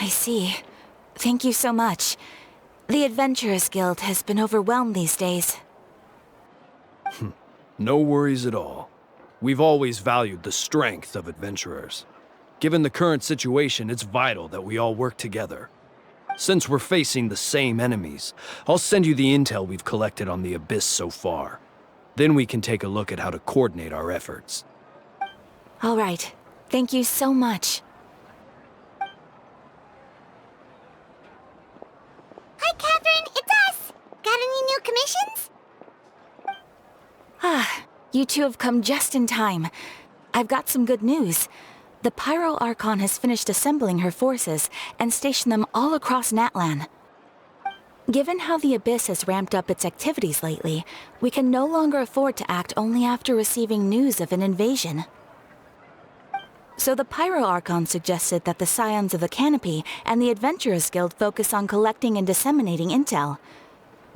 I see. Thank you so much. The Adventurers Guild has been overwhelmed these days. No worries at all. We've always valued the strength of adventurers. Given the current situation, it's vital that we all work together. Since we're facing the same enemies, I'll send you the intel we've collected on the Abyss so far. Then we can take a look at how to coordinate our efforts. All right. Thank you so much. Hi, Katheryne, it's us! Got any new commissions? You two have come just in time. I've got some good news. The Pyro Archon has finished assembling her forces and stationed them all across Natlan. Given how the Abyss has ramped up its activities lately, we can no longer afford to act only after receiving news of an invasion. So the Pyro Archon suggested that the Scions of the Canopy and the Adventurers Guild focus on collecting and disseminating intel.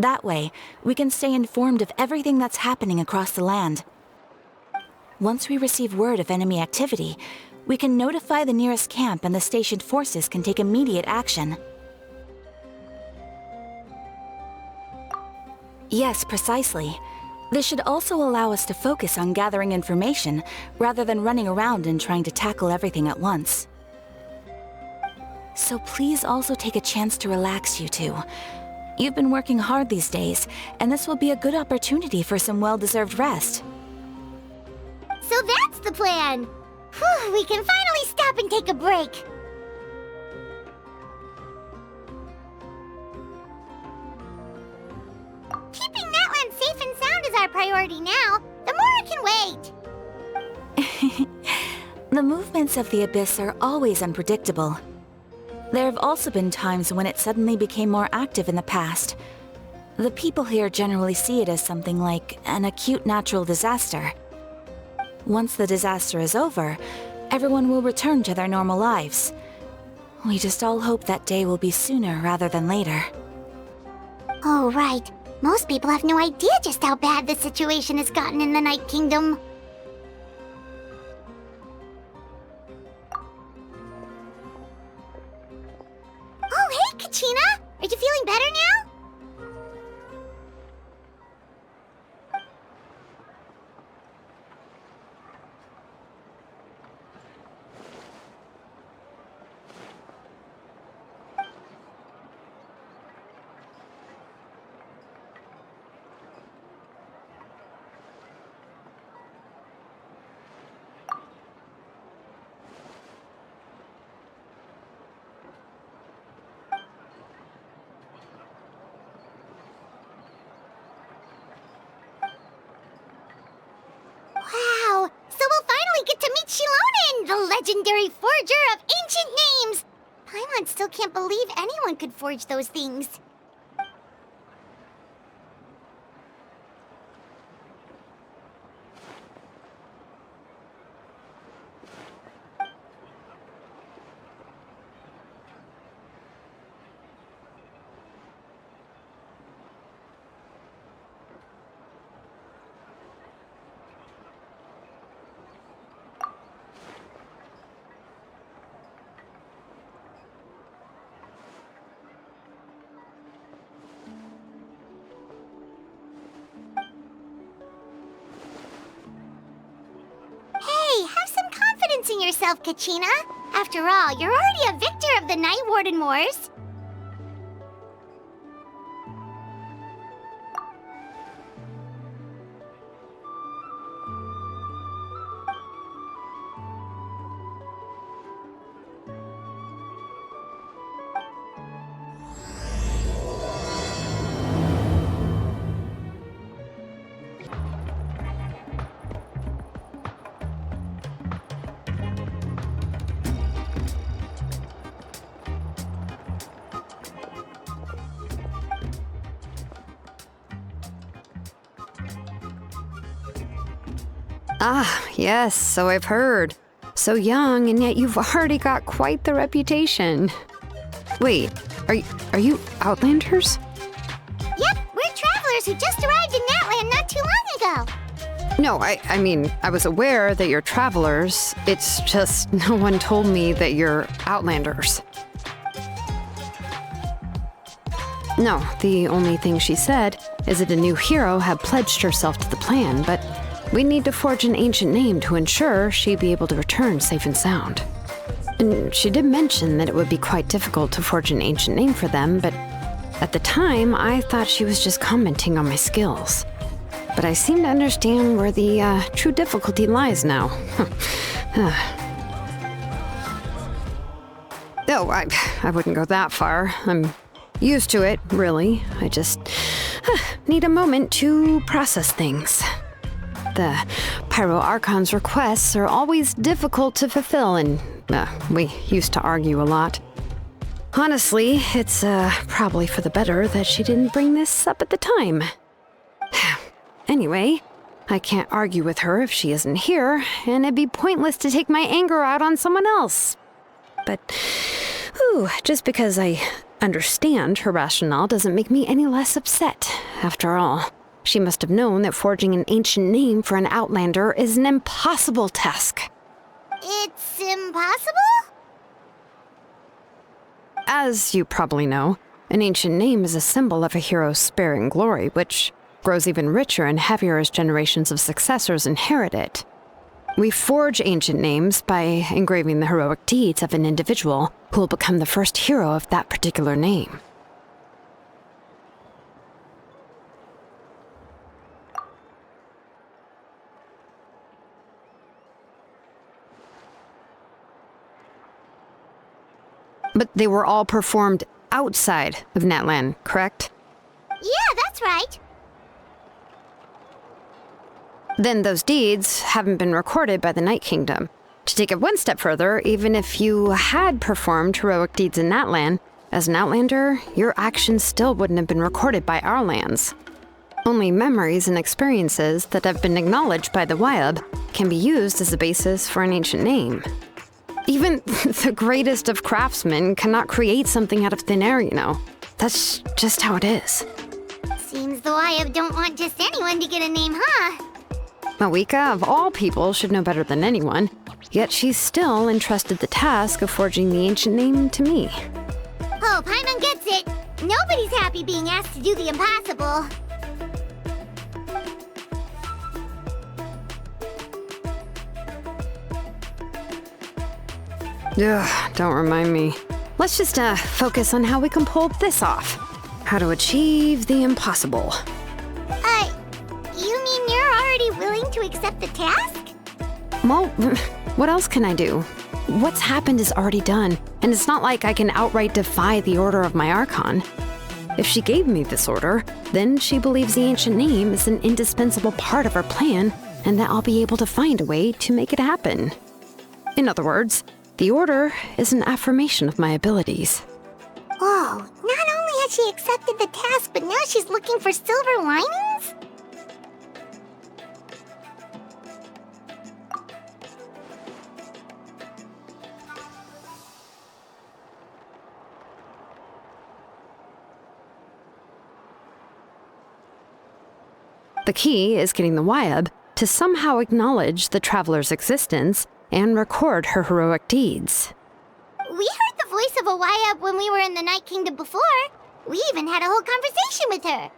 That way, we can stay informed of everything that's happening across the land. Once we receive word of enemy activity, we can notify the nearest camp and the stationed forces can take immediate action. Yes, precisely. This should also allow us to focus on gathering information, rather than running around and trying to tackle everything at once. So please also take a chance to relax, you two. You've been working hard these days, and this will be a good opportunity for some well-deserved rest. So that's the plan! Whew, we can finally stop and take a break! Keeping Natlan safe and sound is our priority now. The more can wait. The movements of the Abyss are always unpredictable. There have also been times when it suddenly became more active in the past. The people here generally see it as something like an acute natural disaster. Once the disaster is over, everyone will return to their normal lives. We just all hope that day will be sooner rather than later. Oh, right. Most people have no idea just how bad the situation has gotten in the Night Kingdom. Oh, hey, Kachina! Are you feeling better now? Wow! So we'll finally get to meet Xilonen, the legendary forger of ancient names! Paimon still can't believe anyone could forge those things. Hey, have some confidence in yourself, Kachina. After all, you're already a victor of the Night Warden Wars. Ah, yes, so I've heard. So young, and yet you've already got quite the reputation. Wait, are you Outlanders? Yep, we're travelers who just arrived in Natlan not too long ago. No, I mean, I was aware that you're travelers. It's just no one told me that you're Outlanders. No, the only thing she said is that a new hero had pledged herself to the plan, but we'd need to forge an ancient name to ensure she'd be able to return safe and sound. And she did mention that it would be quite difficult to forge an ancient name for them, but at the time, I thought she was just commenting on my skills. But I seem to understand where the true difficulty lies now. Oh, I wouldn't go that far. I'm used to it, really. I just need a moment to process things. The Pyro Archon's requests are always difficult to fulfill, and we used to argue a lot. Honestly, it's probably for the better that she didn't bring this up at the time. Anyway, I can't argue with her if she isn't here, and it'd be pointless to take my anger out on someone else. But, just because I understand her rationale doesn't make me any less upset. After all, she must have known that forging an ancient name for an Outlander is an impossible task. It's impossible? As you probably know, an ancient name is a symbol of a hero's spirit and glory, which grows even richer and heavier as generations of successors inherit it. We forge ancient names by engraving the heroic deeds of an individual who will become the first hero of that particular name. But they were all performed outside of Natlan, correct? Yeah, that's right. Then those deeds haven't been recorded by the Night Kingdom. To take it one step further, even if you had performed heroic deeds in Natlan, as an Outlander, your actions still wouldn't have been recorded by our lands. Only memories and experiences that have been acknowledged by the Wyab can be used as a basis for an ancient name. Even the greatest of craftsmen cannot create something out of thin air, you know. That's just how it is. Seems the Wyab don't want just anyone to get a name, huh? Mavuika, of all people, should know better than anyone, yet she's still entrusted the task of forging the ancient name to me. Oh, Paimon gets it. Nobody's happy being asked to do the impossible. Ugh, don't remind me. Let's just focus on how we can pull this off. How to achieve the impossible. You mean you're already willing to accept the task? Well, what else can I do? What's happened is already done, and it's not like I can outright defy the order of my Archon. If she gave me this order, then she believes the ancient name is an indispensable part of her plan, and that I'll be able to find a way to make it happen. In other words, the order is an affirmation of my abilities. Whoa, not only has she accepted the task, but now she's looking for silver linings? The key is getting the Wyab to somehow acknowledge the traveler's existence and record her heroic deeds. We heard the voice of a Wyab when we were in the Night Kingdom before. We even had a whole conversation with her.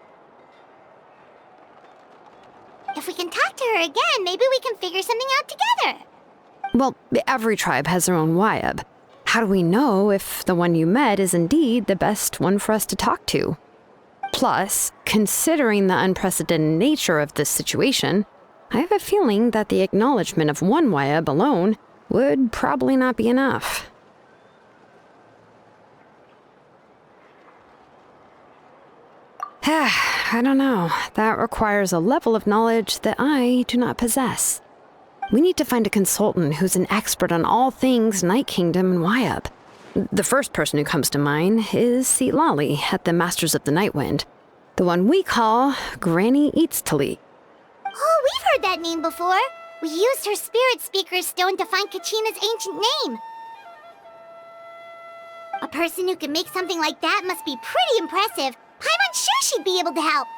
If we can talk to her again, maybe we can figure something out together. Well, every tribe has their own Wyab. How do we know if the one you met is indeed the best one for us to talk to? Plus, considering the unprecedented nature of this situation, I have a feeling that the acknowledgement of one Wyab alone would probably not be enough. I don't know. That requires a level of knowledge that I do not possess. We need to find a consultant who's an expert on all things Night Kingdom and Wyab. The first person who comes to mind is Citlali at the Masters of the Nightwind, the one we call Granny Itztli. Oh, we've heard that name before. We used her Spirit Speaker Stone to find Kachina's ancient name. A person who can make something like that must be pretty impressive. I'm sure she'd be able to help.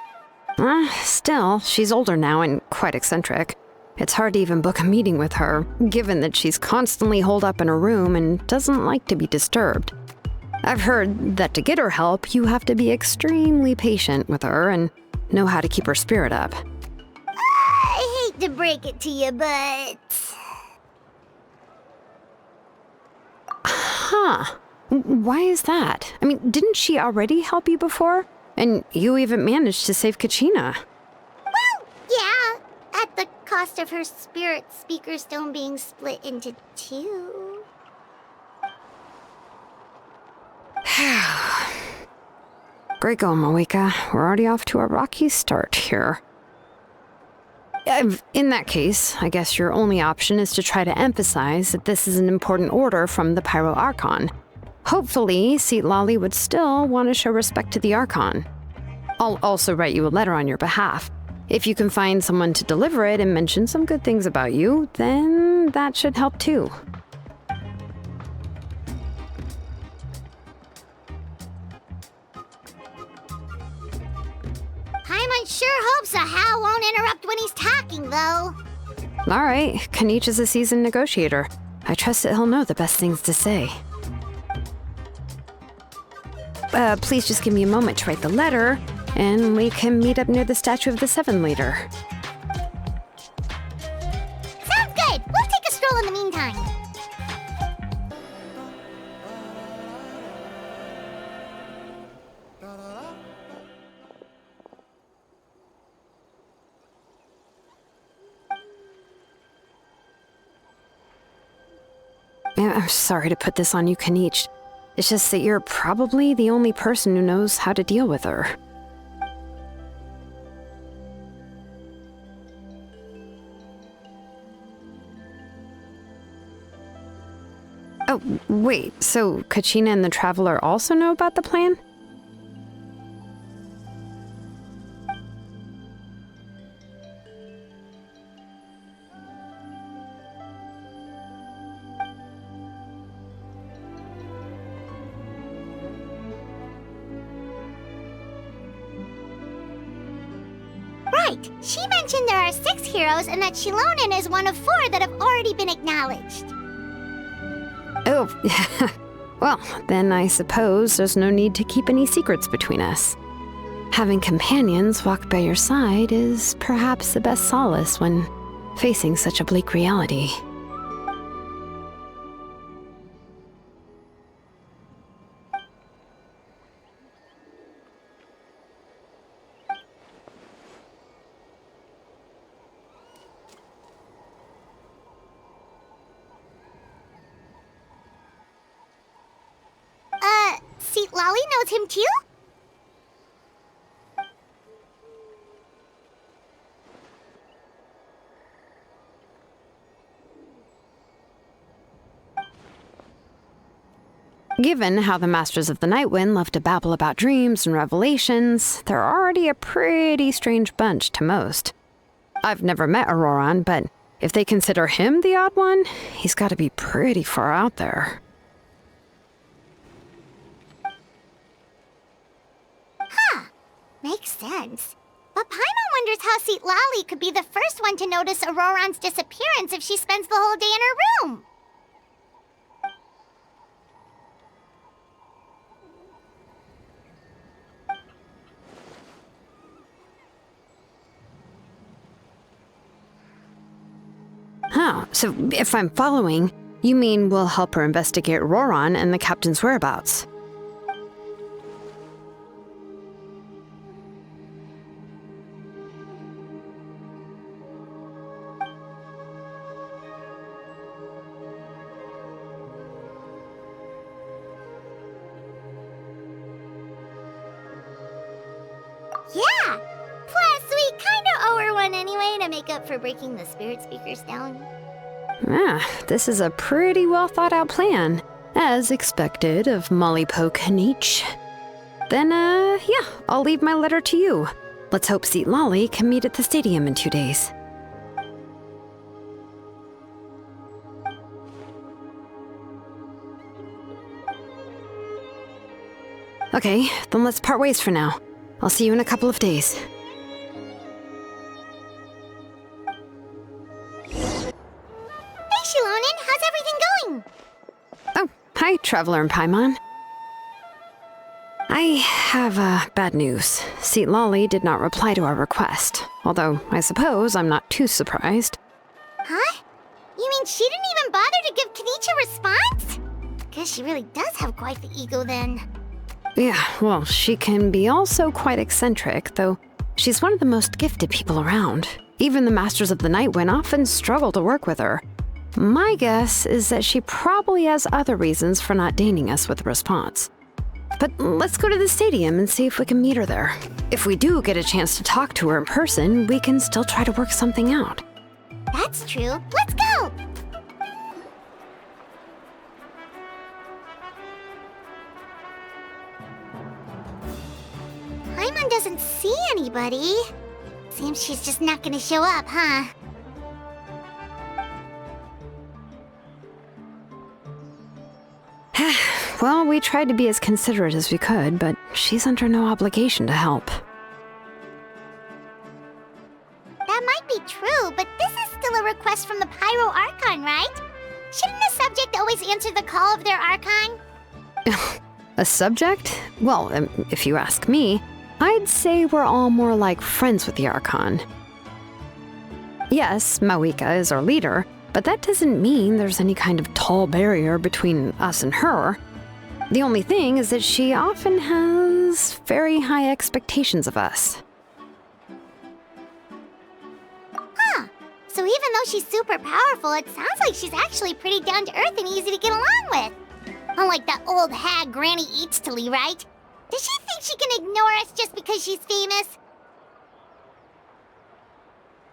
Still, she's older now and quite eccentric. It's hard to even book a meeting with her, given that she's constantly holed up in her room and doesn't like to be disturbed. I've heard that to get her help, you have to be extremely patient with her and know how to keep her spirit up. I hate to break it to you, but... Huh. Why is that? I mean, didn't she already help you before? And you even managed to save Kachina. Well, yeah. At the cost of her spirit speaker stone being split into two. Great going, Mavuika. We're already off to a rocky start here. In that case, I guess your only option is to try to emphasize that this is an important order from the Pyro Archon. Hopefully, Citlali would still want to show respect to the Archon. I'll also write you a letter on your behalf. If you can find someone to deliver it and mention some good things about you, then that should help too. Paimon sure hopes a Hal won't interrupt when he's talking, though. All right, Kinich is a seasoned negotiator. I trust that he'll know the best things to say. Please just give me a moment to write the letter, and we can meet up near the statue of the Seven later. Sounds good. We'll take a stroll in the meantime. I'm sorry to put this on you, Kinich. It's just that you're probably the only person who knows how to deal with her. Oh, wait, so Kachina and the Traveler also know about the plan? Right. She mentioned there are 6 heroes and that Xilonen is one of 4 that have already been acknowledged. Oh, well, then I suppose there's no need to keep any secrets between us. Having companions walk by your side is perhaps the best solace when facing such a bleak reality. Citlali knows him too? Given how the Masters of the Nightwind love to babble about dreams and revelations, they're already a pretty strange bunch to most. I've never met Ororon, but if they consider him the odd one, he's got to be pretty far out there. Makes sense. But Paimon wonders how Citlali could be the first one to notice Ororon's disappearance if she spends the whole day in her room. Huh, so if I'm following, you mean we'll help her investigate Ororon and the captain's whereabouts? Yeah! Plus, we kinda owe her one anyway to make up for breaking the spirit speakers down. This is a pretty well thought out plan, as expected of Molly Poke Kinich. Then, yeah, I'll leave my letter to you. Let's hope Citlali can meet at the stadium in 2 days. Okay, then let's part ways for now. I'll see you in a couple of days. Hey, Xilonen, how's everything going? Oh, hi, Traveler and Paimon. I have bad news. Citlali did not reply to our request, although I suppose I'm not too surprised. Huh? You mean she didn't even bother to give Kinich a response? Guess she really does have quite the ego then. Yeah, well, she can be also quite eccentric, though she's one of the most gifted people around. Even the Masters of the Nightwind often struggle to work with her. My guess is that she probably has other reasons for not deigning us with a response. But let's go to the stadium and see if we can meet her there. If we do get a chance to talk to her in person, we can still try to work something out. That's true. Let's go! Paimon doesn't see anybody. Seems she's just not gonna show up, huh? Well, we tried to be as considerate as we could, but she's under no obligation to help. That might be true, but this is still a request from the Pyro Archon, right? Shouldn't a subject always answer the call of their Archon? A subject? Well, if you ask me, I'd say we're all more like friends with the Archon. Yes, Mavuika is our leader, but that doesn't mean there's any kind of tall barrier between us and her. The only thing is that she often has very high expectations of us. Huh. So even though she's super powerful, it sounds like she's actually pretty down to earth and easy to get along with. Unlike that old hag Granny Itztli, right? Does she think she can ignore us just because she's famous?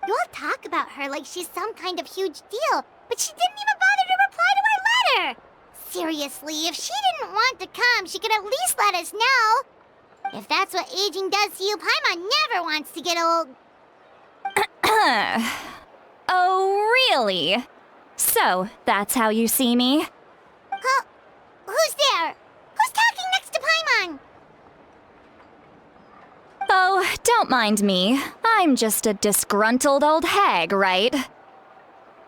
You all talk about her like she's some kind of huge deal, but she didn't even bother to reply to our letter! Seriously, if she didn't want to come, she could at least let us know. If that's what aging does to you, Paimon never wants to get old. Oh, really? So, that's how you see me? Huh? Who's there? Who's talking next to Paimon? Oh, don't mind me. I'm just a disgruntled old hag, right?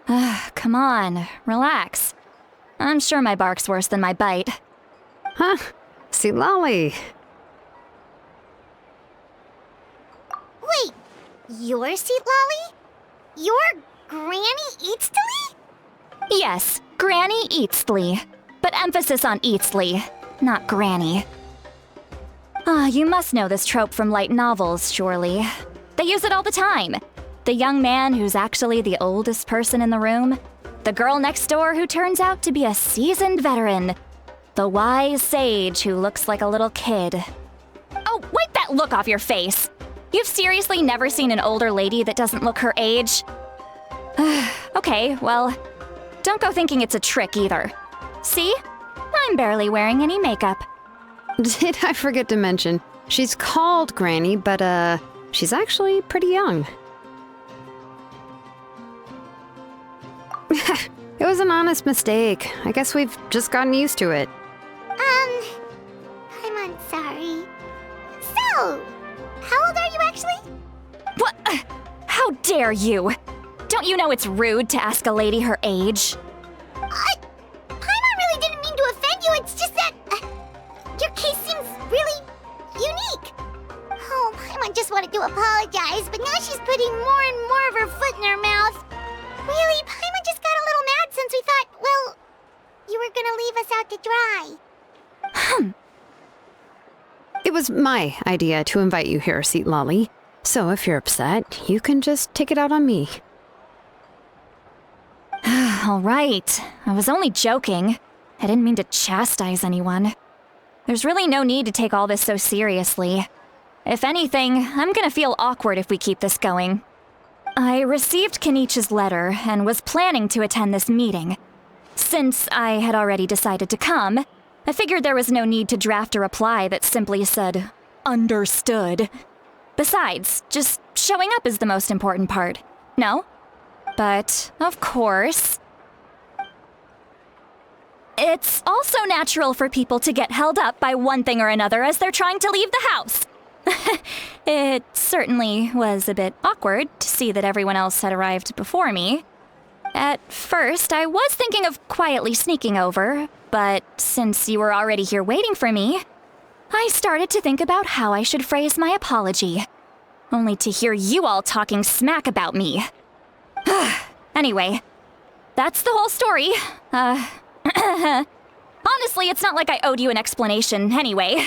Come on, relax. I'm sure my bark's worse than my bite. Huh? Citlali. Wait, you're Citlali? You're Granny Itztli? Yes, Granny Itztli. But emphasis on Itztli, not Granny. You must know this trope from light novels, surely. They use it all the time. The young man who's actually the oldest person in the room. The girl next door who turns out to be a seasoned veteran. The wise sage who looks like a little kid. Oh, wipe that look off your face! You've seriously never seen an older lady that doesn't look her age? Okay, well, don't go thinking it's a trick either. See? I'm barely wearing any makeup. Did I forget to mention, she's called Granny, but she's actually pretty young. It was an honest mistake. I guess we've just gotten used to it. I'm sorry. So, how old are you actually? What? How dare you? Don't you know it's rude to ask a lady her age? Paimon really didn't mean to offend you, it's just that your case seems really unique. Oh, Paimon just wanted to apologize, but now she's putting more and more of her foot in her mouth. Really, Paimon just got a little mad since we thought, well, you were gonna leave us out to dry. It was my idea to invite you here, Citlali. So if you're upset, you can just take it out on me. All right. I was only joking. I didn't mean to chastise anyone. There's really no need to take all this so seriously. If anything, I'm gonna feel awkward if we keep this going. I received Kinich's letter and was planning to attend this meeting. Since I had already decided to come, I figured there was no need to draft a reply that simply said, "Understood." Besides, just showing up is the most important part, no? But, of course, it's also natural for people to get held up by one thing or another as they're trying to leave the house. It certainly was a bit awkward to see that everyone else had arrived before me. At first, I was thinking of quietly sneaking over, but since you were already here waiting for me, I started to think about how I should phrase my apology, only to hear you all talking smack about me. Anyway, that's the whole story. Honestly, it's not like I owed you an explanation anyway.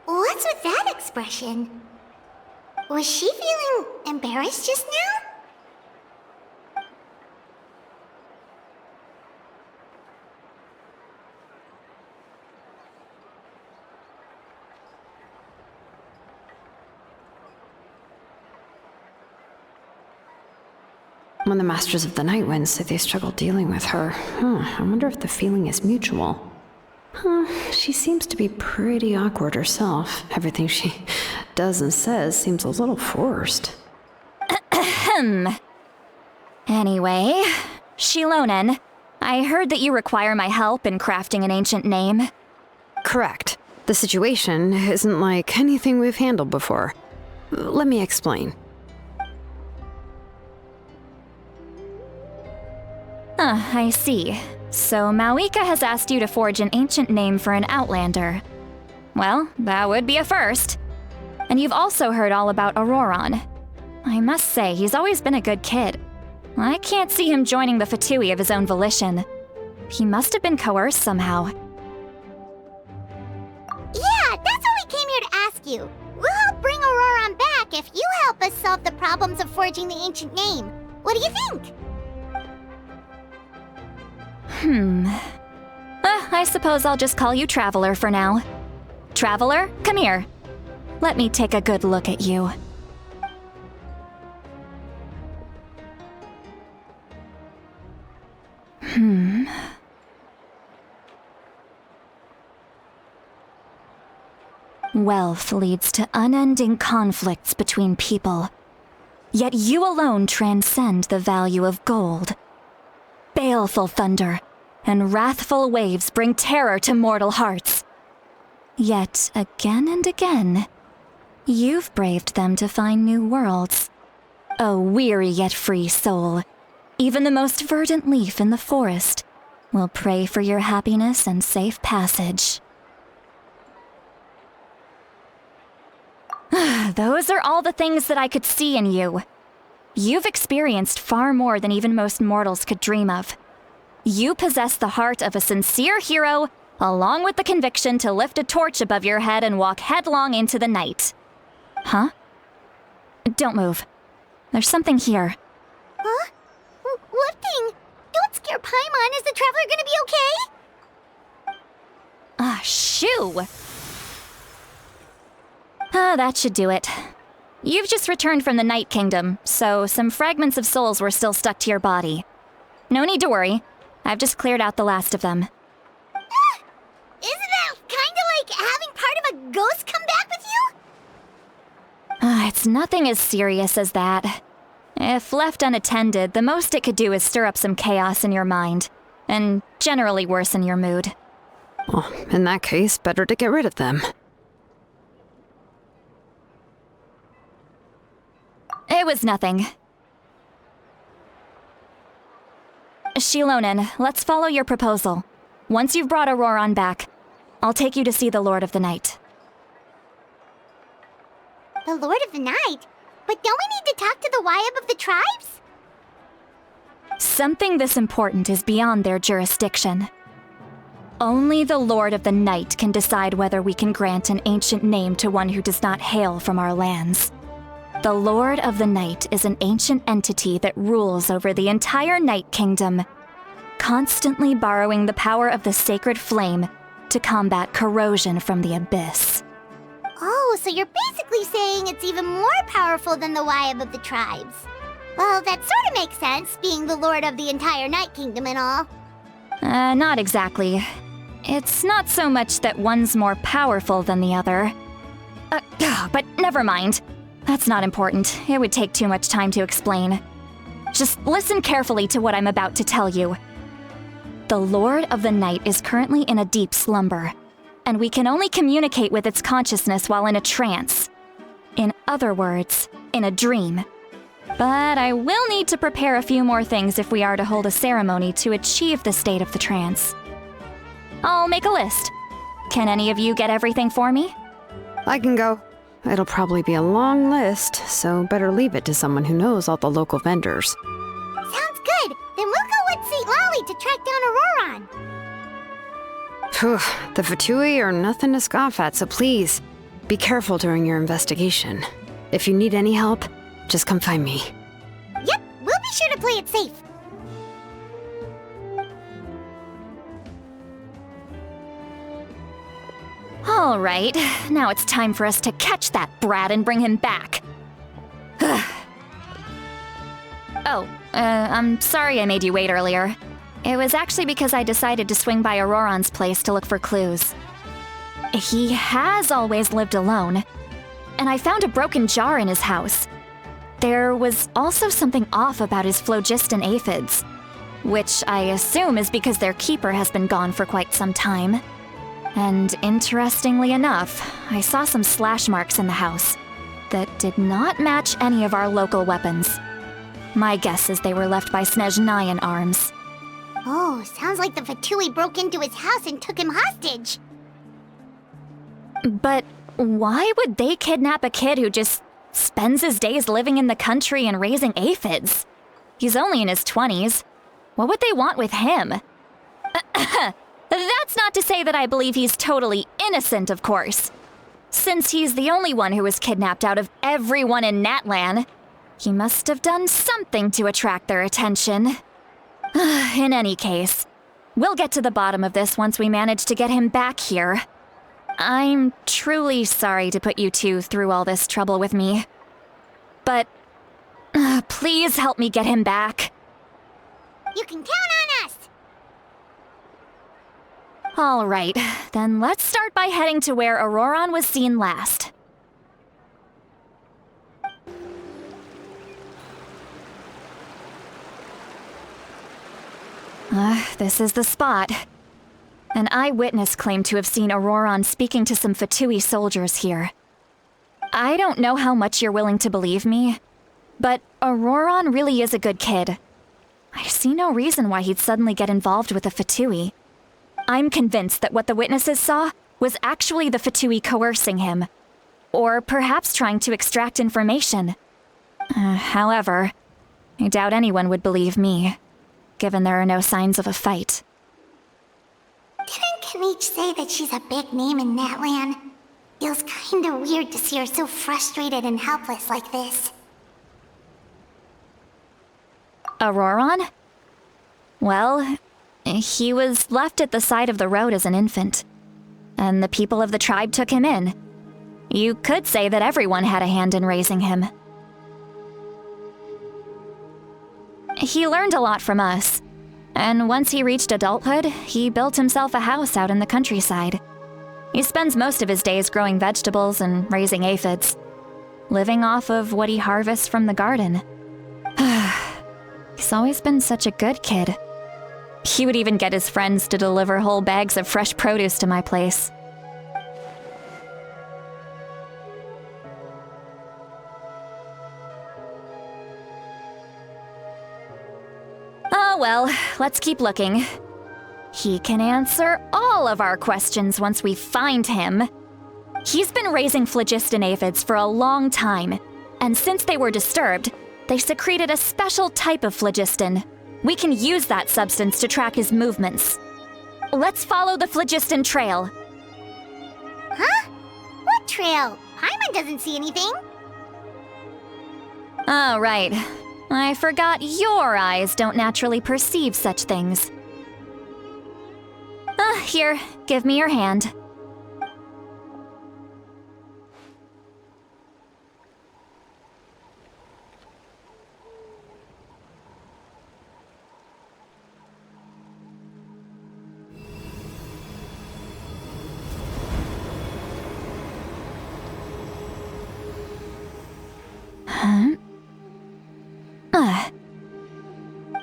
What's with that expression? Was she feeling embarrassed just now? When the Masters of the Night Winds say they struggle dealing with her, I wonder if the feeling is mutual. She seems to be pretty awkward herself. Everything she does and says seems a little forced. Anyway, Xilonen, I heard that you require my help in crafting an ancient name. Correct. The situation isn't like anything we've handled before. Let me explain. I see. So Mavuika has asked you to forge an ancient name for an Outlander. Well, that would be a first. And you've also heard all about Ororon. I must say, he's always been a good kid. I can't see him joining the Fatui of his own volition. He must have been coerced somehow. Yeah, that's what we came here to ask you. We'll help bring Ororon back if you help us solve the problems of forging the ancient name. What do you think? I suppose I'll just call you Traveler for now. Traveler, come here. Let me take a good look at you. Wealth leads to unending conflicts between people. Yet you alone transcend the value of gold. Baleful thunder and wrathful waves bring terror to mortal hearts. Yet again and again, you've braved them to find new worlds. O weary yet free soul, even the most verdant leaf in the forest will pray for your happiness and safe passage. Those are all the things that I could see in you. You've experienced far more than even most mortals could dream of. You possess the heart of a sincere hero, along with the conviction to lift a torch above your head and walk headlong into the night. Huh? Don't move. There's something here. Huh? What thing? Don't scare Paimon. Is the Traveler gonna be okay? Shoo! That should do it. You've just returned from the Night Kingdom, so some fragments of souls were still stuck to your body. No need to worry. I've just cleared out the last of them. Isn't that kinda like having part of a ghost come back with you? It's nothing as serious as that. If left unattended, the most it could do is stir up some chaos in your mind, and generally worsen your mood. Well, in that case, better to get rid of them. It was nothing. Xilonen, let's follow your proposal. Once you've brought Ororon back, I'll take you to see the Lord of the Night. The Lord of the Night? But don't we need to talk to the Wyab of the tribes? Something this important is beyond their jurisdiction. Only the Lord of the Night can decide whether we can grant an ancient name to one who does not hail from our lands. The Lord of the Night is an ancient entity that rules over the entire Night Kingdom, constantly borrowing the power of the sacred flame to combat corrosion from the abyss. Oh, so you're basically saying it's even more powerful than the Wyab of the tribes. Well, that sort of makes sense, being the Lord of the entire Night Kingdom and all. Not exactly. It's not so much that one's more powerful than the other. But never mind. That's not important. It would take too much time to explain. Just listen carefully to what I'm about to tell you. The Lord of the Night is currently in a deep slumber, and we can only communicate with its consciousness while in a trance. In other words, in a dream. But I will need to prepare a few more things if we are to hold a ceremony to achieve the state of the trance. I'll make a list. Can any of you get everything for me? I can go. It'll probably be a long list, so better leave it to someone who knows all the local vendors. Sounds good. Then we'll go with Citlali to track down Ororon. Phew, the Fatui are nothing to scoff at, so please, be careful during your investigation. If you need any help, just come find me. Yep, we'll be sure to play it safe. All right, now it's time for us to catch that brat and bring him back. I'm sorry I made you wait earlier. It was actually because I decided to swing by Ororon's place to look for clues. He has always lived alone, and I found a broken jar in his house. There was also something off about his phlogiston aphids, which I assume is because their keeper has been gone for quite some time. And interestingly enough, I saw some slash marks in the house that did not match any of our local weapons. My guess is they were left by Snezhnayan arms. Oh, sounds like the Fatui broke into his house and took him hostage. But why would they kidnap a kid who just spends his days living in the country and raising aphids? He's only in his 20s. What would they want with him? That's not to say that I believe he's totally innocent, of course. Since he's the only one who was kidnapped out of everyone in Natlan, he must have done something to attract their attention. In any case, we'll get to the bottom of this once we manage to get him back here. I'm truly sorry to put you two through all this trouble with me. But please help me get him back. You can count on us! All right, then let's start by heading to where Ororon was seen last. This is the spot. An eyewitness claimed to have seen Ororon speaking to some Fatui soldiers here. I don't know how much you're willing to believe me, but Ororon really is a good kid. I see no reason why he'd suddenly get involved with the Fatui. I'm convinced that what the witnesses saw was actually the Fatui coercing him, or perhaps trying to extract information. However, I doubt anyone would believe me, given there are no signs of a fight. Didn't Kinich say that she's a big name in Natlan? Feels kinda weird to see her so frustrated and helpless like this. Ororon? Well, he was left at the side of the road as an infant, and the people of the tribe took him in. You could say that everyone had a hand in raising him. He learned a lot from us, and once he reached adulthood, he built himself a house out in the countryside. He spends most of his days growing vegetables and raising aphids, living off of what he harvests from the garden. He's always been such a good kid. He would even get his friends to deliver whole bags of fresh produce to my place. Oh well, let's keep looking. He can answer all of our questions once we find him. He's been raising phlogiston aphids for a long time, and since they were disturbed, they secreted a special type of phlogiston. We can use that substance to track his movements. Let's follow the phlogiston trail. Huh? What trail? Paimon doesn't see anything. Oh, right. I forgot your eyes don't naturally perceive such things. Here, give me your hand.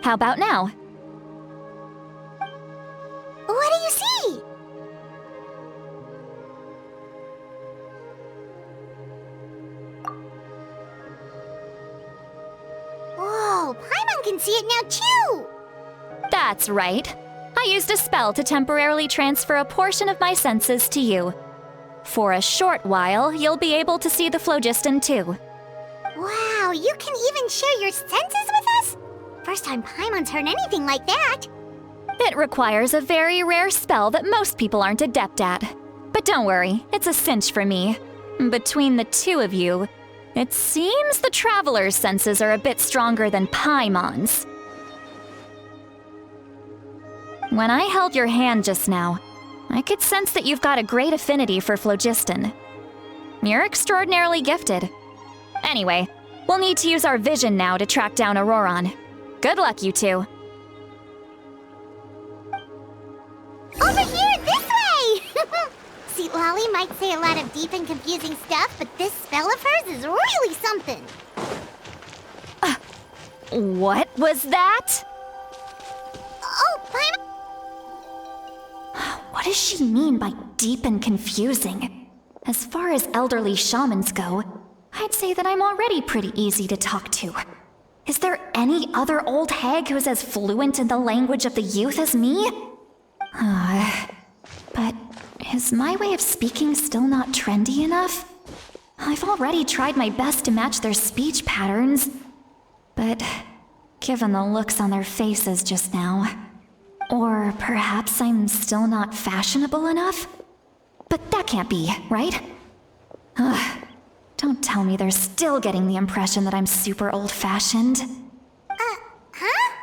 How about now? What do you see? see it now too! That's right. I used a spell to temporarily transfer a portion of my senses to you. For a short while, you'll be able to see the phlogiston too. Wow, you can even share your senses with us? First time Paimon's heard anything like that. It requires a very rare spell that most people aren't adept at. But don't worry, it's a cinch for me. Between the two of you, it seems the Traveler's senses are a bit stronger than Paimon's. When I held your hand just now, I could sense that you've got a great affinity for phlogiston. You're extraordinarily gifted. Anyway, we'll need to use our vision now to track down Ororon. Good luck, you two. Over here, this way! Citlali might say a lot of deep and confusing stuff, but this spell of hers is really something. What was that? Oh, Paimon! What does she mean by deep and confusing? As far as elderly shamans go, I'd say that I'm already pretty easy to talk to. Is there any other old hag who's as fluent in the language of the youth as me? But is my way of speaking still not trendy enough? I've already tried my best to match their speech patterns. But given the looks on their faces just now, or perhaps I'm still not fashionable enough? But that can't be, right? Don't tell me they're still getting the impression that I'm super old-fashioned. Huh?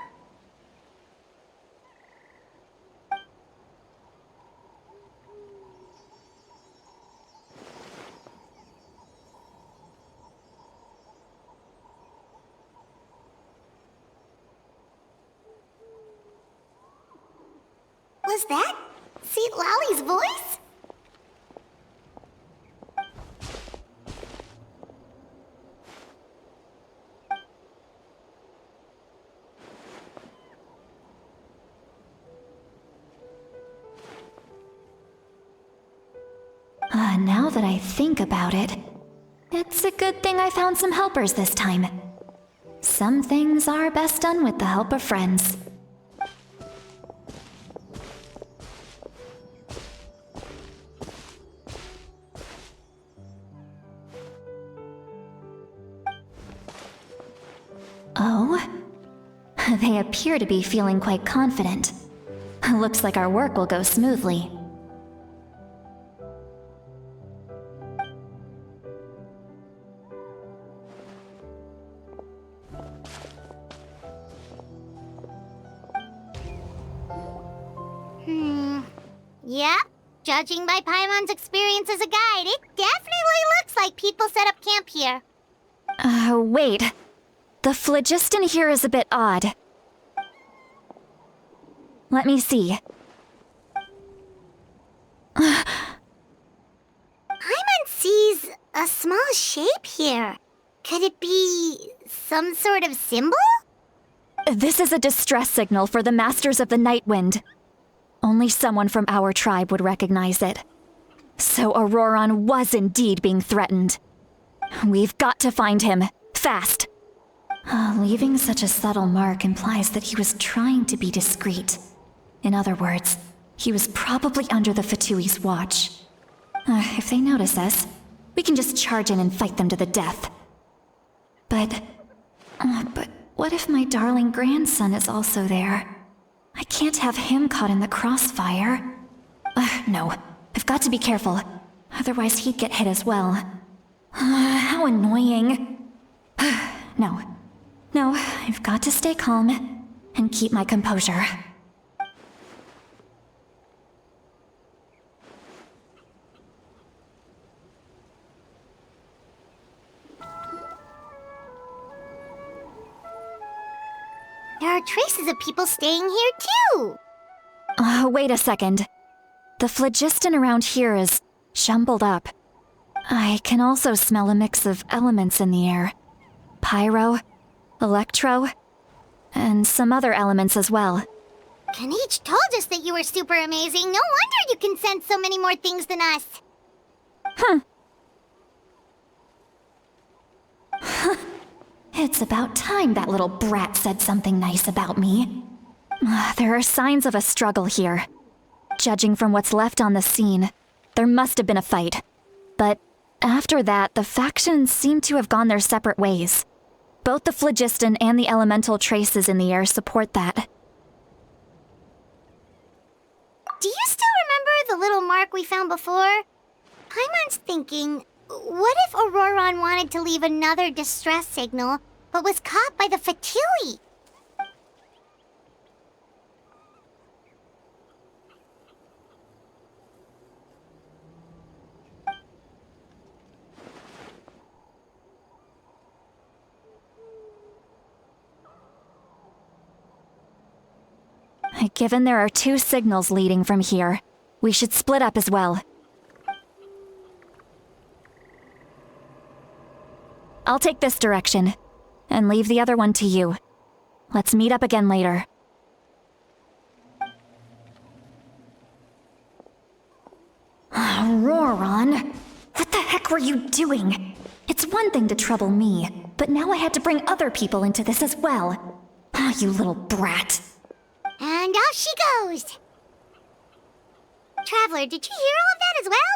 Was that Citlali's voice? Now that I think about it, it's a good thing I found some helpers this time. Some things are best done with the help of friends. Oh? They appear to be feeling quite confident. Looks like our work will go smoothly. Yep. Judging by Paimon's experience as a guide, it definitely looks like people set up camp here. Wait. The phlogiston here is a bit odd. Let me see. Paimon sees a small shape here. Could it be some sort of symbol? This is a distress signal for the Masters of the Night Wind. Only someone from our tribe would recognize it. So Ororon was indeed being threatened. We've got to find him, fast. Leaving such a subtle mark implies that he was trying to be discreet. In other words, he was probably under the Fatui's watch. If they notice us, we can just charge in and fight them to the death. But what if my darling grandson is also there? I can't have him caught in the crossfire. No, I've got to be careful. Otherwise he'd get hit as well. How annoying. No, I've got to stay calm and keep my composure. There are traces of people staying here too. Wait a second. The phlogiston around here is jumbled up. I can also smell a mix of elements in the air. Pyro, electro, and some other elements as well. Kinich told us that you were super amazing. No wonder you can sense so many more things than us. It's about time that little brat said something nice about me. There are signs of a struggle here. Judging from what's left on the scene, there must have been a fight. But after that, the factions seem to have gone their separate ways. Both the phlogiston and the elemental traces in the air support that. Do you still remember the little mark we found before? Paimon's thinking, what if Ororon wanted to leave another distress signal, but was caught by the Fatui? Given there are 2 signals leading from here, we should split up as well. I'll take this direction, and leave the other one to you. Let's meet up again later. Ororon, what the heck were you doing? It's one thing to trouble me, but now I had to bring other people into this as well. You little brat. And off she goes! Traveler, did you hear all of that as well?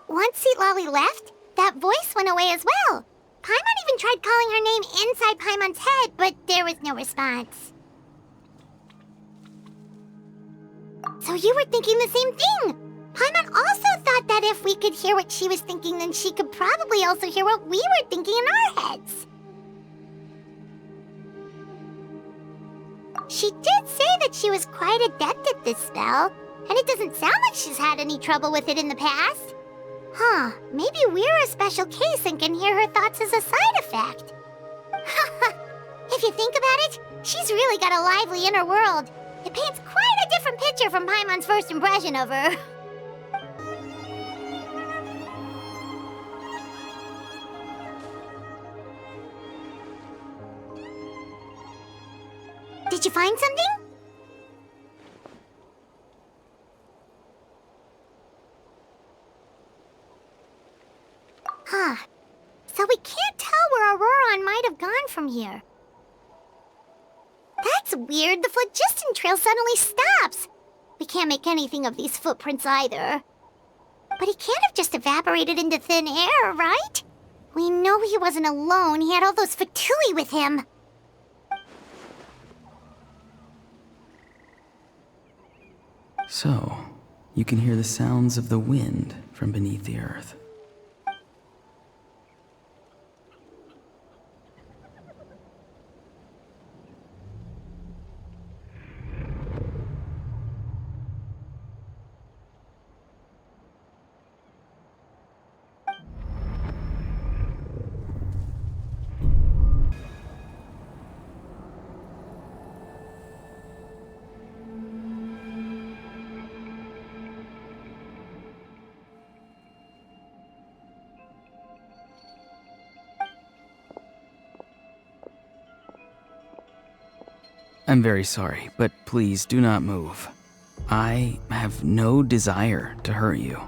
Once Citlali left, that voice went away as well. Paimon even tried calling her name inside Paimon's head, but there was no response. So you were thinking the same thing! Paimon also thought that if we could hear what she was thinking, then she could probably also hear what we were thinking in our heads. She did say that she was quite adept at this spell, and it doesn't sound like she's had any trouble with it in the past. Huh, maybe we're a special case and can hear her thoughts as a side effect. If you think about it, she's really got a lively inner world. It paints quite a different picture from Paimon's first impression of her. Did you find something? Huh. So we can't tell where Ororon might have gone from here. That's weird. The phlogiston trail suddenly stops. We can't make anything of these footprints either. But he can't have just evaporated into thin air, right? We know he wasn't alone. He had all those Fatui with him. So, you can hear the sounds of the wind from beneath the earth. I'm very sorry, but please do not move. I have no desire to hurt you.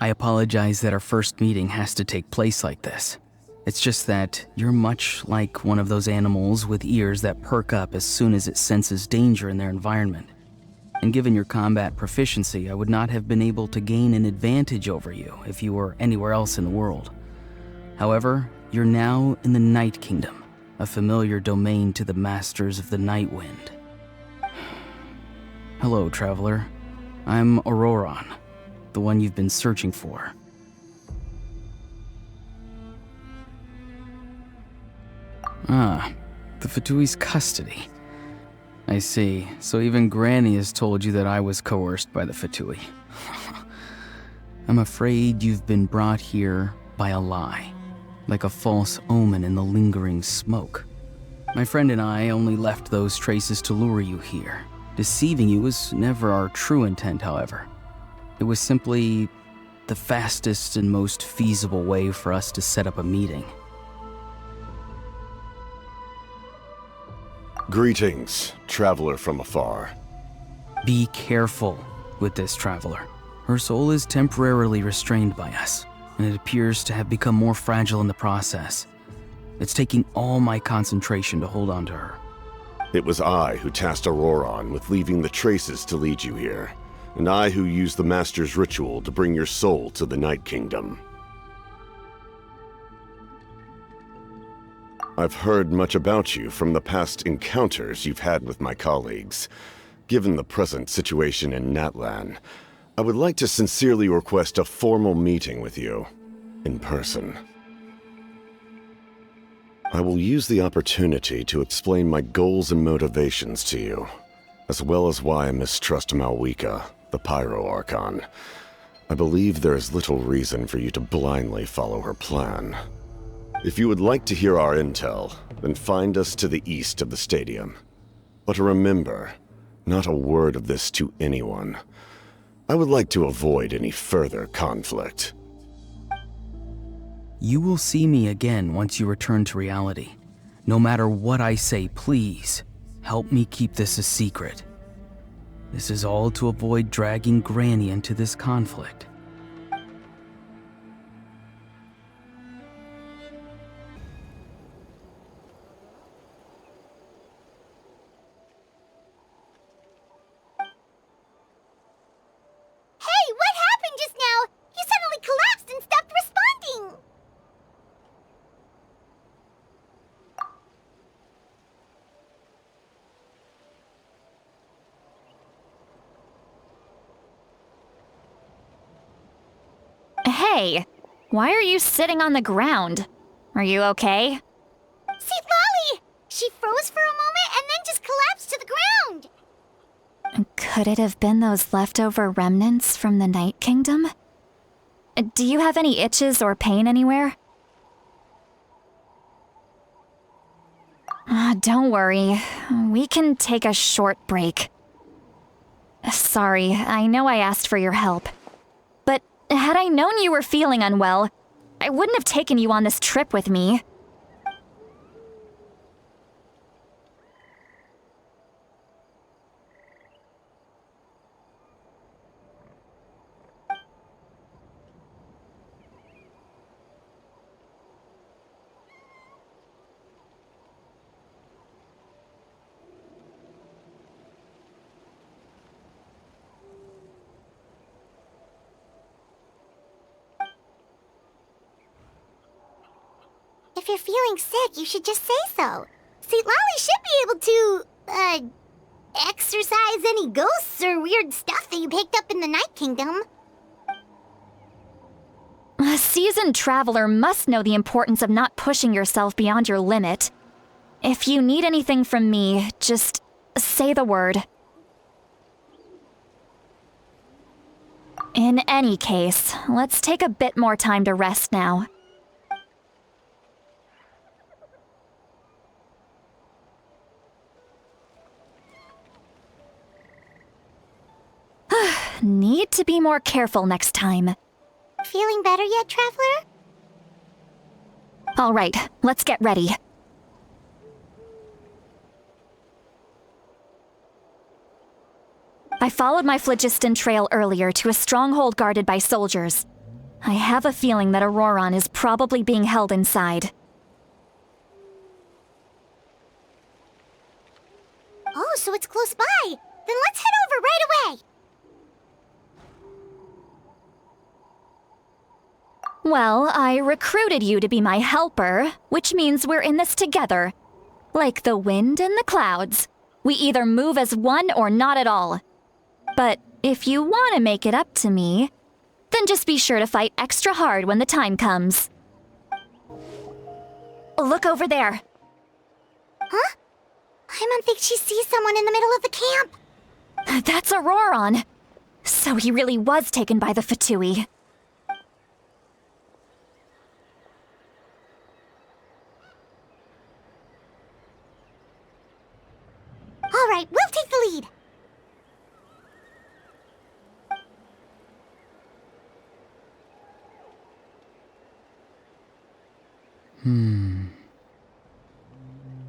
I apologize that our first meeting has to take place like this. It's just that you're much like one of those animals with ears that perk up as soon as it senses danger in their environment. And given your combat proficiency, I would not have been able to gain an advantage over you if you were anywhere else in the world. However, you're now in the Night Kingdom, a familiar domain to the Masters of the Night Wind. Hello, traveler. I'm Ororon, the one you've been searching for. Ah, the Fatui's custody. I see. So even Granny has told you that I was coerced by the Fatui. I'm afraid you've been brought here by a lie. Like a false omen in the lingering smoke. My friend and I only left those traces to lure you here. Deceiving you was never our true intent, however. It was simply the fastest and most feasible way for us to set up a meeting. Greetings, traveler from afar. Be careful with this traveler. Her soul is temporarily restrained by us, and it appears to have become more fragile in the process. It's taking all my concentration to hold on to her. It was I who tasked Ororon with leaving the traces to lead you here, and I who used the Master's ritual to bring your soul to the Night Kingdom. I've heard much about you from the past encounters you've had with my colleagues. Given the present situation in Natlan, I would like to sincerely request a formal meeting with you, in person. I will use the opportunity to explain my goals and motivations to you, as well as why I mistrust Mavuika, the Pyro Archon. I believe there is little reason for you to blindly follow her plan. If you would like to hear our intel, then find us to the east of the stadium. But remember, not a word of this to anyone. I would like to avoid any further conflict. You will see me again once you return to reality. No matter what I say, please, help me keep this a secret. This is all to avoid dragging Granny into this conflict. Hey, what happened just now? You suddenly collapsed and stopped responding. Hey, why are you sitting on the ground? Are you okay? Citlali! She froze for a moment and then just collapsed to the ground. Could it have been those leftover remnants from the Night Kingdom? Do you have any itches or pain anywhere? Don't worry. We can take a short break. Sorry, I know I asked for your help. But had I known you were feeling unwell, I wouldn't have taken you on this trip with me. If you're feeling sick, you should just say so. Citlali should be able to, exorcise any ghosts or weird stuff that you picked up in the Night Kingdom. A seasoned traveler must know the importance of not pushing yourself beyond your limit. If you need anything from me, just say the word. In any case, let's take a bit more time to rest now. Need to be more careful next time. Feeling better yet, Traveler? All right, let's get ready. I followed my phlogiston trail earlier to a stronghold guarded by soldiers. I have a feeling that Ororon is probably being held inside. Oh, so it's close by. Then let's head over right away. Well, I recruited you to be my helper, which means we're in this together. Like the wind and the clouds. We either move as one or not at all. But if you want to make it up to me, then just be sure to fight extra hard when the time comes. Look over there. Huh? Paimon thinks she sees someone in the middle of the camp. That's Ororon. So he really was taken by the Fatui. All right, we'll take the lead.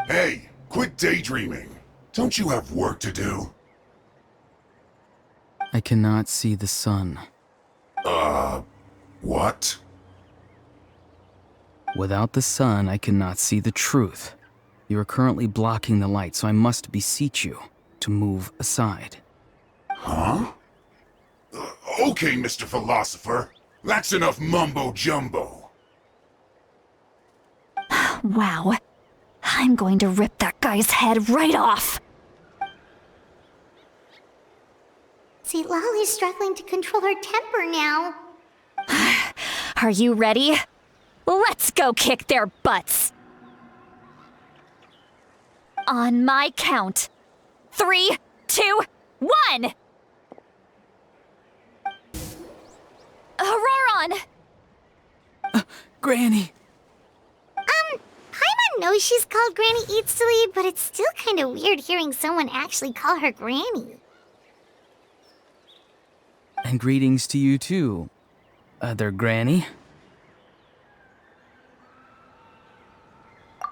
Hey, quit daydreaming. Don't you have work to do? I cannot see the sun. What? Without the sun, I cannot see the truth. You are currently blocking the light, so I must beseech you to move aside. Huh? Okay, Mr. Philosopher. That's enough mumbo-jumbo. Wow. I'm going to rip that guy's head right off. Citlali's struggling to control her temper now. Are you ready? Let's go kick their butts. On my count. 3, 2, 1! Ororon! Granny! Paimon knows she's called Granny Itztli, but it's still kind of weird hearing someone actually call her Granny. And greetings to you too, other Granny.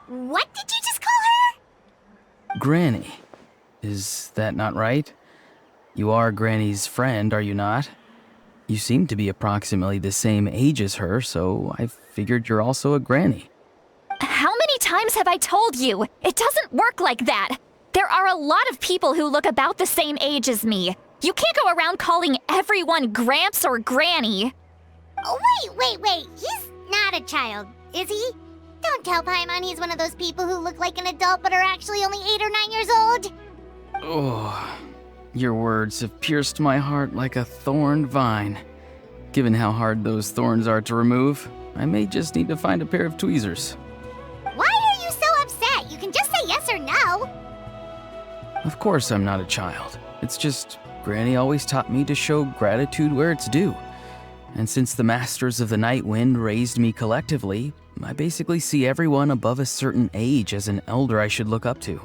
What did you just call her? Granny. Is that not right? You are Granny's friend, are you not? You seem to be approximately the same age as her, so I figured you're also a Granny. How many times have I told you? It doesn't work like that. There are a lot of people who look about the same age as me. You can't go around calling everyone Gramps or Granny. Oh, wait. He's not a child, is he? Don't tell Paimon he's one of those people who look like an adult but are actually only 8 or 9 years old. Oh, your words have pierced my heart like a thorned vine. Given how hard those thorns are to remove, I may just need to find a pair of tweezers. Why are you so upset? You can just say yes or no. Of course I'm not a child. It's just Granny always taught me to show gratitude where it's due. And since the Masters of the Night Wind raised me collectively, I basically see everyone above a certain age as an elder I should look up to.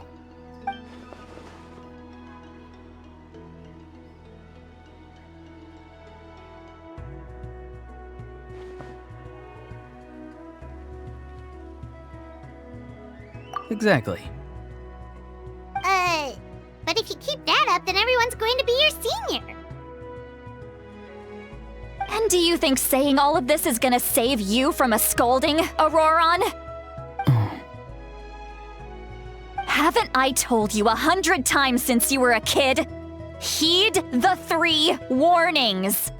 Exactly. But if you keep that up, then everyone's going to be your senior. And do you think saying all of this is gonna save you from a scolding, Ororon? Haven't I told you 100 times since you were a kid? Heed the 3 warnings.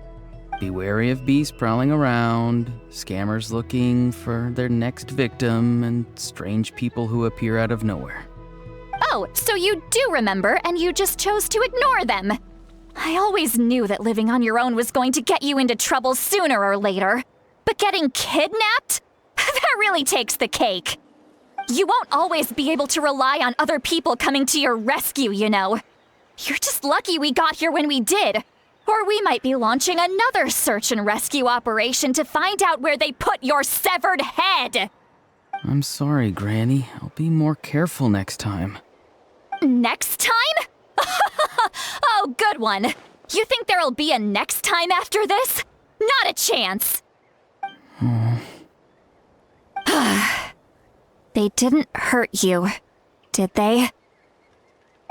Be wary of beasts prowling around, scammers looking for their next victim, and strange people who appear out of nowhere. Oh, so you do remember, and you just chose to ignore them. I always knew that living on your own was going to get you into trouble sooner or later. But getting kidnapped? That really takes the cake. You won't always be able to rely on other people coming to your rescue, you know. You're just lucky we got here when we did. Or we might be launching another search and rescue operation to find out where they put your severed head. I'm sorry, Granny. I'll be more careful next time. Next time? Oh, good one. You think there'll be a next time after this? Not a chance. They didn't hurt you, did they?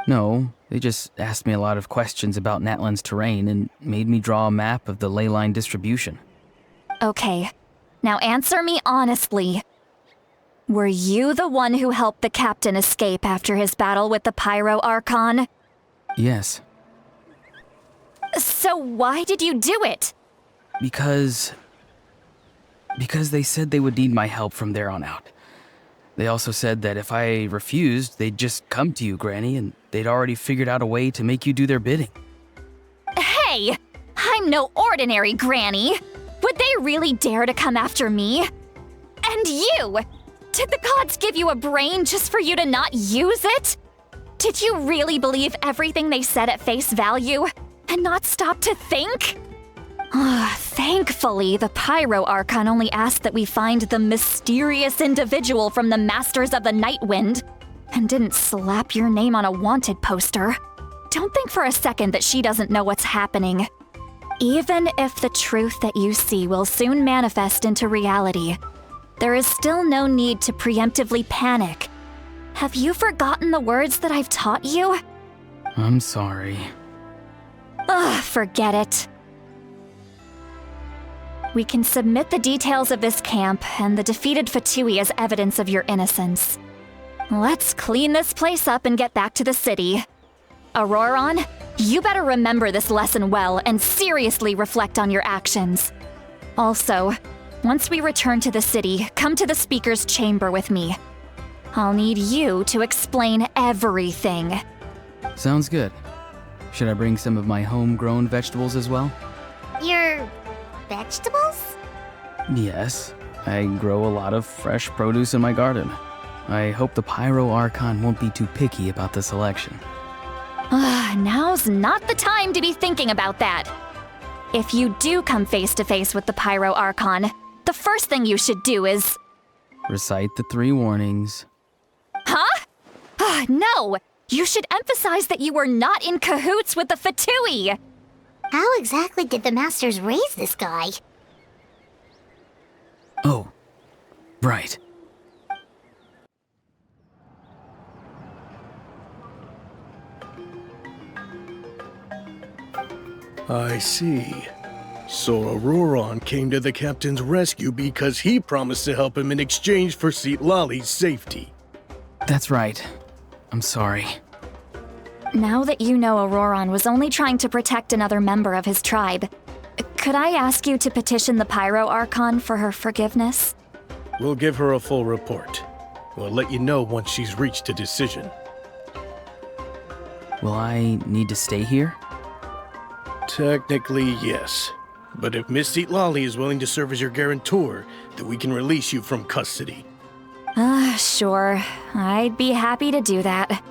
No, they just asked me a lot of questions about Natlan's terrain and made me draw a map of the ley line distribution. Okay, now answer me honestly. Were you the one who helped the captain escape after his battle with the Pyro Archon? Yes. So why did you do it? Because they said they would need my help from there on out. They also said that if I refused, they'd just come to you, Granny, and they'd already figured out a way to make you do their bidding. Hey! I'm no ordinary Granny! Would they really dare to come after me? And you! Did the gods give you a brain just for you to not use it? Did you really believe everything they said at face value and not stop to think? Thankfully, the Pyro Archon only asked that we find the mysterious individual from the Masters of the Night Wind and didn't slap your name on a wanted poster. Don't think for a second that she doesn't know what's happening. Even if the truth that you see will soon manifest into reality, there is still no need to preemptively panic. Have you forgotten the words that I've taught you? I'm sorry. Forget it. We can submit the details of this camp and the defeated Fatui as evidence of your innocence. Let's clean this place up and get back to the city. Ororon, you better remember this lesson well and seriously reflect on your actions. Also, once we return to the city, come to the speaker's chamber with me. I'll need you to explain everything. Sounds good. Should I bring some of my homegrown vegetables as well? Your vegetables? Yes. I grow a lot of fresh produce in my garden. I hope the Pyro Archon won't be too picky about the selection. Now's not the time to be thinking about that. If you do come face to face with the Pyro Archon, the first thing you should do is... Recite the 3 warnings. Huh? No! You should emphasize that you were not in cahoots with the Fatui! How exactly did the Masters raise this guy? Oh, right. I see. So Ororon came to the captain's rescue because he promised to help him in exchange for Citlali's safety. That's right. I'm sorry. Now that you know Ororon was only trying to protect another member of his tribe, could I ask you to petition the Pyro Archon for her forgiveness? We'll give her a full report. We'll let you know once she's reached a decision. Will I need to stay here? Technically, yes. But if Miss Citlali is willing to serve as your guarantor, then we can release you from custody. Sure. I'd be happy to do that.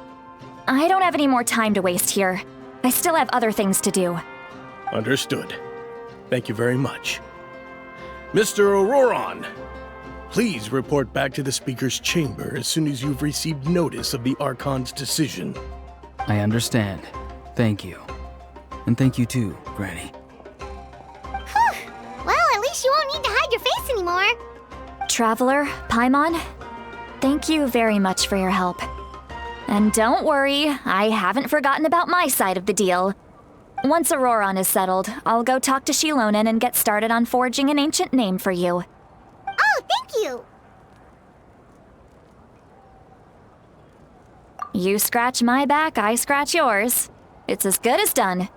I don't have any more time to waste here. I still have other things to do. Understood. Thank you very much. Mr. Ororon, please report back to the Speaker's chamber as soon as you've received notice of the Archon's decision. I understand. Thank you. And thank you too, Granny. Well, at least you won't need to hide your face anymore. Traveler, Paimon, thank you very much for your help. And don't worry, I haven't forgotten about my side of the deal. Once Ororon is settled, I'll go talk to Xilonen and get started on forging an ancient name for you. Oh, thank you! You scratch my back, I scratch yours. It's as good as done.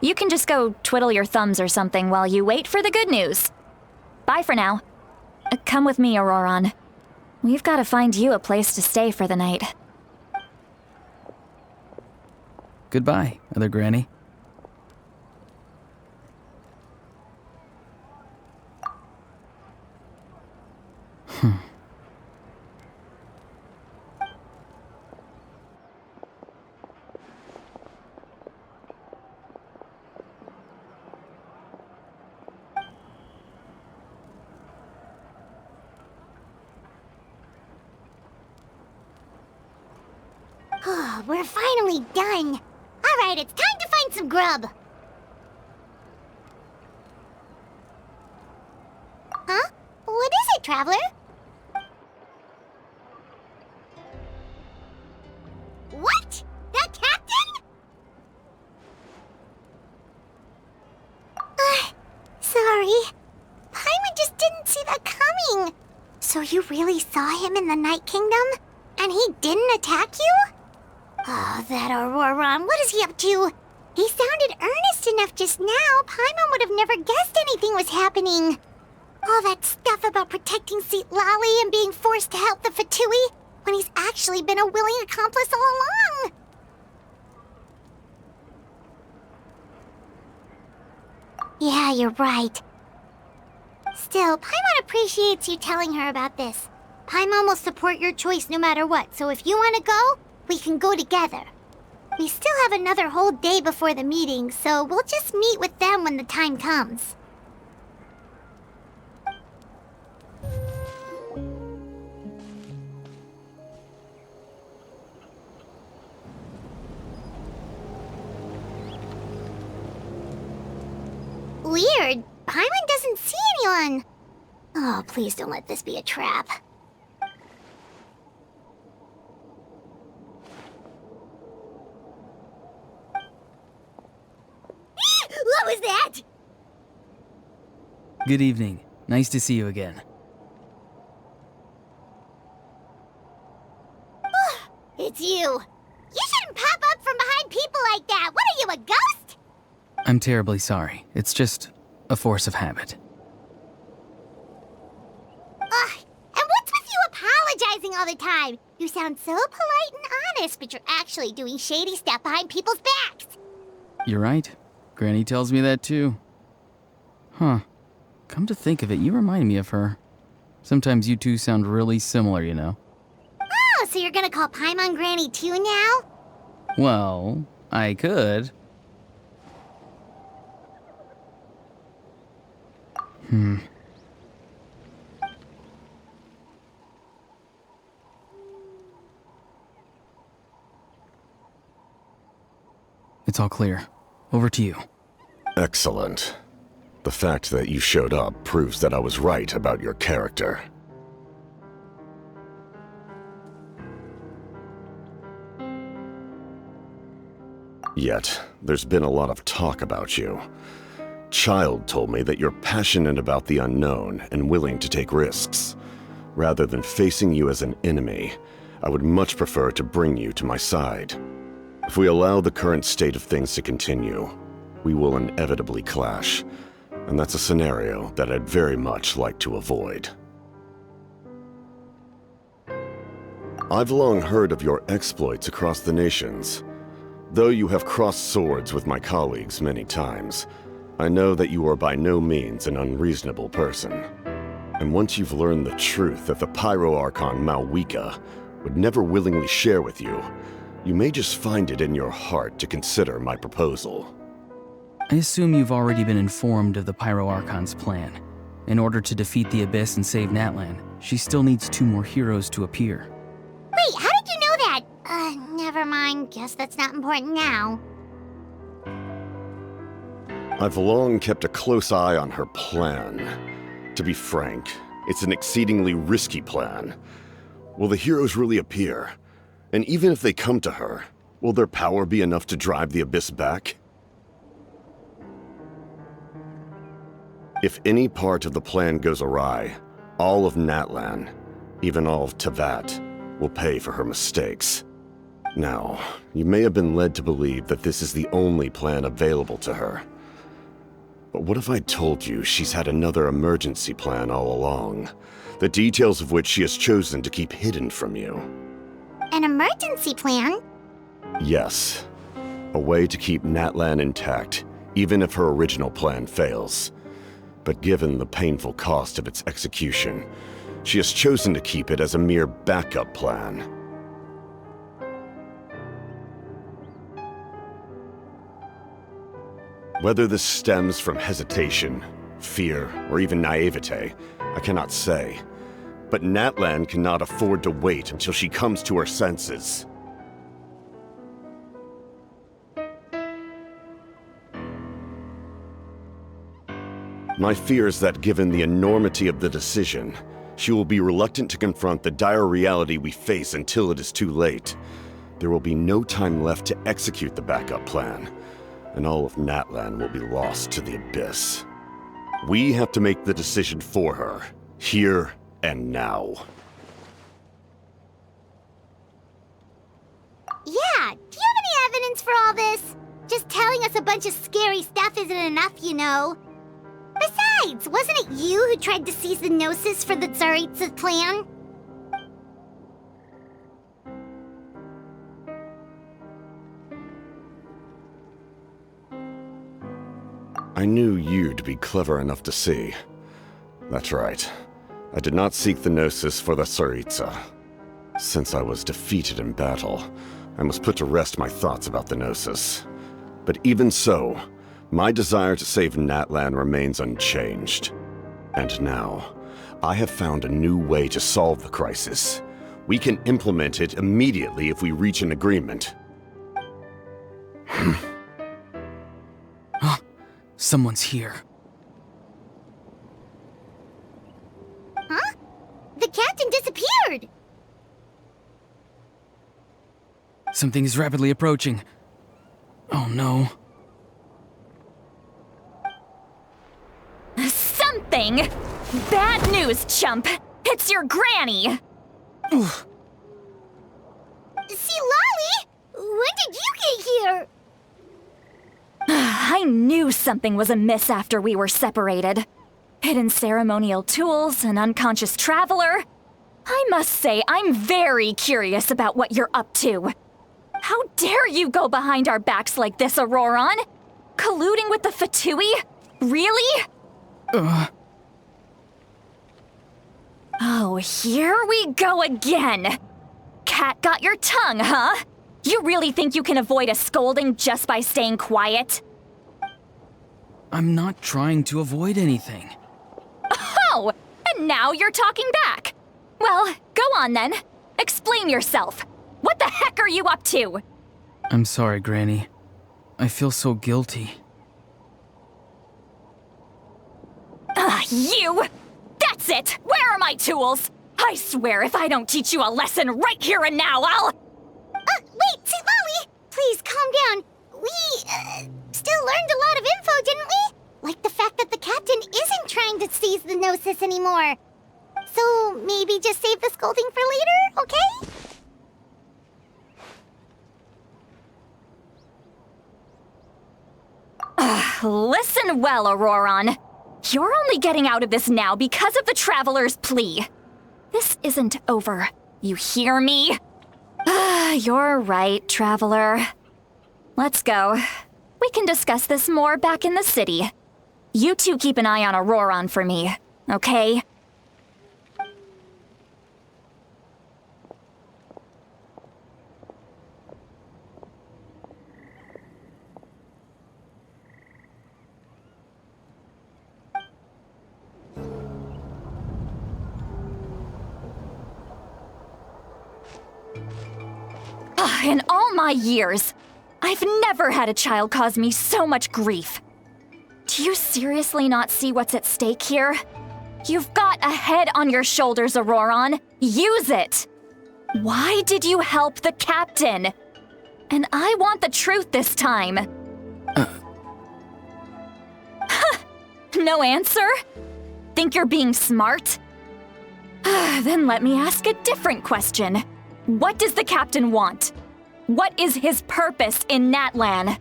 You can just go twiddle your thumbs or something while you wait for the good news. Bye for now. Come with me, Ororon. We've got to find you a place to stay for the night. Goodbye, Other Granny. We're finally done. Alright, it's time to find some grub. Huh? What is it, Traveler? What? The captain? Sorry. Paimon just didn't see that coming. So you really saw him in the Night Kingdom? And he didn't attack you? Oh, that Ororon, what is he up to? He sounded earnest enough just now. Paimon would have never guessed anything was happening. All that stuff about protecting Citlali and being forced to help the Fatui, when he's actually been a willing accomplice all along. Yeah, you're right. Still, Paimon appreciates you telling her about this. Paimon will support your choice no matter what, so if you want to go, we can go together. We still have another whole day before the meeting, so we'll just meet with them when the time comes. Weird. Paimon doesn't see anyone. Oh, please don't let this be a trap. What was that? Good evening. Nice to see you again. It's you. You shouldn't pop up from behind people like that. What are you, a ghost? I'm terribly sorry. It's just a force of habit. Ugh, and what's with you apologizing all the time? You sound so polite and honest, but you're actually doing shady stuff behind people's backs. You're right. Granny tells me that too. Huh. Come to think of it, you remind me of her. Sometimes you two sound really similar, you know. Oh, so you're gonna call Paimon Granny too now? Well, I could. It's all clear. Over to you. Excellent. The fact that you showed up proves that I was right about your character. Yet, there's been a lot of talk about you. Child told me that you're passionate about the unknown and willing to take risks. Rather than facing you as an enemy, I would much prefer to bring you to my side. If we allow the current state of things to continue, we will inevitably clash, and that's a scenario that I'd very much like to avoid. I've long heard of your exploits across the nations. Though you have crossed swords with my colleagues many times, I know that you are by no means an unreasonable person. And once you've learned the truth that the Pyro Archon Mavuika would never willingly share with you, you may just find it in your heart to consider my proposal. I assume you've already been informed of the Pyro Archon's plan. In order to defeat the Abyss and save Natlan, she still needs 2 more heroes to appear. Wait, how did you know that? Never mind. Guess that's not important now. I've long kept a close eye on her plan. To be frank, it's an exceedingly risky plan. Will the heroes really appear? And even if they come to her, will their power be enough to drive the Abyss back? If any part of the plan goes awry, all of Natlan, even all of Teyvat, will pay for her mistakes. Now, you may have been led to believe that this is the only plan available to her. But what if I told you she's had another emergency plan all along, the details of which she has chosen to keep hidden from you? An emergency plan? Yes. A way to keep Natlan intact, even if her original plan fails. But given the painful cost of its execution, she has chosen to keep it as a mere backup plan. Whether this stems from hesitation, fear, or even naivete, I cannot say. But Natlan cannot afford to wait until she comes to her senses. My fear is that given the enormity of the decision, she will be reluctant to confront the dire reality we face until it is too late. There will be no time left to execute the backup plan, and all of Natlan will be lost to the Abyss. We have to make the decision for her, here and now. Yeah, do you have any evidence for all this? Just telling us a bunch of scary stuff isn't enough, you know. Besides, wasn't it you who tried to seize the Gnosis for the Tsaritsa's plan? I knew you'd be clever enough to see. That's right. I did not seek the Gnosis for the Tsaritsa. Since I was defeated in battle, I must put to rest my thoughts about the Gnosis. But even so, my desire to save Natlan remains unchanged. And now, I have found a new way to solve the crisis. We can implement it immediately if we reach an agreement. Someone's here. Huh? The captain disappeared! Something is rapidly approaching. Oh no. Something? coming! Bad news, chump! It's your granny! Citlali? When did you get here? I knew something was amiss after we were separated. Hidden ceremonial tools, an unconscious traveler. I must say, I'm very curious about what you're up to. How dare you go behind our backs like this, Ororon? Colluding with the Fatui? Really? Oh, here we go again. Cat got your tongue, huh? You really think you can avoid a scolding just by staying quiet? I'm not trying to avoid anything. Oh, and now you're talking back. Well, go on then. Explain yourself. What the heck are you up to? I'm sorry, Granny. I feel so guilty. You! That's it! Where are my tools? I swear if I don't teach you a lesson right here and now, I'll... Wait, Citlali! Please, calm down. We, still learned a lot of info, didn't we? Like the fact that the captain isn't trying to seize the Gnosis anymore. So, maybe just save the scolding for later, okay? Listen well, Ororon. You're only getting out of this now because of the Traveler's plea. This isn't over. You hear me? You're right, Traveler. Let's go. We can discuss this more back in the city. You two keep an eye on Ororon for me, okay? In all my years, I've never had a child cause me so much grief. Do you seriously not see what's at stake here? You've got a head on your shoulders, Ororon. Use it! Why did you help the captain? And I want the truth this time. No answer? Think you're being smart? Then let me ask a different question. What does the captain want? What is his purpose in Natlan?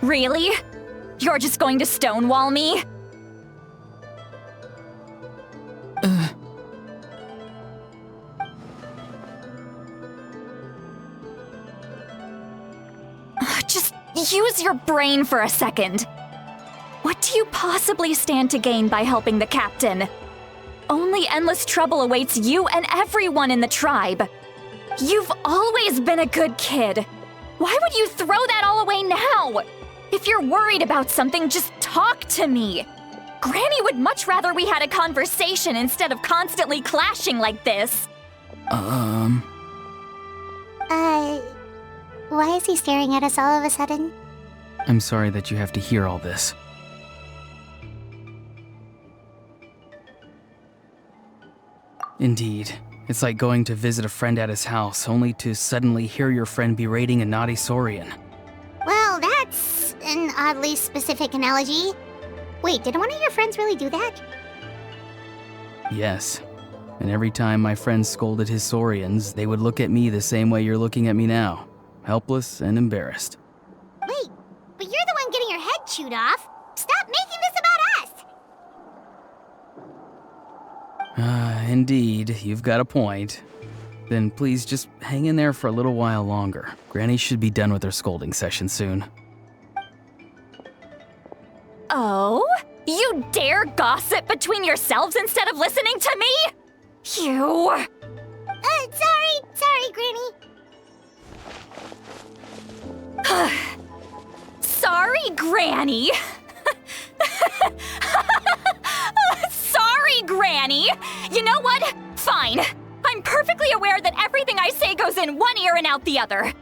Really? You're just going to stonewall me? Just use your brain for a second. What do you possibly stand to gain by helping the captain? Only endless trouble awaits you and everyone in the tribe. You've always been a good kid. Why would you throw that all away now? If you're worried about something, just talk to me. Granny would much rather we had a conversation instead of constantly clashing like this. Why is he staring at us all of a sudden? I'm sorry that you have to hear all this. Indeed. It's like going to visit a friend at his house, only to suddenly hear your friend berating a naughty Saurian. Well, that's an oddly specific analogy. Wait, did one of your friends really do that? Yes. And every time my friend scolded his Saurians, they would look at me the same way you're looking at me now. Helpless and embarrassed. Wait, but you're the one getting your head chewed off. Stop making this about us! Indeed, you've got a point. Then please just hang in there for a little while longer. Granny should be done with her scolding session soon. Oh? You dare gossip between yourselves instead of listening to me? You... Sorry, Granny. Sorry, Granny. Sorry, Granny. You know what? Fine. I'm perfectly aware that everything I say goes in one ear and out the other.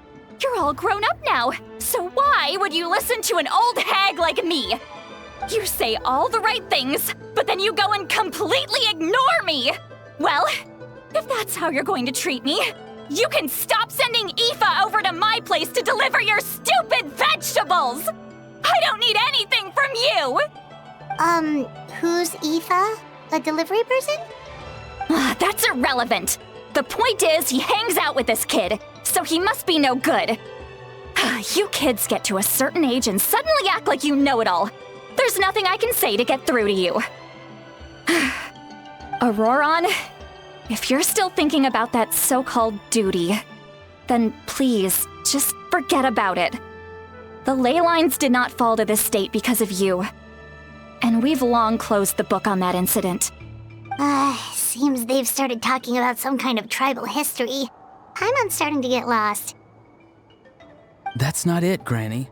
You're all grown up now, so why would you listen to an old hag like me? You say all the right things, but then you go and completely ignore me. Well, if that's how you're going to treat me, you can stop sending Aoife over to my place to deliver your stupid vegetables! I don't need anything from you! Who's Aoife? A delivery person? That's irrelevant. The point is, he hangs out with this kid, so he must be no good. You kids get to a certain age and suddenly act like you know it all. There's nothing I can say to get through to you. Ororon, if you're still thinking about that so-called duty, then please, just forget about it. The Leylines did not fall to this state because of you. And we've long closed the book on that incident. Seems they've started talking about some kind of tribal history. I'm starting to get lost. That's not it, Granny.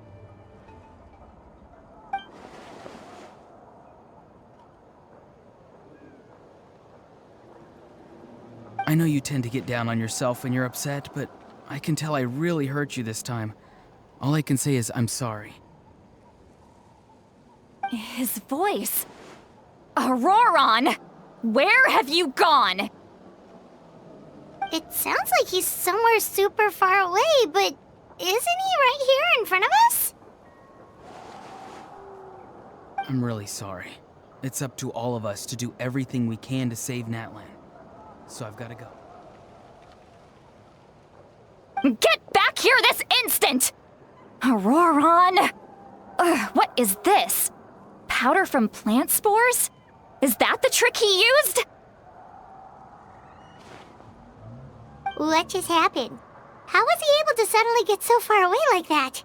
I know you tend to get down on yourself when you're upset, but I can tell I really hurt you this time. All I can say is I'm sorry. His voice. Ororon! Where have you gone? It sounds like he's somewhere super far away, but isn't he right here in front of us? I'm really sorry. It's up to all of us to do everything we can to save Natlan. So I've got to go. Get back here this instant! Ororon! What is this? Powder from plant spores? Is that the trick he used? What just happened? How was he able to suddenly get so far away like that?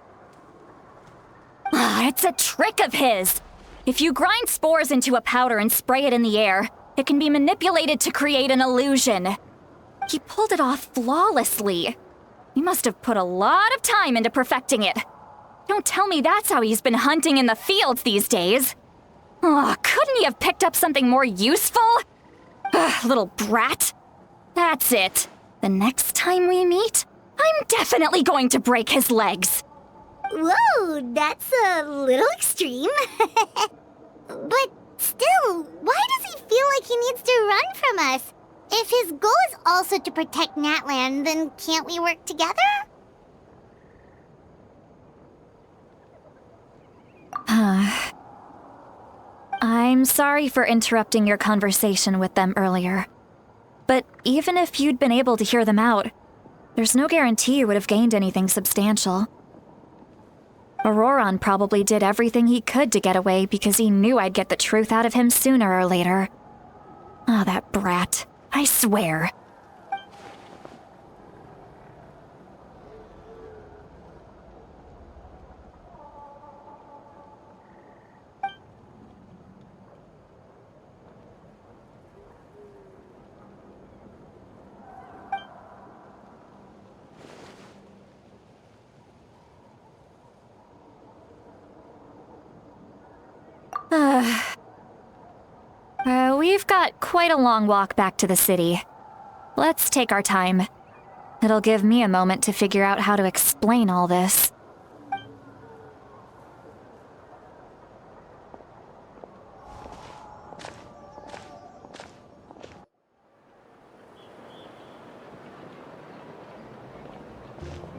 It's a trick of his. If you grind spores into a powder and spray it in the air, it can be manipulated to create an illusion. He pulled it off flawlessly. He must have put a lot of time into perfecting it. Don't tell me that's how he's been hunting in the fields these days. Couldn't he have picked up something more useful? Little brat. That's it. The next time we meet, I'm definitely going to break his legs. Whoa, that's a little extreme. But still, why does he feel like he needs to run from us? If his goal is also to protect Natlan, then can't we work together? I'm sorry for interrupting your conversation with them earlier. But even if you'd been able to hear them out, there's no guarantee you would have gained anything substantial. Ororon probably did everything he could to get away because he knew I'd get the truth out of him sooner or later. That brat. I swear. We've got quite a long walk back to the city. Let's take our time. It'll give me a moment to figure out how to explain all this.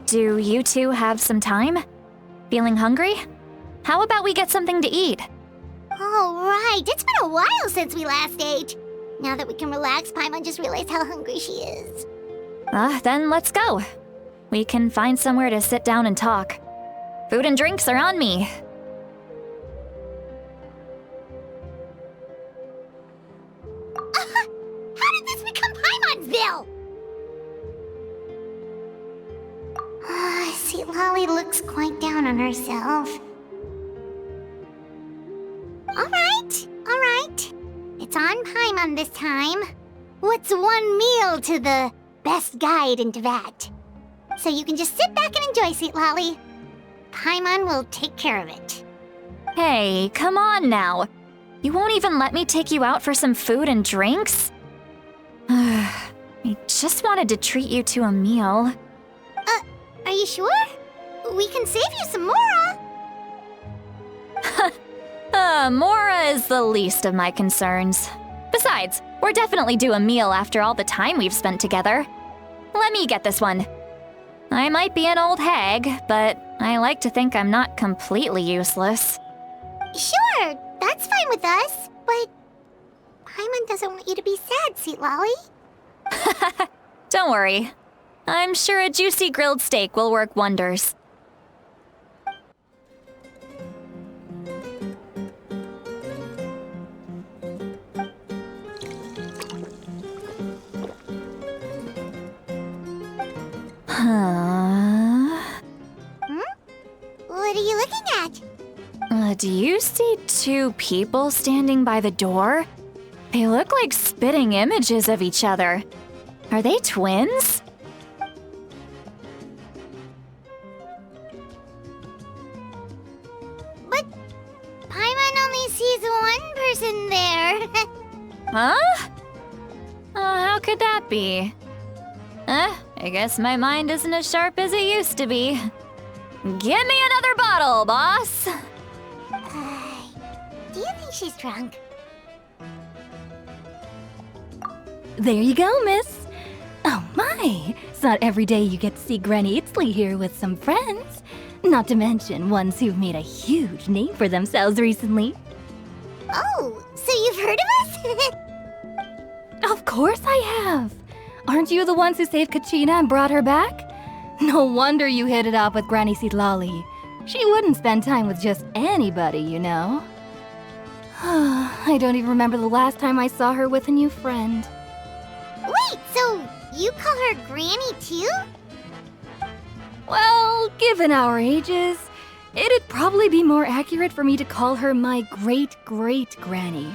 Do you two have some time? Feeling hungry? How about we get something to eat? Oh, right. It's been a while since we last ate. Now that we can relax, Paimon just realized how hungry she is. Then let's go. We can find somewhere to sit down and talk. Food and drinks are on me. How did this become Paimon'sville? Citlali looks quite down on herself. All right. It's on Paimon this time. What's one meal to the best guide into that? So you can just sit back and enjoy, Citlali. Paimon will take care of it. Hey, come on now. You won't even let me take you out for some food and drinks? I just wanted to treat you to a meal. Are you sure? We can save you some Mora. Mora is the least of my concerns. Besides, we're definitely due a meal after all the time we've spent together. Let me get this one. I might be an old hag, but I like to think I'm not completely useless. Sure, that's fine with us, but Paimon doesn't want you to be sad, Citlali. Don't worry. I'm sure a juicy grilled steak will work wonders. What are you looking at? Do you see two people standing by the door? They look like spitting images of each other. Are they twins? But Paimon only sees one person there. Huh? How could that be? I guess my mind isn't as sharp as it used to be. Give me another bottle, boss! Do you think she's drunk? There you go, miss. Oh my, it's not every day you get to see Granny Itztli here with some friends. Not to mention ones who've made a huge name for themselves recently. Oh, so you've heard of us? Of course I have. Aren't you the ones who saved Kachina and brought her back? No wonder you hit it off with Granny Citlali. She wouldn't spend time with just anybody, you know. I don't even remember the last time I saw her with a new friend. Wait, so you call her Granny too? Well, given our ages, it'd probably be more accurate for me to call her my great-great-granny.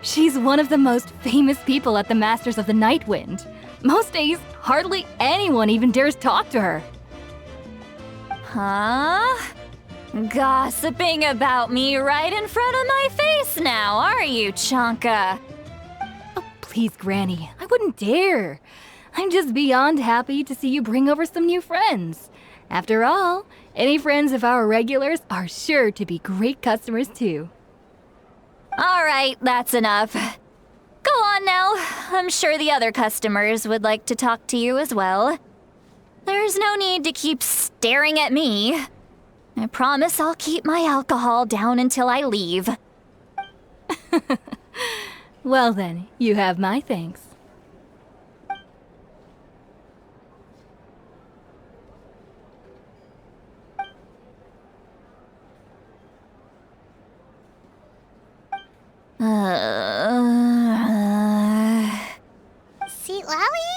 She's one of the most famous people at the Masters of the Nightwind. Most days, hardly anyone even dares talk to her. Huh? Gossiping about me right in front of my face now, are you, Chonka? Oh, please, Granny, I wouldn't dare. I'm just beyond happy to see you bring over some new friends. After all, any friends of our regulars are sure to be great customers too. All right, that's enough. Go on now. I'm sure the other customers would like to talk to you as well. There's no need to keep staring at me. I promise I'll keep my alcohol down until I leave. Well then, you have my thanks. Citlali?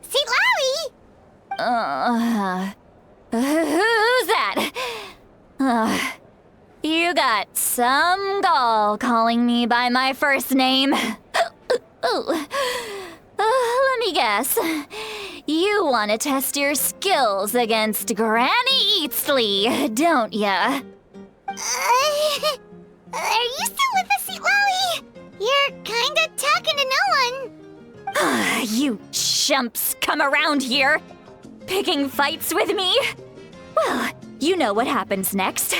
Citlali? Who's that? You got some gall calling me by my first name. Let me guess. You want to test your skills against Granny Itztli, don't ya? Are you still with us, Citlali? You're kinda talking to no one. You chumps come around here, picking fights with me? Well, you know what happens next.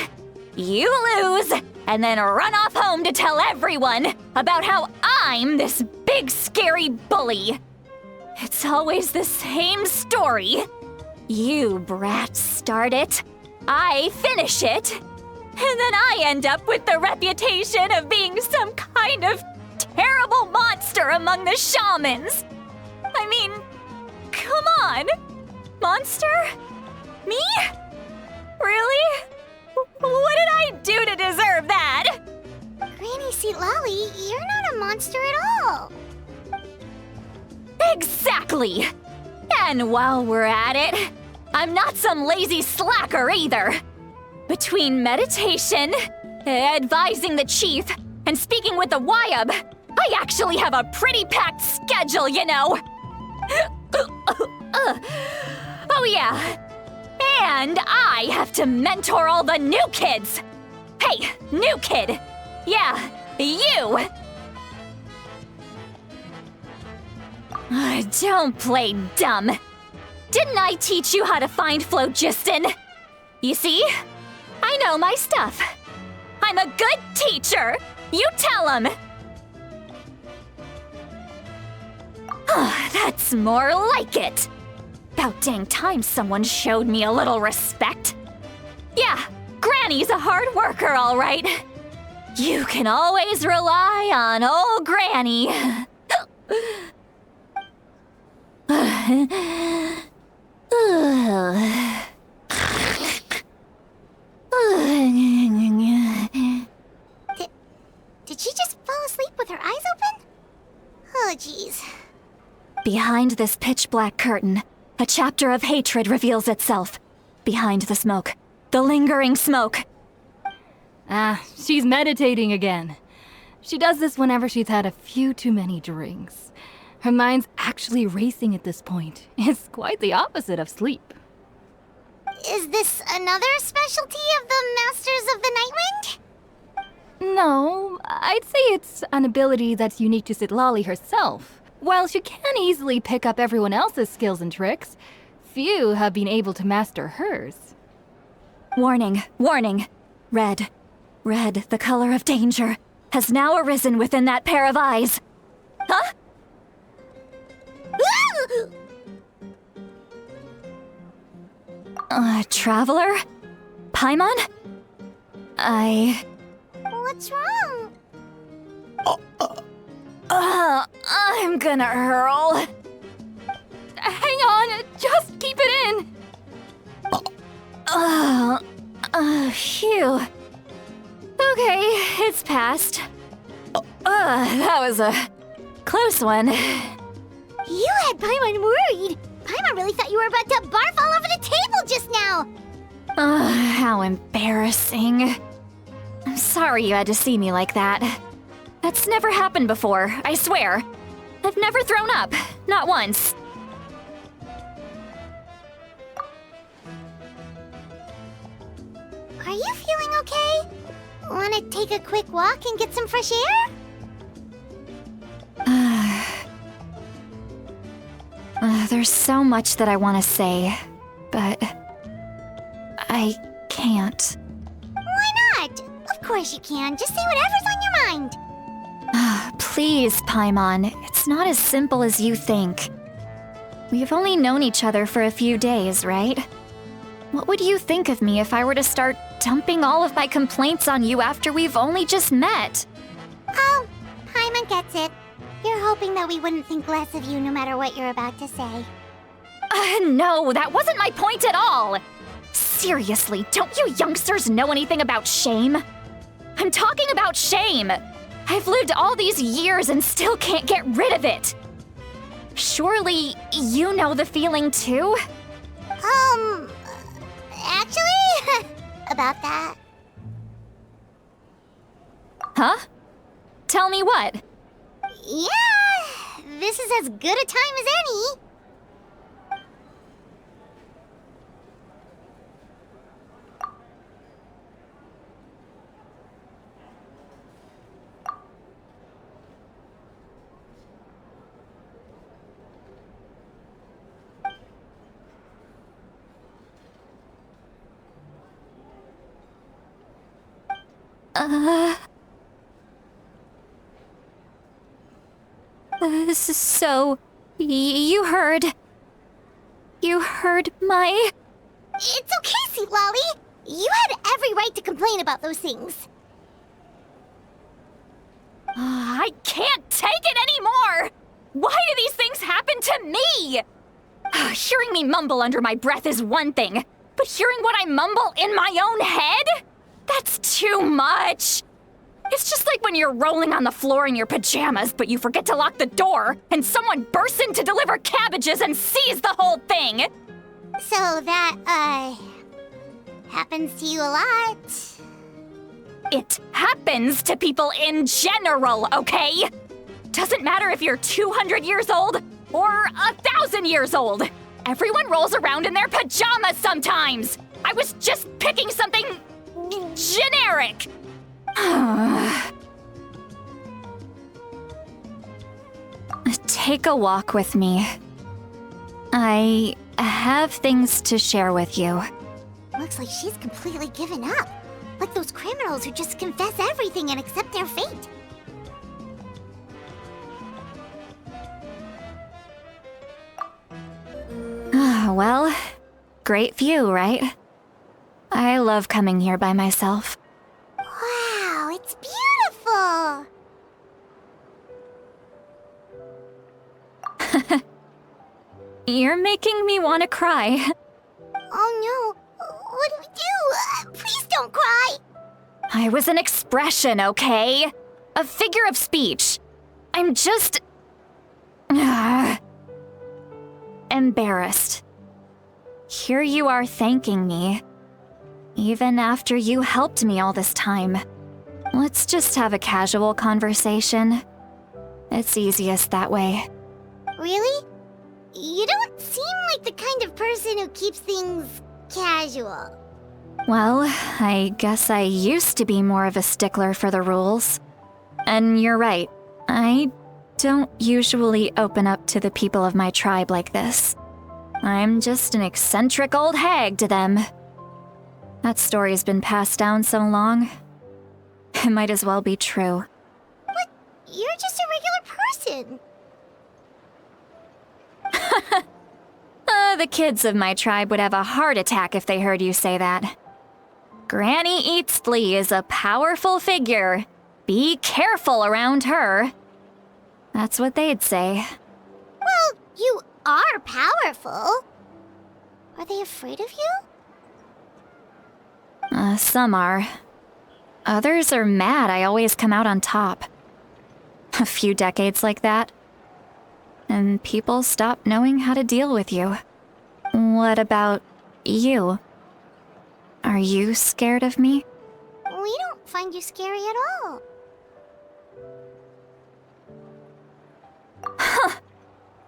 You lose, and then run off home to tell everyone about how I'm this big scary bully. It's always the same story. You brats start it, I finish it, and then I end up with the reputation of being some kind of terrible monster among the shamans. I mean, come on. Monster? Me? Really? What did I do to deserve that? Granny Citlali, you're not a monster at all. Exactly! And while we're at it, I'm not some lazy slacker either. Between meditation, advising the chief, and speaking with the Wyab, I actually have a pretty packed schedule, you know. Oh yeah. And I have to mentor all the new kids. Hey, new kid. Yeah, you. Don't play dumb. Didn't I teach you how to find phlogiston? You see? I know my stuff. I'm a good teacher. You tell him. That's more like it. About dang time someone showed me a little respect. Yeah, Granny's a hard worker, all right. You can always rely on old Granny. Did she just fall asleep with her eyes open? Oh, jeez. Behind this pitch-black curtain, a chapter of hatred reveals itself. Behind the smoke. The lingering smoke. She's meditating again. She does this whenever she's had a few too many drinks. Her mind's actually racing at this point. It's quite the opposite of sleep. Is this another specialty of the Masters of the Nightwind? No, I'd say it's an ability that's unique to Citlali herself. While she can easily pick up everyone else's skills and tricks, few have been able to master hers. Warning, warning. Red, the color of danger, has now arisen within that pair of eyes. Huh? Traveler? Paimon? What's wrong? I'm gonna hurl. Hang on, just keep it in. Phew. Okay, it's passed. That was a close one. You had Paimon worried. Paimon really thought you were about to barf all over the table just now. How embarrassing. I'm sorry you had to see me like that. That's never happened before, I swear. I've never thrown up, not once. Are you feeling okay? Want to take a quick walk and get some fresh air? There's so much that I want to say, but I can't. Why not? Of course you can. Just say whatever's on your mind. Please, Paimon, it's not as simple as you think. We've only known each other for a few days, right? What would you think of me if I were to start dumping all of my complaints on you after we've only just met? Oh, Paimon gets it. You're hoping that we wouldn't think less of you no matter what you're about to say. No, that wasn't my point at all! Seriously, don't you youngsters know anything about shame? I'm talking about shame! I've lived all these years and still can't get rid of it! Surely, you know the feeling too? Actually, about that. Huh? Tell me what? Yeah, this is as good a time as any. So, you heard my... It's okay, Citlali. You had every right to complain about those things. I can't take it anymore! Why do these things happen to me? Hearing me mumble under my breath is one thing, but hearing what I mumble in my own head? That's too much! It's just like when you're rolling on the floor in your pajamas, but you forget to lock the door, and someone bursts in to deliver cabbages and sees the whole thing! So that, happens to you a lot. It happens to people in general, okay? Doesn't matter if you're 200 years old or 1,000 years old. Everyone rolls around in their pajamas sometimes. I was just picking something generic. Take a walk with me. I have things to share with you. Looks like she's completely given up. Like those criminals who just confess everything and accept their fate. Well, great view, right? I love coming here by myself. Wow, it's beautiful! You're making me want to cry. Oh no, what do we do? Please don't cry! I was an expression, okay? A figure of speech. I'm just... embarrassed. Here you are thanking me. Even after you helped me all this time. Let's just have a casual conversation. It's easiest that way. Really? You don't seem like the kind of person who keeps things casual. Well, I guess I used to be more of a stickler for the rules. And you're right, I don't usually open up to the people of my tribe like this. I'm just an eccentric old hag to them. That story's been passed down so long, it might as well be true. But you're just a regular person. The kids of my tribe would have a heart attack if they heard you say that. Granny Itztli is a powerful figure. Be careful around her. That's what they'd say. Well, you are powerful. Are they afraid of you? Some are. Others are mad I always come out on top. A few decades like that, and people stop knowing how to deal with you. What about you? Are you scared of me? We don't find you scary at all.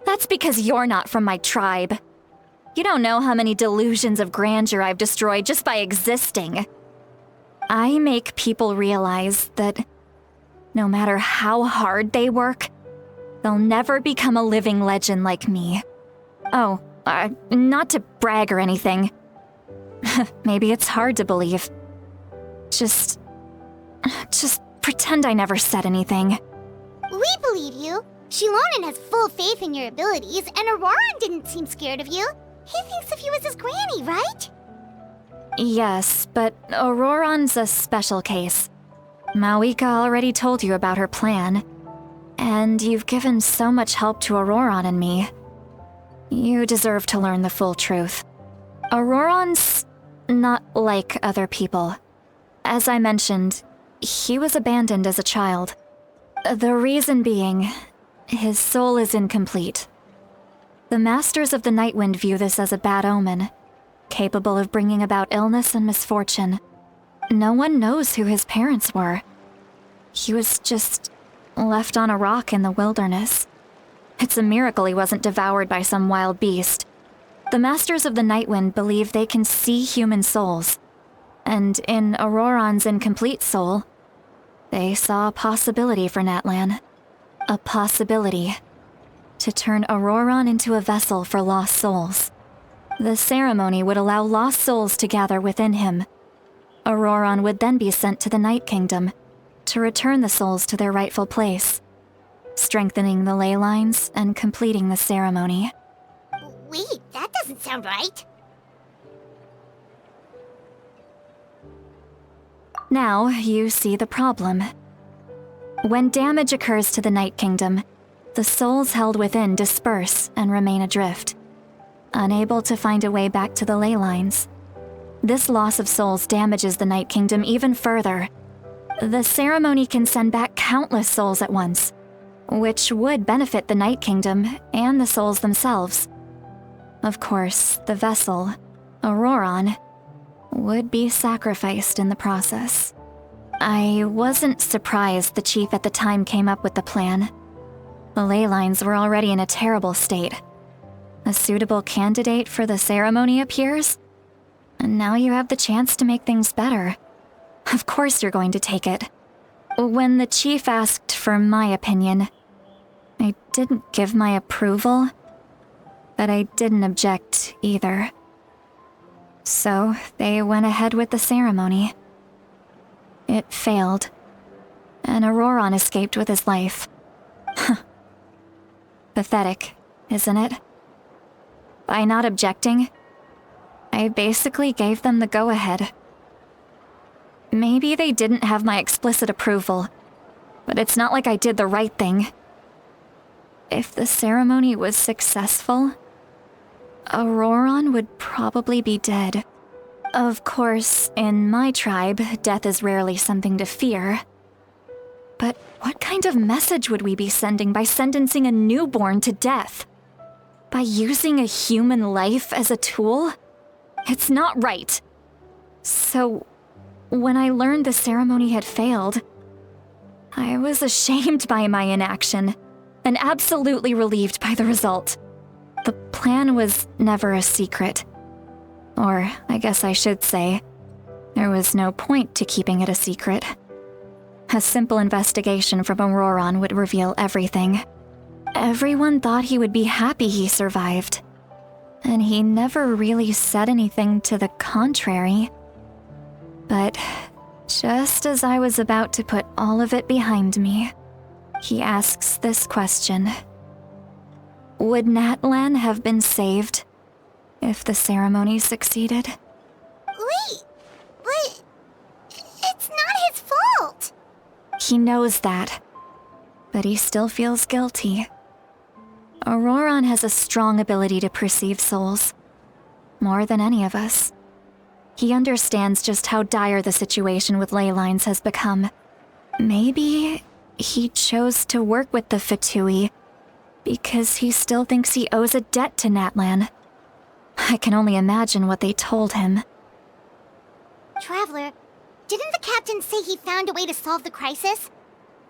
That's because you're not from my tribe. You don't know how many delusions of grandeur I've destroyed just by existing. I make people realize that no matter how hard they work, they'll never become a living legend like me. Oh, not to brag or anything. Maybe it's hard to believe. Just pretend I never said anything. We believe you. Xilonen has full faith in your abilities, and Ororon didn't seem scared of you. He thinks of you as his granny, right? Yes, but Ororon's a special case. Mavuika already told you about her plan. And you've given so much help to Ororon and me. You deserve to learn the full truth. Ororon's not like other people. As I mentioned, he was abandoned as a child. The reason being, his soul is incomplete. The Masters of the Nightwind view this as a bad omen, capable of bringing about illness and misfortune. No one knows who his parents were. He was just left on a rock in the wilderness. It's a miracle he wasn't devoured by some wild beast. The Masters of the Nightwind believe they can see human souls, and in Ororon's incomplete soul, they saw a possibility for Natlan. A possibility to turn Ororon into a vessel for lost souls. The ceremony would allow lost souls to gather within him. Ororon would then be sent to the Night Kingdom to return the souls to their rightful place, strengthening the Leylines and completing the ceremony. Wait, that doesn't sound right. Now you see the problem. When damage occurs to the Night Kingdom, the souls held within disperse and remain adrift, unable to find a way back to the Leylines. This loss of souls damages the Night Kingdom even further. The ceremony can send back countless souls at once, which would benefit the Night Kingdom and the souls themselves. Of course, the vessel, Ororon, would be sacrificed in the process. I wasn't surprised the chief at the time came up with the plan. The Leylines were already in a terrible state. A suitable candidate for the ceremony appears, and now you have the chance to make things better. Of course you're going to take it. When the chief asked for my opinion, I didn't give my approval, but I didn't object either. So they went ahead with the ceremony. It failed, and Ororon escaped with his life. Pathetic, isn't it? By not objecting, I basically gave them the go-ahead. Maybe they didn't have my explicit approval, but it's not like I did the right thing. If the ceremony was successful, Ororon would probably be dead. Of course, in my tribe, death is rarely something to fear. But what kind of message would we be sending by sentencing a newborn to death? By using a human life as a tool? It's not right. So, when I learned the ceremony had failed, I was ashamed by my inaction, and absolutely relieved by the result. The plan was never a secret. Or, I guess I should say, there was no point to keeping it a secret. A simple investigation from Ororon would reveal everything. Everyone thought he would be happy he survived. And he never really said anything to the contrary. But just as I was about to put all of it behind me, he asks this question. Would Natlan have been saved if the ceremony succeeded? Wait, but it's not his fault. He knows that, but he still feels guilty. Ororon has a strong ability to perceive souls, more than any of us. He understands just how dire the situation with Leylines has become. Maybe he chose to work with the Fatui because he still thinks he owes a debt to Natlan. I can only imagine what they told him. Traveler, didn't the captain say he found a way to solve the crisis?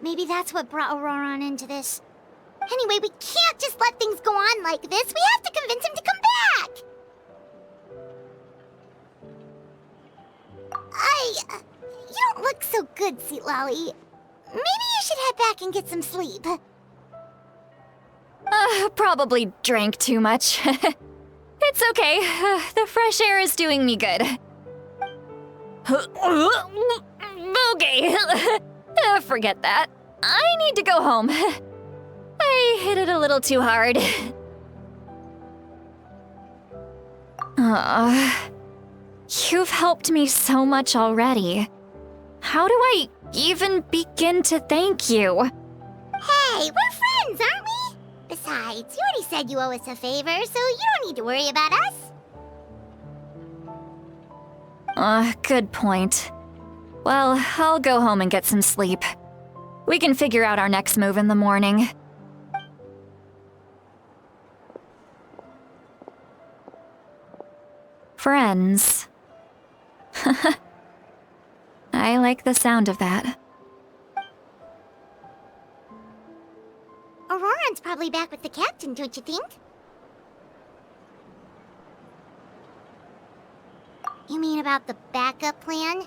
Maybe that's what brought Ororon into this. Anyway, we can't just let things go on like this. We have to convince him to come back! You don't look so good, Citlali. Maybe you should head back and get some sleep. Probably drank too much. It's okay. The fresh air is doing me good. Okay. Forget that. I need to go home. I hit it a little too hard. You've helped me so much already. How do I even begin to thank you? Hey, we're friends, aren't we? Besides, you already said you owe us a favor, so you don't need to worry about us. Good point. Well, I'll go home and get some sleep. We can figure out our next move in the morning. Friends. I like the sound of that. Ororon's probably back with the captain, don't you think? You mean about the backup plan?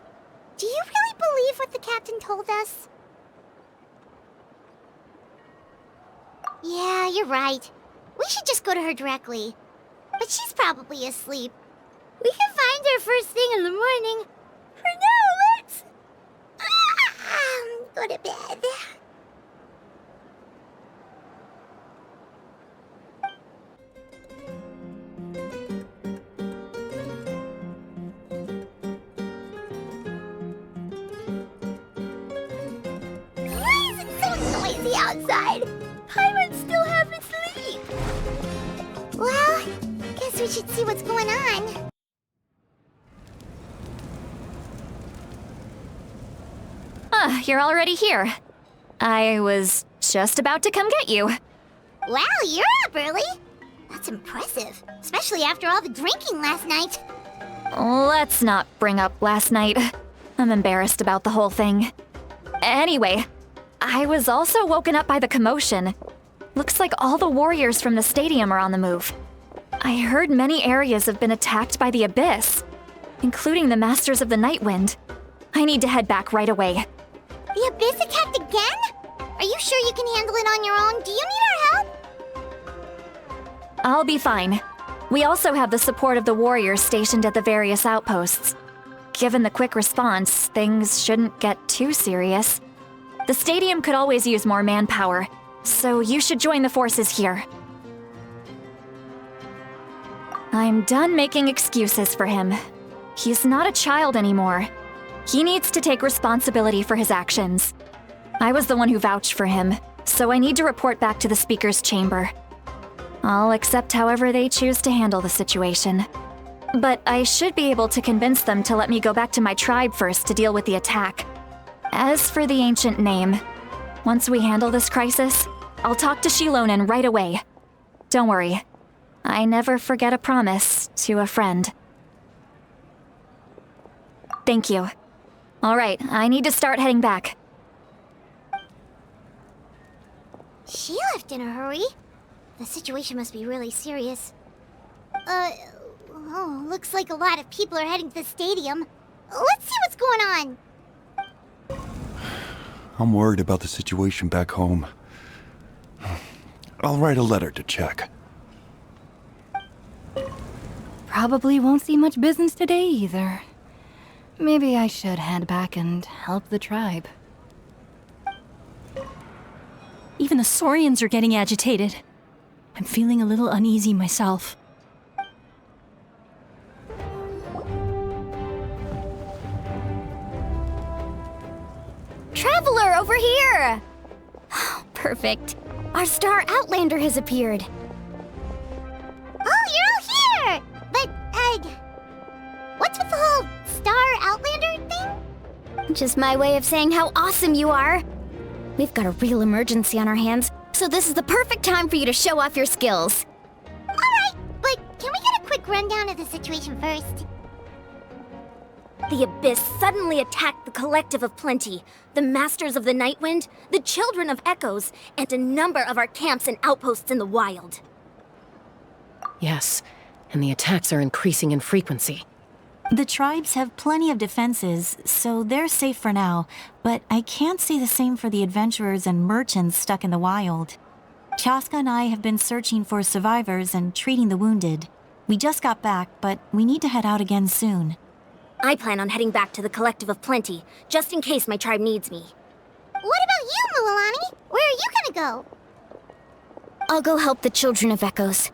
Do you really believe what the captain told us? Yeah, you're right. We should just go to her directly. But she's probably asleep. We can find her first thing in the morning. For now, let's... go to bed. Why is it so noisy outside? Paimon still haven't sleep. Well, guess we should see what's going on. You're already here. I was just about to come get you. Wow, you're up early. That's impressive, especially after all the drinking last night. Let's not bring up last night. I'm embarrassed about the whole thing. Anyway, I was also woken up by the commotion. Looks like all the warriors from the stadium are on the move. I heard many areas have been attacked by the Abyss, including the Masters of the Nightwind. I need to head back right away. The Abyss attacked again? Are you sure you can handle it on your own? Do you need our help? I'll be fine. We also have the support of the warriors stationed at the various outposts. Given the quick response, things shouldn't get too serious. The stadium could always use more manpower, so you should join the forces here. I'm done making excuses for him. He's not a child anymore. He needs to take responsibility for his actions. I was the one who vouched for him, so I need to report back to the Speaker's chamber. I'll accept however they choose to handle the situation. But I should be able to convince them to let me go back to my tribe first to deal with the attack. As for the ancient name, once we handle this crisis, I'll talk to Xilonen right away. Don't worry. I never forget a promise to a friend. Thank you. All right, I need to start heading back. She left in a hurry. The situation must be really serious. Looks like a lot of people are heading to the stadium. Let's see what's going on. I'm worried about the situation back home. I'll write a letter to check. Probably won't see much business today either. Maybe I should head back and help the tribe. Even the Saurians are getting agitated. I'm feeling a little uneasy myself. Traveler, over here! Perfect. Our star Outlander has appeared. Oh, you're all here! But, what's with the whole star Outlander thing? Just my way of saying how awesome you are. We've got a real emergency on our hands, so this is the perfect time for you to show off your skills. Alright, but can we get a quick rundown of the situation first? The Abyss suddenly attacked the Collective of Plenty, the Masters of the Nightwind, the Children of Echoes, and a number of our camps and outposts in the wild. Yes, and the attacks are increasing in frequency. The tribes have plenty of defenses, so they're safe for now, but I can't say the same for the adventurers and merchants stuck in the wild. Chasca and I have been searching for survivors and treating the wounded. We just got back, but we need to head out again soon. I plan on heading back to the Collective of Plenty, just in case my tribe needs me. What about you, Mualani? Where are you gonna go? I'll go help the Children of Echoes.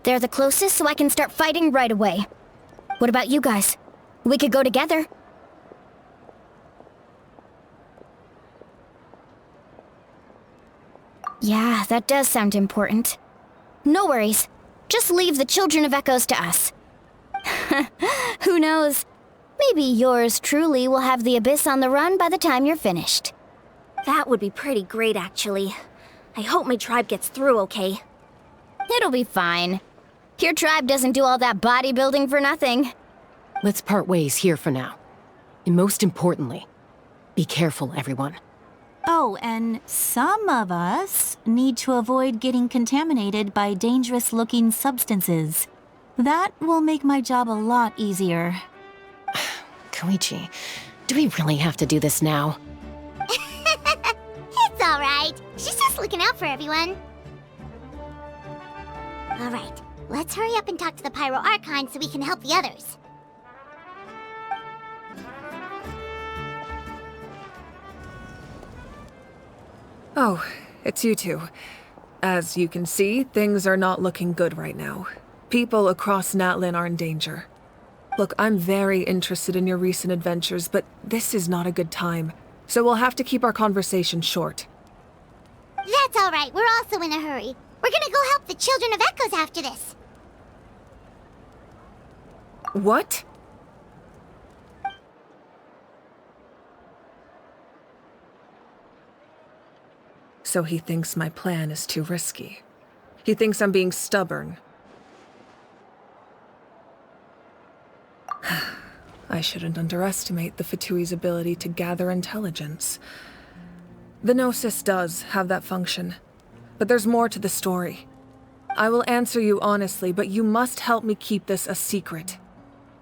They're the closest, so I can start fighting right away. What about you guys? We could go together. Yeah, that does sound important. No worries. Just leave the Children of Echoes to us. Who knows? Maybe yours truly will have the Abyss on the run by the time you're finished. That would be pretty great, actually. I hope my tribe gets through okay. It'll be fine. Your tribe doesn't do all that bodybuilding for nothing. Let's part ways here for now. And most importantly, be careful, everyone. Oh, and some of us need to avoid getting contaminated by dangerous-looking substances. That will make my job a lot easier. Koichi, do we really have to do this now? It's alright. She's just looking out for everyone. Alright, let's hurry up and talk to the Pyro Archon so we can help the others. Oh, it's you two. As you can see, things are not looking good right now. People across Natlan are in danger. Look, I'm very interested in your recent adventures, but this is not a good time. So we'll have to keep our conversation short. That's alright, we're also in a hurry. We're gonna go help the Children of Echoes after this. What? So he thinks my plan is too risky. He thinks I'm being stubborn. I shouldn't underestimate the Fatui's ability to gather intelligence. The Gnosis does have that function, but there's more to the story. I will answer you honestly, but you must help me keep this a secret.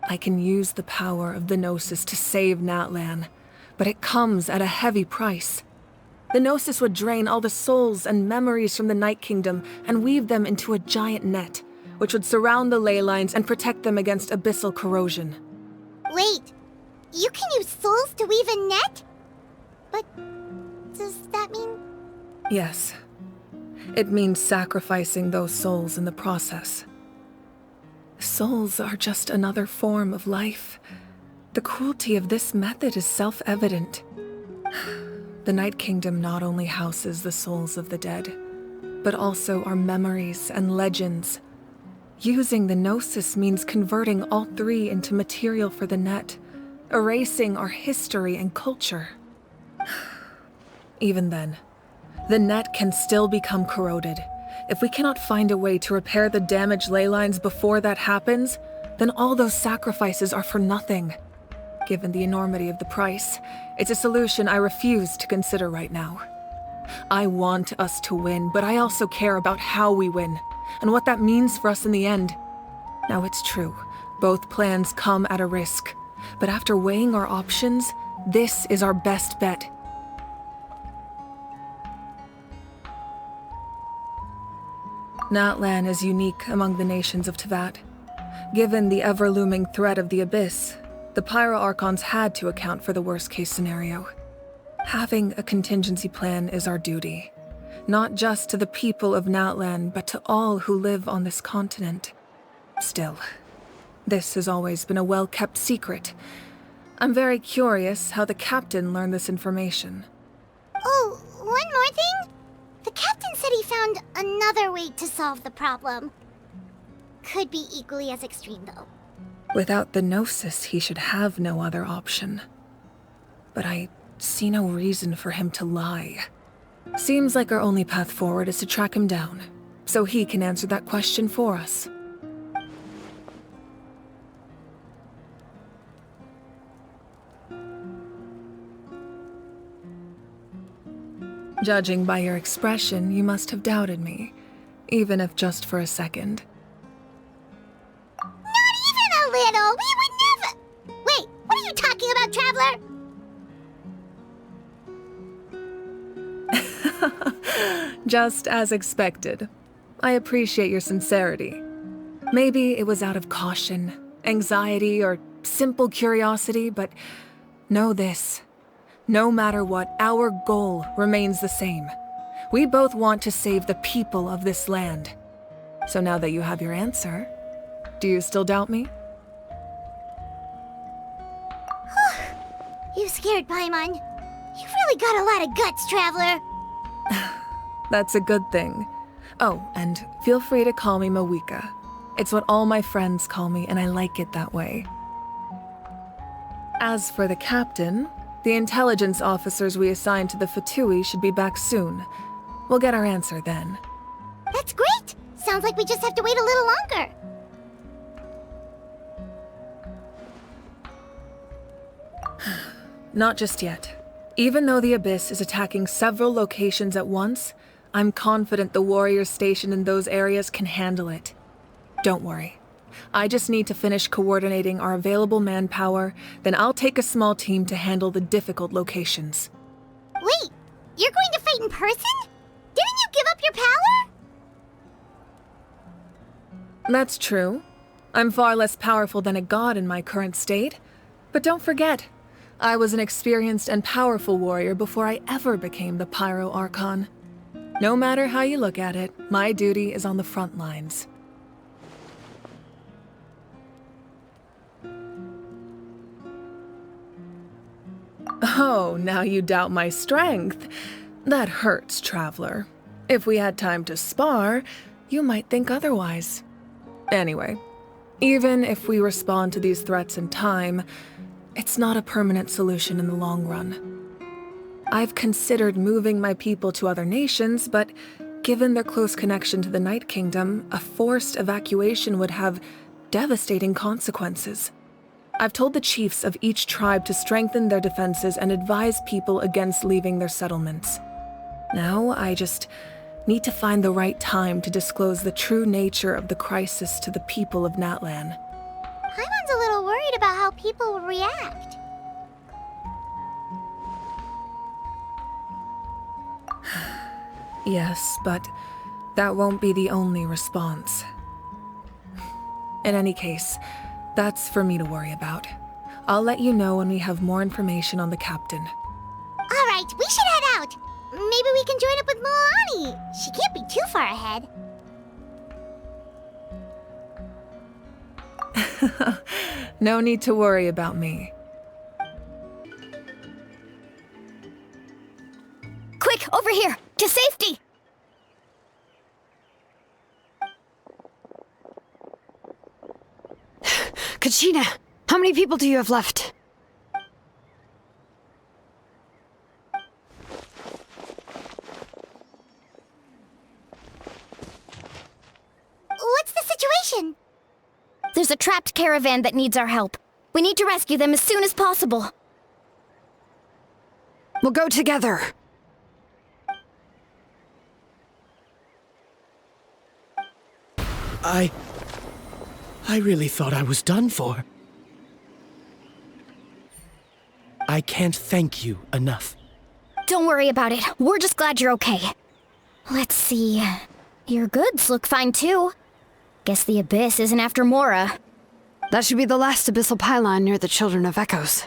I can use the power of the Gnosis to save Natlan, but it comes at a heavy price. The Gnosis would drain all the souls and memories from the Night Kingdom and weave them into a giant net, which would surround the Leylines and protect them against abyssal corrosion. Wait, you can use souls to weave a net? But does that mean... Yes. It means sacrificing those souls in the process. Souls are just another form of life. The cruelty of this method is self-evident. The Night Kingdom not only houses the souls of the dead, but also our memories and legends. Using the Gnosis means converting all three into material for the net, erasing our history and culture. Even then, the net can still become corroded. If we cannot find a way to repair the damaged ley lines before that happens, then all those sacrifices are for nothing. Given the enormity of the price, it's a solution I refuse to consider right now. I want us to win, but I also care about how we win, and what that means for us in the end. Now it's true, both plans come at a risk, but after weighing our options, this is our best bet. Natlan is unique among the nations of Teyvat. Given the ever-looming threat of the Abyss, the Pyro Archons had to account for the worst-case scenario. Having a contingency plan is our duty, not just to the people of Natlan, but to all who live on this continent. Still, this has always been a well-kept secret. I'm very curious how the captain learned this information. Oh, one more thing? The captain said he found another way to solve the problem. Could be equally as extreme, though. Without the Gnosis, he should have no other option. But I see no reason for him to lie. Seems like our only path forward is to track him down, so he can answer that question for us. Judging by your expression, you must have doubted me, even if just for a second. Not even a little! We would never— Wait, what are you talking about, Traveler? Just as expected. I appreciate your sincerity. Maybe it was out of caution, anxiety, or simple curiosity, but know this. No matter what, our goal remains the same. We both want to save the people of this land. So now that you have your answer, do you still doubt me? You scared Paimon. You've really got a lot of guts, Traveler. That's a good thing. Oh, and feel free to call me Mavuika. It's what all my friends call me, and I like it that way. As for the captain, the intelligence officers we assigned to the Fatui should be back soon. We'll get our answer then. That's great! Sounds like we just have to wait a little longer. Not just yet. Even though the Abyss is attacking several locations at once, I'm confident the warriors stationed in those areas can handle it. Don't worry. I just need to finish coordinating our available manpower, then I'll take a small team to handle the difficult locations. Wait, you're going to fight in person? Didn't you give up your power? That's true. I'm far less powerful than a god in my current state. But don't forget, I was an experienced and powerful warrior before I ever became the Pyro Archon. No matter how you look at it, my duty is on the front lines. Oh, now you doubt my strength. That hurts, Traveler. If we had time to spar, you might think otherwise. Anyway, even if we respond to these threats in time, it's not a permanent solution in the long run. I've considered moving my people to other nations, but given their close connection to the Night Kingdom, a forced evacuation would have devastating consequences. I've told the chiefs of each tribe to strengthen their defenses and advise people against leaving their settlements. Now, I just need to find the right time to disclose the true nature of the crisis to the people of Natlan. Paimon's a little worried about how people will react. Yes, but that won't be the only response. In any case, that's for me to worry about. I'll let you know when we have more information on the captain. All right, we should head out. Maybe we can join up with Mualani. She can't be too far ahead. No need to worry about me. Quick, over here! To safety! Kachina, how many people do you have left? What's the situation? There's a trapped caravan that needs our help. We need to rescue them as soon as possible. We'll go together. I really thought I was done for. I can't thank you enough. Don't worry about it. We're just glad you're okay. Let's see. Your goods look fine too. Guess the Abyss isn't after Mora. That should be the last abyssal pylon near the Children of Echoes.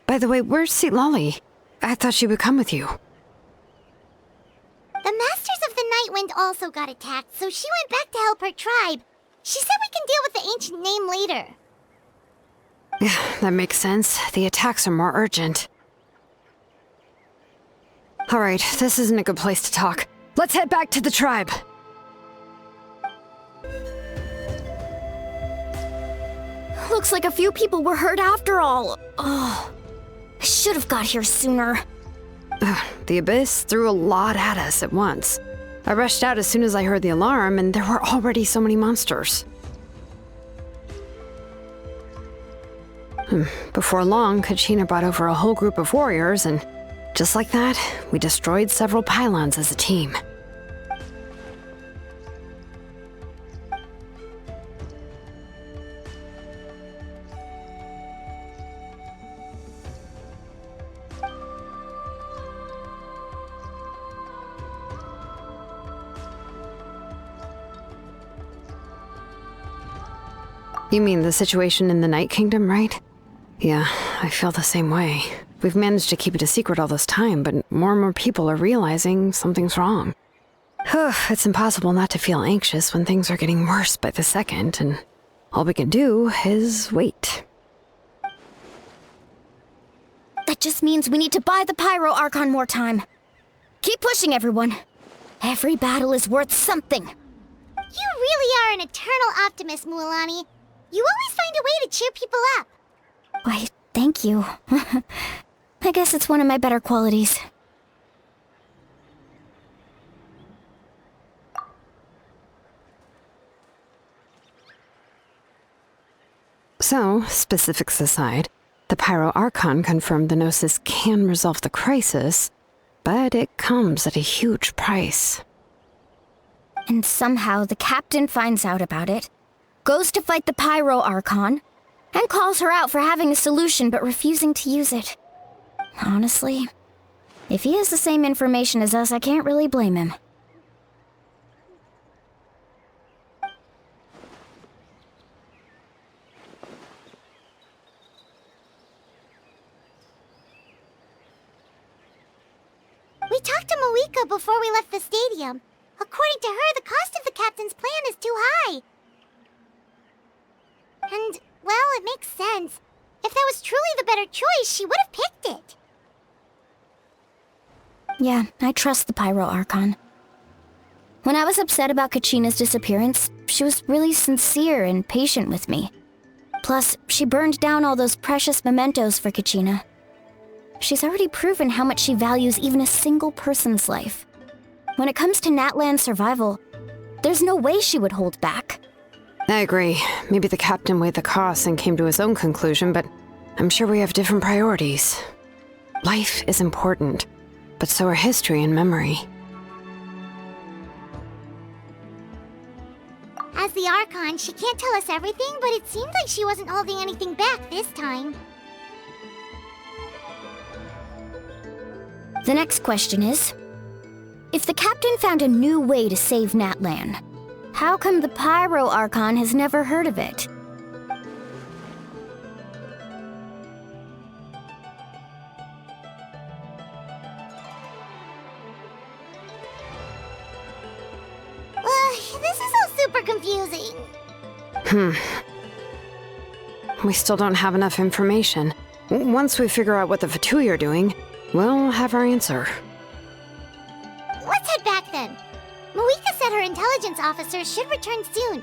By the way, where's Citlali? I thought she would come with you. The Masters of the Night Wind also got attacked, so she went back to help her tribe. She said we can deal with the ancient name later. That makes sense. The attacks are more urgent. Alright, this isn't a good place to talk. Let's head back to the tribe. Looks like a few people were hurt after all. Oh, I should have got here sooner. The Abyss threw a lot at us at once. I rushed out as soon as I heard the alarm, and there were already so many monsters. Before long, Kachina brought over a whole group of warriors, and just like that, we destroyed several pylons as a team. You mean the situation in the Night Kingdom, right? Yeah, I feel the same way. We've managed to keep it a secret all this time, but more and more people are realizing something's wrong. It's impossible not to feel anxious when things are getting worse by the second, and all we can do is wait. That just means we need to buy the Pyro Archon more time. Keep pushing, everyone. Every battle is worth something. You really are an eternal optimist, Mualani. You always find a way to cheer people up. Why, thank you. I guess it's one of my better qualities. So, specifics aside, the Pyro Archon confirmed the Gnosis can resolve the crisis, but it comes at a huge price. And somehow the captain finds out about it, goes to fight the Pyro Archon, and calls her out for having a solution but refusing to use it. Honestly, if he has the same information as us, I can't really blame him. We talked to Mavuika before we left the stadium. According to her, the cost of the captain's plan is too high. And, well, it makes sense. If that was truly the better choice, she would have picked it. Yeah, I trust the Pyro Archon. When I was upset about Kachina's disappearance, she was really sincere and patient with me. Plus, she burned down all those precious mementos for Kachina. She's already proven how much she values even a single person's life. When it comes to natlan survival, there's no way she would hold back. I agree. Maybe the captain weighed the costs and came to his own conclusion, but I'm sure we have different priorities. Life is important, but so are history and memory. As the Archon, she can't tell us everything, but it seemed like she wasn't holding anything back this time. The next question is, if the captain found a new way to save natlan, how come the Pyro Archon has never heard of it? super confusing. We still don't have enough information. Once we figure out what the Fatui are doing, we'll have our answer. Let's head back then. Mavuika said her intelligence officers should return soon.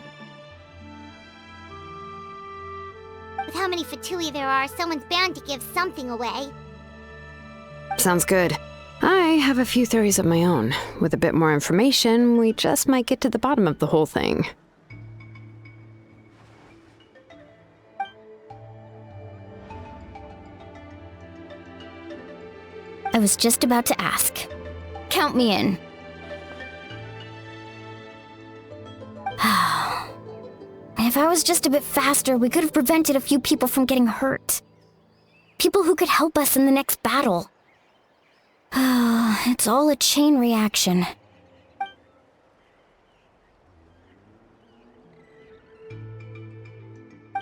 With how many Fatui there are, someone's bound to give something away. Sounds good. I have a few theories of my own. With a bit more information, we just might get to the bottom of the whole thing. I was just about to ask. Count me in. If I was just a bit faster, we could have prevented a few people from getting hurt. People who could help us in the next battle. It's all a chain reaction.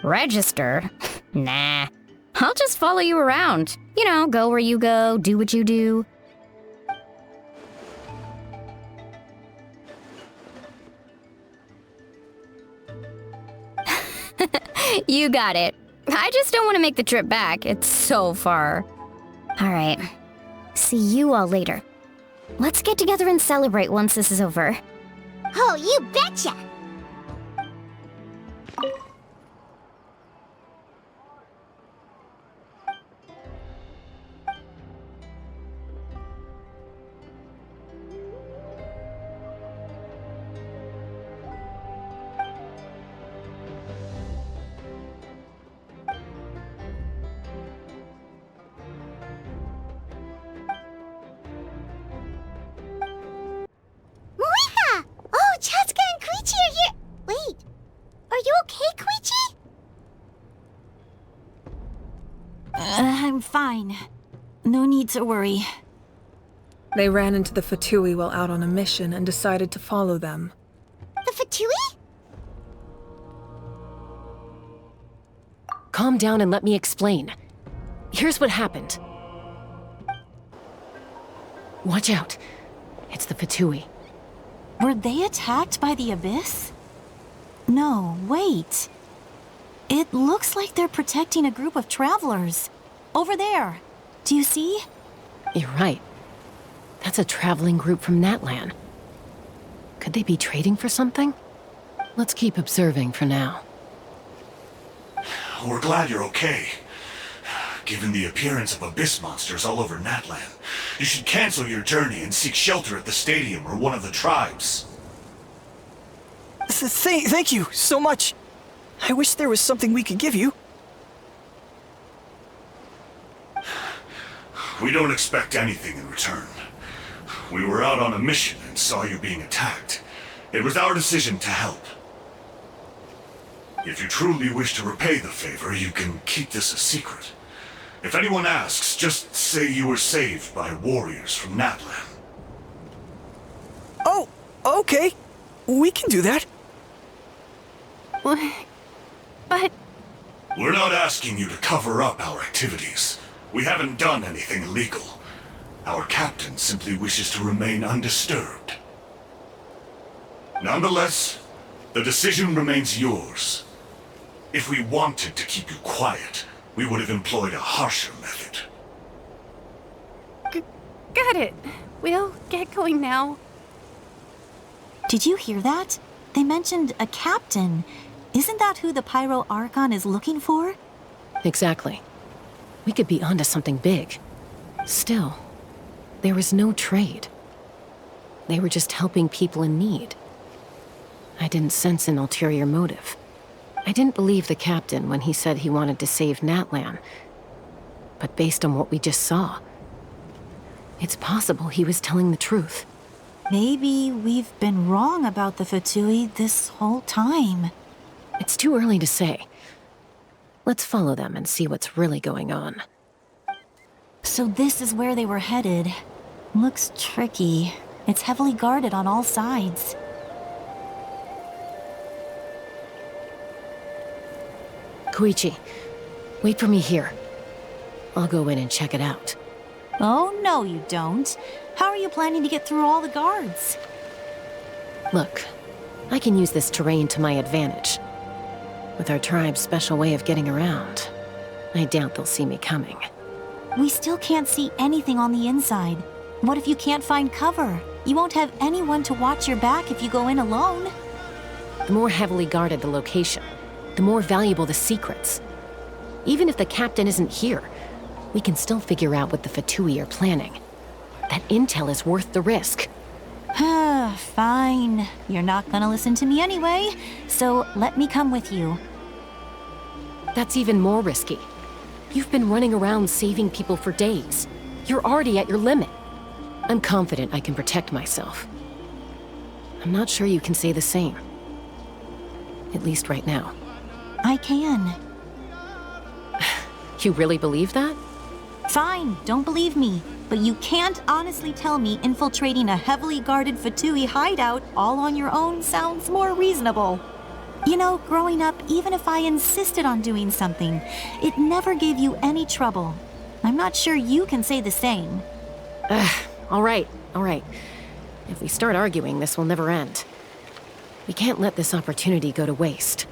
Register? Nah. I'll just follow you around. You know, go where you go, do what you do. You got it. I just don't want to make the trip back. It's so far. All right. See you all later. Let's get together and celebrate once this is over. Oh, you betcha! Chasca and Chuychu are here! Wait, are you okay, Chuychu? I'm fine. No need to worry. They ran into the Fatui while out on a mission and decided to follow them. The Fatui? Calm down and let me explain. Here's what happened. Watch out. It's the Fatui. Were they attacked by the Abyss? No, wait. It looks like they're protecting a group of travelers. Over there. Do you see? You're right. That's a traveling group from Natlan. Could they be trading for something? Let's keep observing for now. We're glad you're okay. Given the appearance of abyss monsters all over Natlan, you should cancel your journey and seek shelter at the stadium or one of the tribes. Thank you so much. I wish there was something we could give you. We don't expect anything in return. We were out on a mission and saw you being attacked. It was our decision to help. If you truly wish to repay the favor, you can keep this a secret. If anyone asks, just say you were saved by warriors from Natlan. Oh, okay. We can do that. But... We're not asking you to cover up our activities. We haven't done anything illegal. Our captain simply wishes to remain undisturbed. Nonetheless, the decision remains yours. If we wanted to keep you quiet, we would have employed a harsher method. Got it. We'll get going now. Did you hear that? They mentioned a captain. Isn't that who the Pyro Archon is looking for? Exactly. We could be onto something big. Still, there was no trade. They were just helping people in need. I didn't sense an ulterior motive. I didn't believe the captain when he said he wanted to save Natlan. But based on what we just saw, it's possible he was telling the truth. Maybe we've been wrong about the Fatui this whole time. It's too early to say. Let's follow them and see what's really going on. So this is where they were headed. Looks tricky. It's heavily guarded on all sides. Chuychu, wait for me here. I'll go in and check it out. Oh, no you don't. How are you planning to get through all the guards? Look, I can use this terrain to my advantage. With our tribe's special way of getting around, I doubt they'll see me coming. We still can't see anything on the inside. What if you can't find cover? You won't have anyone to watch your back if you go in alone. The more heavily guarded the location, the more valuable the secrets. Even if the captain isn't here, we can still figure out what the Fatui are planning. That intel is worth the risk. Fine. You're not gonna listen to me anyway, so let me come with you. That's even more risky. You've been running around saving people for days. You're already at your limit. I'm confident I can protect myself. I'm not sure you can say the same. At least right now. I can. You really believe that? Fine, don't believe me. But you can't honestly tell me infiltrating a heavily guarded Fatui hideout all on your own sounds more reasonable. You know, growing up, even if I insisted on doing something, it never gave you any trouble. I'm not sure you can say the same. All right. If we start arguing, this will never end. We can't let this opportunity go to waste.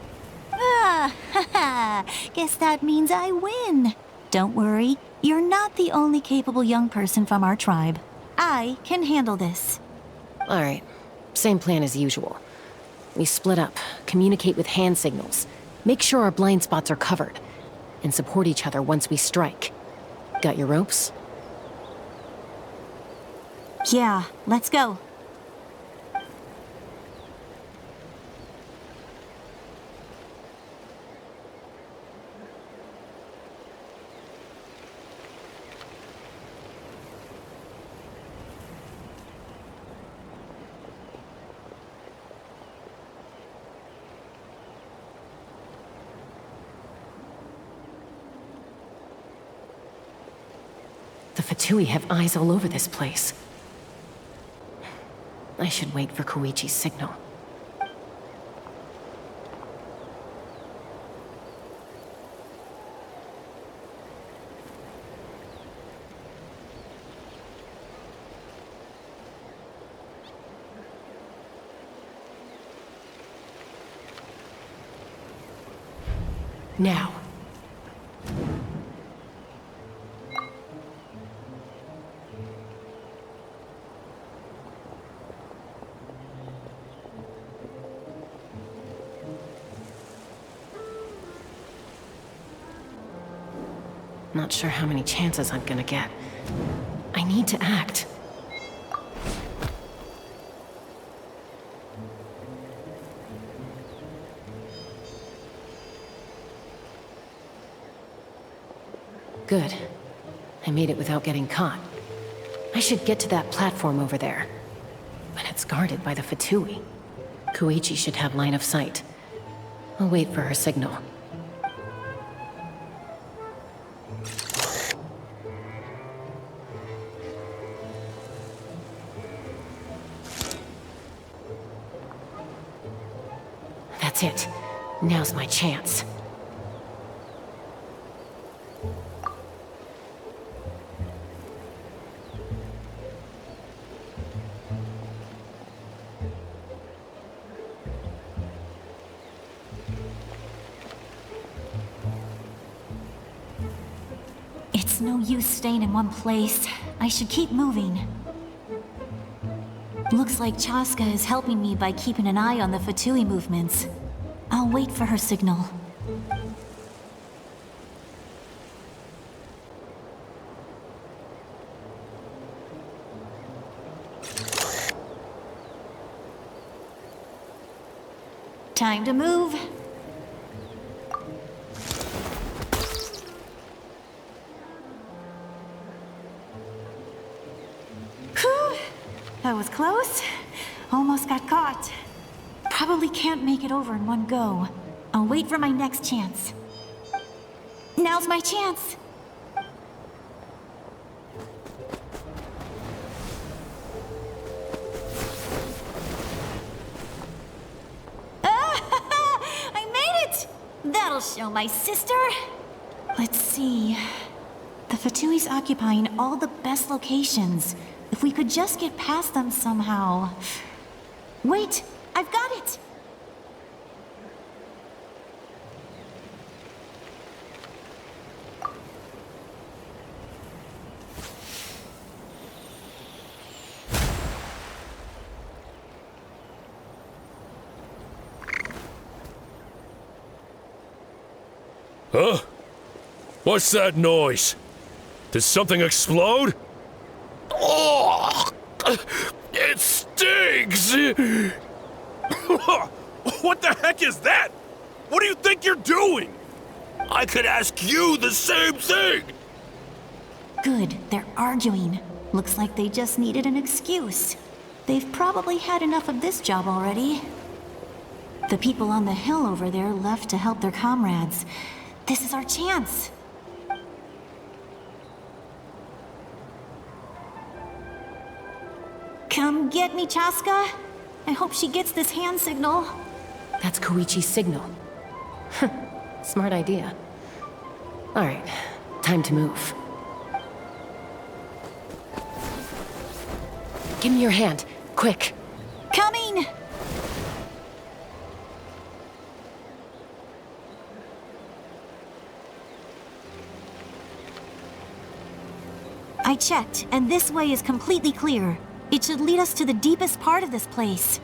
Guess that means I win. Don't worry, you're not the only capable young person from our tribe. I can handle this. All right, same plan as usual. We split up, communicate with hand signals, make sure our blind spots are covered, and support each other once we strike. Got your ropes? Yeah, let's go. The Fatui have eyes all over this place. I should wait for Koichi's signal. Now. Not sure how many chances I'm gonna get. I need to act. Good. I made it without getting caught. I should get to that platform over there. But it's guarded by the Fatui. Koichi should have line of sight. I'll wait for her signal. That's it. Now's my chance. It's no use staying in one place. I should keep moving. Looks like Chasca is helping me by keeping an eye on the Fatui movements. I'll wait for her signal. Time to move. Whew! That was close. Almost got caught. Probably can't make it over in one go. I'll wait for my next chance. Now's my chance. I made it! That'll show my sister. Let's see. The Fatui's occupying all the best locations. If we could just get past them somehow. Wait, I've got it! Huh? What's that noise? Did something explode? Oh! It stings! What the heck is that? What do you think you're doing? I could ask you the same thing! Good, they're arguing. Looks like they just needed an excuse. They've probably had enough of this job already. The people on the hill over there left to help their comrades. This is our chance. Come get me, Chasca. I hope she gets this hand signal. That's Koichi's signal. Smart idea. All right, time to move. Give me your hand, quick. Coming! I checked, and this way is completely clear. It should lead us to the deepest part of this place.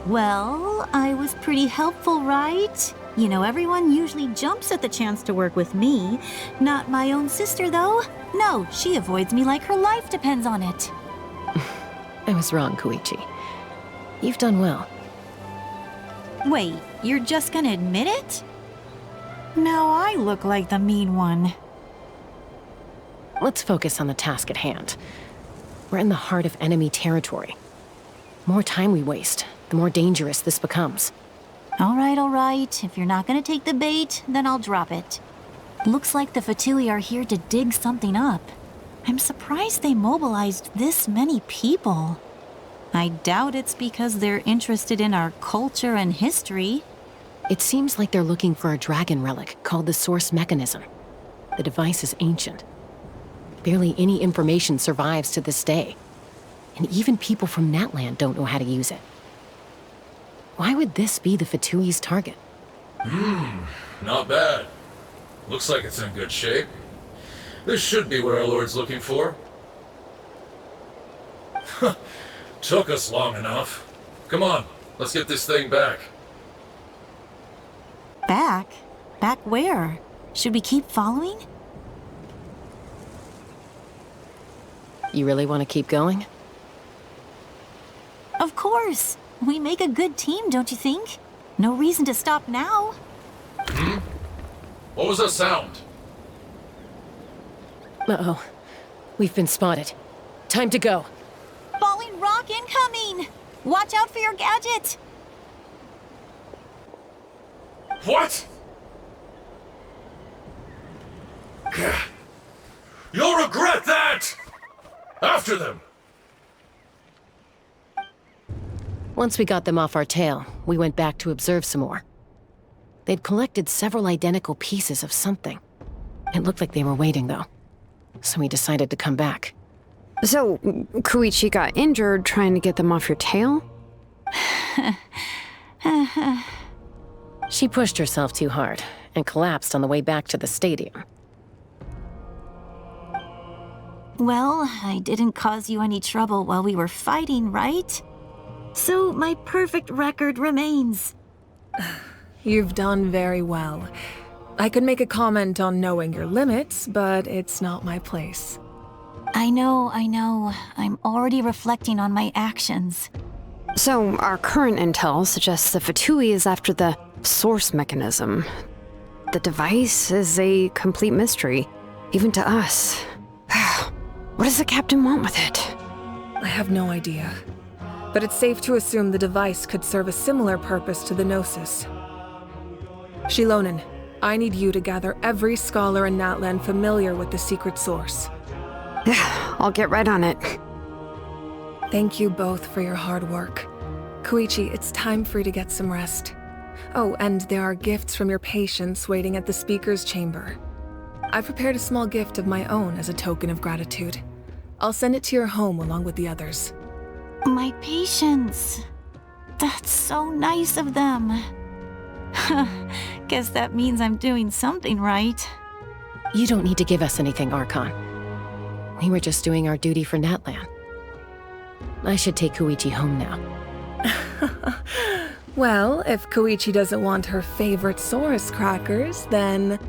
Well, I was pretty helpful, right? You know, everyone usually jumps at the chance to work with me. Not my own sister, though. No, she avoids me like her life depends on it. I was wrong, Koichi. You've done well. Wait, you're just gonna admit it? Now I look like the mean one. Let's focus on the task at hand. We're in the heart of enemy territory. More time we waste, the more dangerous this becomes. All right. If you're not gonna take the bait, then I'll drop it. Looks like the Fatui are here to dig something up. I'm surprised they mobilized this many people. I doubt it's because they're interested in our culture and history. It seems like they're looking for a dragon relic called the Source Mechanism. The device is ancient. Barely any information survives to this day. And even people from Natlan don't know how to use it. Why would this be the Fatui's target? Not bad. Looks like it's in good shape. This should be what our Lord's looking for. Took us long enough. Come on, let's get this thing back. Back? Back where? Should we keep following? You really want to keep going? Of course. We make a good team, don't you think? No reason to stop now. What was that sound? Uh-oh. We've been spotted. Time to go. Falling rock incoming! Watch out for your gadget! What? You'll regret that! After them! Once we got them off our tail, we went back to observe some more. They'd collected several identical pieces of something. It looked like they were waiting, though. So we decided to come back. So, Koichi got injured trying to get them off your tail? She pushed herself too hard and collapsed on the way back to the stadium. Well, I didn't cause you any trouble while we were fighting, right? So my perfect record remains. You've done very well. I could make a comment on knowing your limits, but it's not my place. I know. I'm already reflecting on my actions. So, our current intel suggests the Fatui is after the Source Mechanism. The device is a complete mystery, even to us. What does the captain want with it? I have no idea. But it's safe to assume the device could serve a similar purpose to the Gnosis. Xilonen, I need you to gather every scholar in Natlan familiar with the secret source. I'll get right on it. Thank you both for your hard work. Koichi, it's time for you to get some rest. Oh, and there are gifts from your patients waiting at the speaker's chamber. I've prepared a small gift of my own as a token of gratitude. I'll send it to your home along with the others. My patients. That's so nice of them. Guess that means I'm doing something right. You don't need to give us anything, Archon. We were just doing our duty for Natlan. I should take Koichi home now. Well, if Koichi doesn't want her favorite Saurus crackers, then...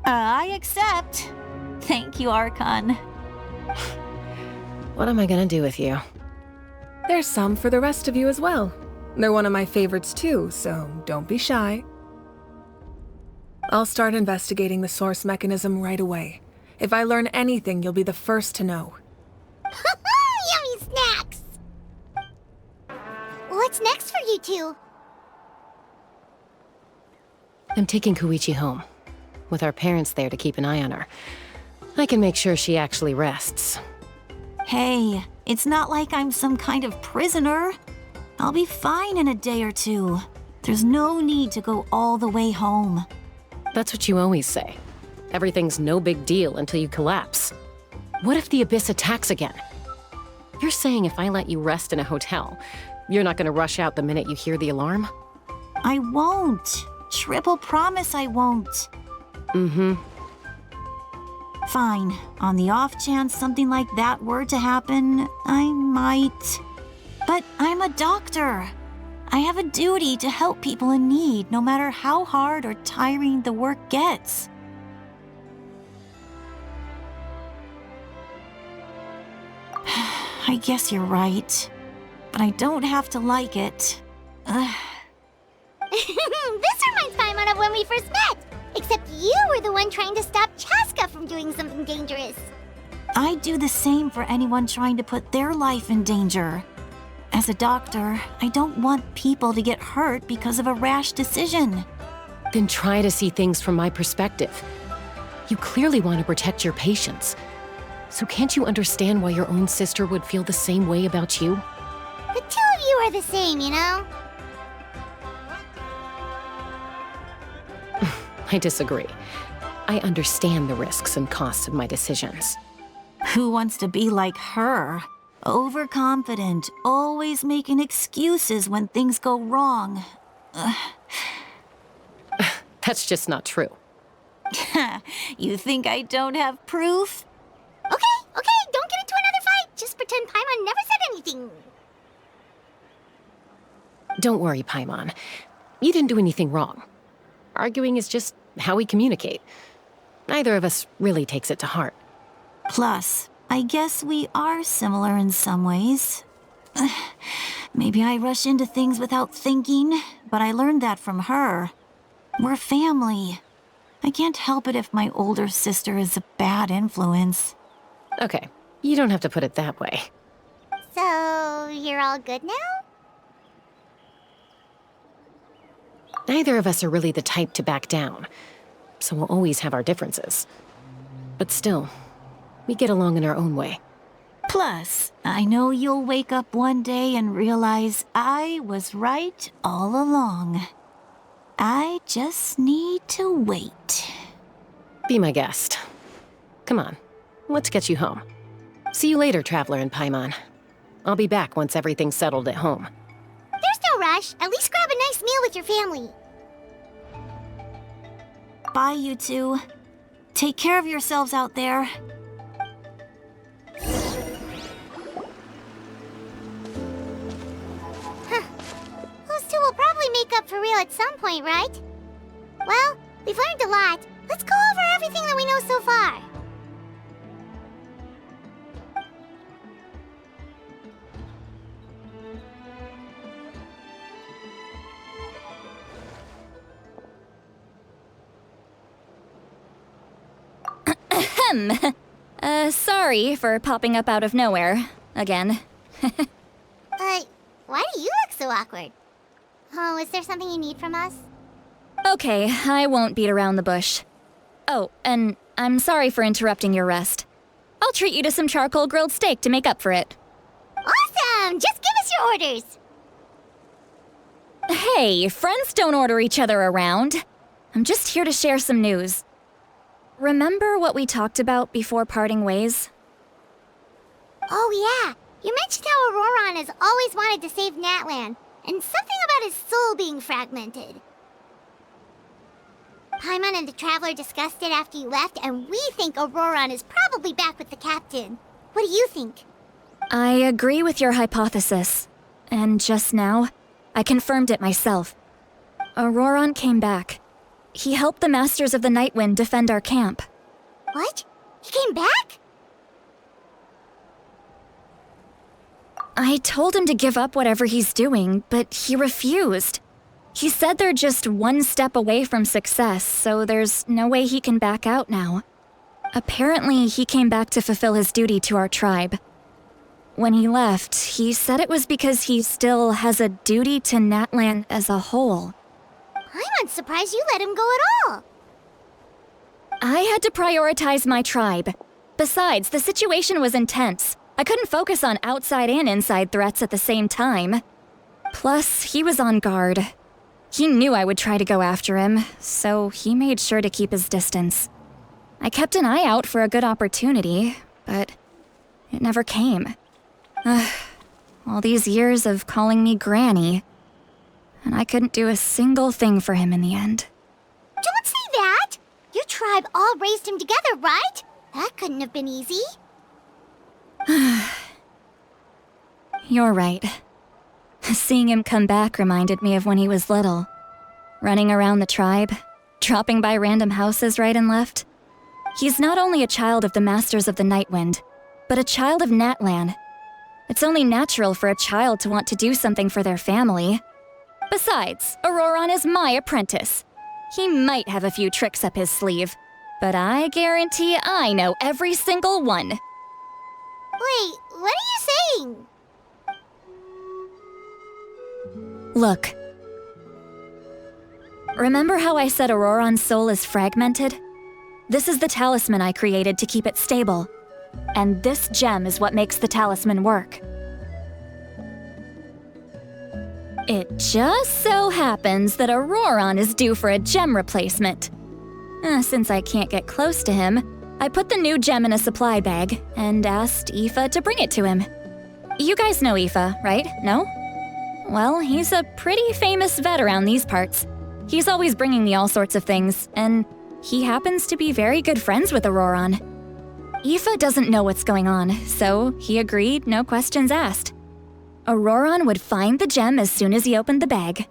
I accept. Thank you, Archon. What am I gonna do with you? There's some for the rest of you as well. They're one of my favorites too, so don't be shy. I'll start investigating the source mechanism right away. If I learn anything, you'll be the first to know. Yummy snacks! What's next for you two? I'm taking Koichi home. With our parents there to keep an eye on her. I can make sure she actually rests. Hey, it's not like I'm some kind of prisoner. I'll be fine in a day or two. There's no need to go all the way home. That's what you always say. Everything's no big deal until you collapse. What if the Abyss attacks again? You're saying if I let you rest in a hotel, you're not gonna rush out the minute you hear the alarm? I won't. Triple promise I won't. Mm-hmm. Fine. On the off chance something like that were to happen, I might. But I'm a doctor. I have a duty to help people in need, no matter how hard or tiring the work gets. I guess you're right. But I don't have to like it. This reminds Paimon of when we first met! Except you were the one trying to stop Chasca from doing something dangerous. I'd do the same for anyone trying to put their life in danger. As a doctor, I don't want people to get hurt because of a rash decision. Then try to see things from my perspective. You clearly want to protect your patients. So can't you understand why your own sister would feel the same way about you? The two of you are the same, you know? I disagree. I understand the risks and costs of my decisions. Who wants to be like her? Overconfident, always making excuses when things go wrong. That's just not true. You think I don't have proof? Okay, don't get into another fight. Just pretend Paimon never said anything. Don't worry, Paimon. You didn't do anything wrong. Arguing is just how we communicate. Neither of us really takes it to heart. Plus, I guess we are similar in some ways. Maybe I rush into things without thinking, but I learned that from her. We're family. I can't help it if my older sister is a bad influence. Okay, you don't have to put it that way. So, you're all good now? Neither of us are really the type to back down, so we'll always have our differences. But still, we get along in our own way. Plus, I know you'll wake up one day and realize I was right all along. I just need to wait. Be my guest. Come on, let's get you home. See you later, Traveler and Paimon. I'll be back once everything's settled at home. There's no rush. At least grab a nice meal with your family. Bye, you two. Take care of yourselves out there. Those two will probably make up for real at some point, right? Well, we've learned a lot. Let's go over everything that we know so far. Sorry for popping up out of nowhere. Again. Why do you look so awkward? Oh, is there something you need from us? Okay, I won't beat around the bush. Oh, and I'm sorry for interrupting your rest. I'll treat you to some charcoal grilled steak to make up for it. Awesome! Just give us your orders! Hey, friends don't order each other around. I'm just here to share some news. Remember what we talked about before parting ways? Oh yeah, you mentioned how Ororon has always wanted to save Natlan, and something about his soul being fragmented. Paimon and the Traveler discussed it after you left, and we think Ororon is probably back with the captain. What do you think? I agree with your hypothesis. And just now, I confirmed it myself. Ororon came back. He helped the Masters of the Nightwind defend our camp. What? He came back? I told him to give up whatever he's doing, but he refused. He said they're just one step away from success, so there's no way he can back out now. Apparently, he came back to fulfill his duty to our tribe. When he left, he said it was because he still has a duty to Natlan as a whole. I'm unsurprised you let him go at all. I had to prioritize my tribe. Besides, the situation was intense. I couldn't focus on outside and inside threats at the same time. Plus, he was on guard. He knew I would try to go after him, so he made sure to keep his distance. I kept an eye out for a good opportunity, but it never came. All these years of calling me Granny, and I couldn't do a single thing for him in the end. Don't say that! Your tribe all raised him together, right? That couldn't have been easy. You're right. Seeing him come back reminded me of when he was little. Running around the tribe, dropping by random houses right and left. He's not only a child of the Masters of the Nightwind, but a child of Natlan. It's only natural for a child to want to do something for their family. Besides, Ororon is my apprentice. He might have a few tricks up his sleeve, but I guarantee I know every single one. Wait, what are you saying? Look. Remember how I said Ororon's soul is fragmented? This is the talisman I created to keep it stable. And this gem is what makes the talisman work. It just so happens that Ororon is due for a gem replacement. Since I can't get close to him, I put the new gem in a supply bag and asked Aoife to bring it to him. You guys know Aoife, right? No? Well, he's a pretty famous vet around these parts. He's always bringing me all sorts of things, and he happens to be very good friends with Ororon. Aoife doesn't know what's going on, so he agreed, no questions asked. Ororon would find the gem as soon as he opened the bag.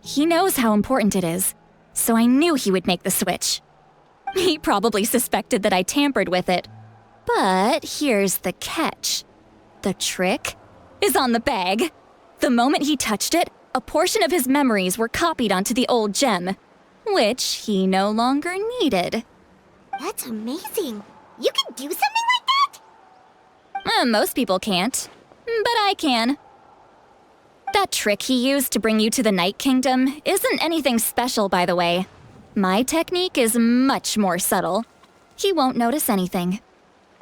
He knows how important it is, so I knew he would make the switch. He probably suspected that I tampered with it. But here's the catch. The trick is on the bag. The moment he touched it, a portion of his memories were copied onto the old gem, which he no longer needed. That's amazing. You can do something like that? Most people can't, but I can. That trick he used to bring you to the Night Kingdom isn't anything special, by the way. My technique is much more subtle. He won't notice anything.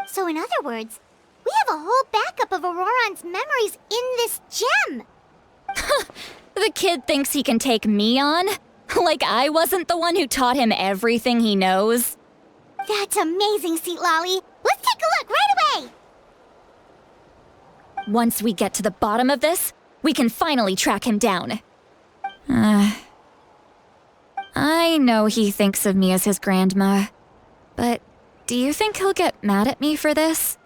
So in other words, we have a whole backup of Ororon's memories in this gem. The kid thinks he can take me on? Like I wasn't the one who taught him everything he knows? That's amazing, Citlali. Let's take a look right away. Once we get to the bottom of this, we can finally track him down. I know he thinks of me as his grandma, but do you think he'll get mad at me for this?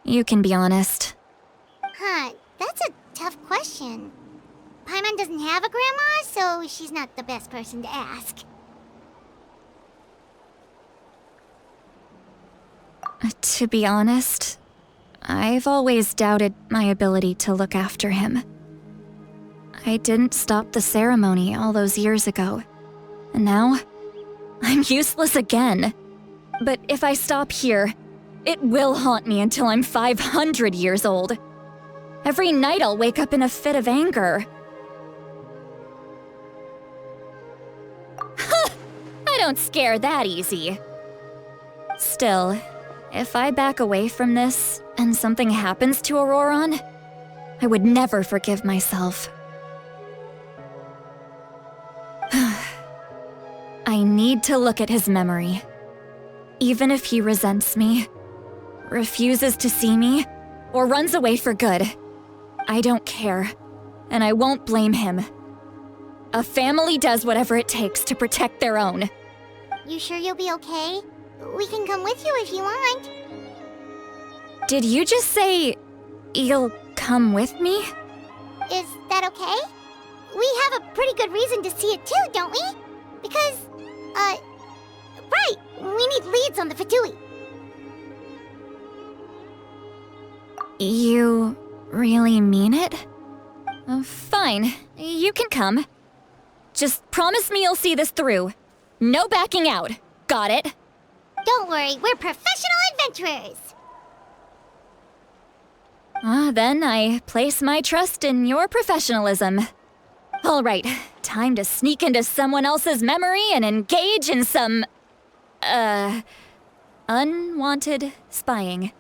You can be honest. That's a tough question. Paimon doesn't have a grandma, so she's not the best person to ask. To be honest, I've always doubted my ability to look after him. I didn't stop the ceremony all those years ago, and now I'm useless again. But if I stop here, it will haunt me until I'm 500 years old. Every night I'll wake up in a fit of anger. I don't scare that easy. Still, if I back away from this and something happens to Ororon, I would never forgive myself. I need to look at his memory. Even if he resents me, refuses to see me, or runs away for good, I don't care, and I won't blame him. A family does whatever it takes to protect their own. You sure you'll be okay? We can come with you if you want. Did you just say you'll come with me? Is that okay? We have a pretty good reason to see it too, don't we? Because, right, we need leads on the Fatui. You really mean it? Fine, you can come. Just promise me you'll see this through. No backing out. Got it? Don't worry, we're professional adventurers. Then I place my trust in your professionalism. All right, time to sneak into someone else's memory and engage in some, unwanted spying.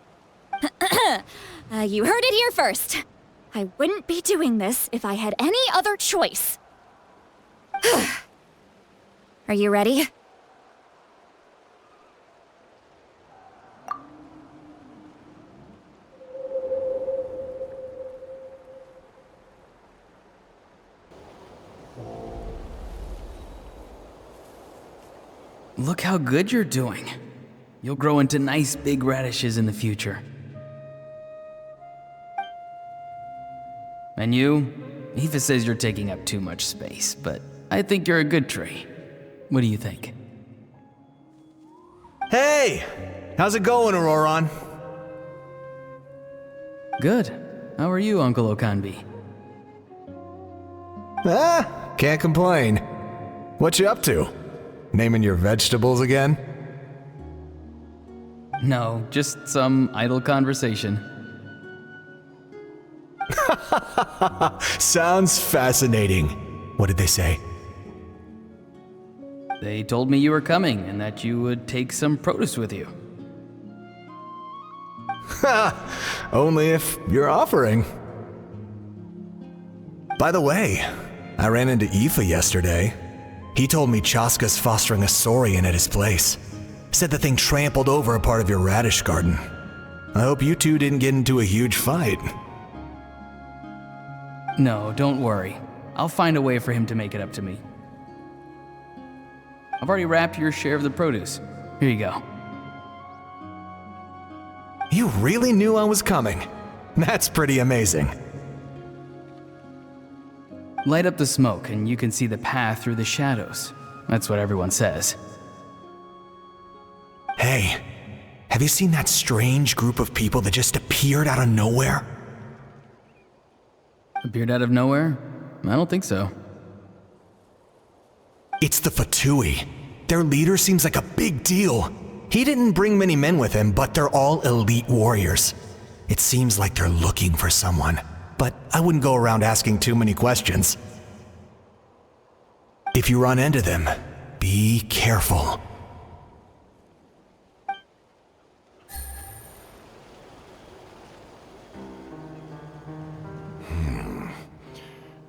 You heard it here first. I wouldn't be doing this if I had any other choice. Are you ready? Look how good you're doing. You'll grow into nice big radishes in the future. And you? Aoife says you're taking up too much space, but I think you're a good tree. What do you think? Hey! How's it going, Ororon? Good. How are you, Uncle Okanbi? Can't complain. What you up to? Naming your vegetables again? No, just some idle conversation. Sounds fascinating. What did they say? They told me you were coming and that you would take some produce with you. Only if you're offering. By the way, I ran into Aoife yesterday. He told me Chasca's fostering a saurian at his place. Said the thing trampled over a part of your radish garden. I hope you two didn't get into a huge fight. No, don't worry. I'll find a way for him to make it up to me. I've already wrapped your share of the produce. Here you go. You really knew I was coming. That's pretty amazing. Light up the smoke and you can see the path through the shadows. That's what everyone says. Hey, have you seen that strange group of people that just appeared out of nowhere? Appeared out of nowhere? I don't think so. It's the Fatui. Their leader seems like a big deal. He didn't bring many men with him, but they're all elite warriors. It seems like they're looking for someone, but I wouldn't go around asking too many questions. If you run into them, be careful.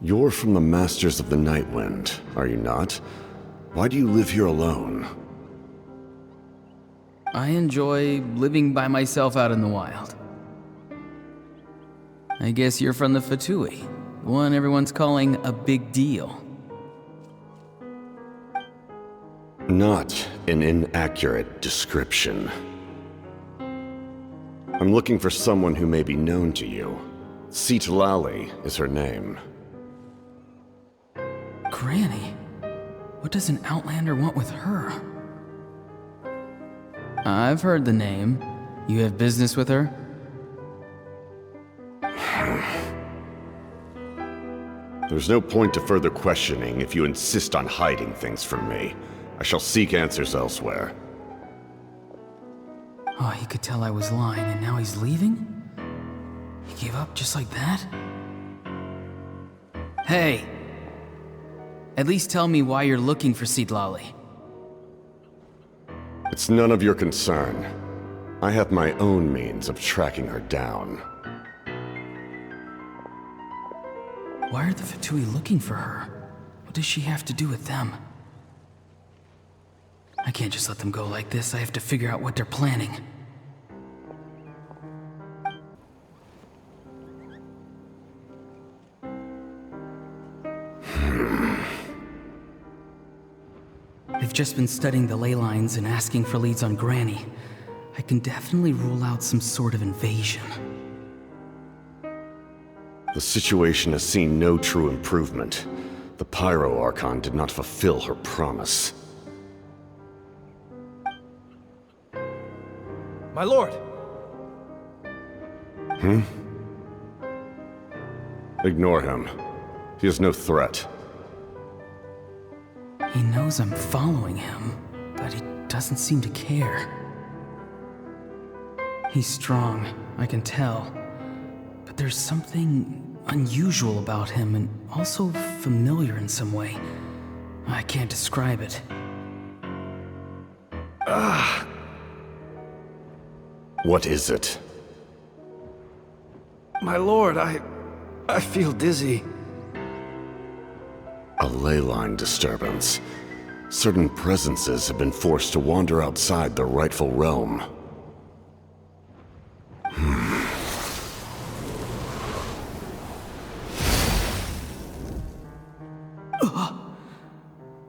You're from the Masters of the Nightwind, are you not? Why do you live here alone? I enjoy living by myself out in the wild. I guess you're from the Fatui, the one everyone's calling a big deal. Not an inaccurate description. I'm looking for someone who may be known to you. Citlali is her name. Granny? What does an Outlander want with her? I've heard the name. You have business with her? There's no point to further questioning if you insist on hiding things from me. I shall seek answers elsewhere. Oh, he could tell I was lying and now he's leaving? He gave up just like that? Hey! At least tell me why you're looking for Citlali. It's none of your concern. I have my own means of tracking her down. Why are the Fatui looking for her? What does she have to do with them? I can't just let them go like this. I have to figure out what they're planning. They've just been studying the Leylines and asking for leads on Granny. I can definitely rule out some sort of invasion. The situation has seen no true improvement. The Pyro Archon did not fulfill her promise. My lord! Ignore him. He is no threat. He knows I'm following him, but he doesn't seem to care. He's strong, I can tell. But there's something unusual about him and also familiar in some way. I can't describe it. What is it? My lord, I feel dizzy. A leyline disturbance. Certain presences have been forced to wander outside their rightful realm.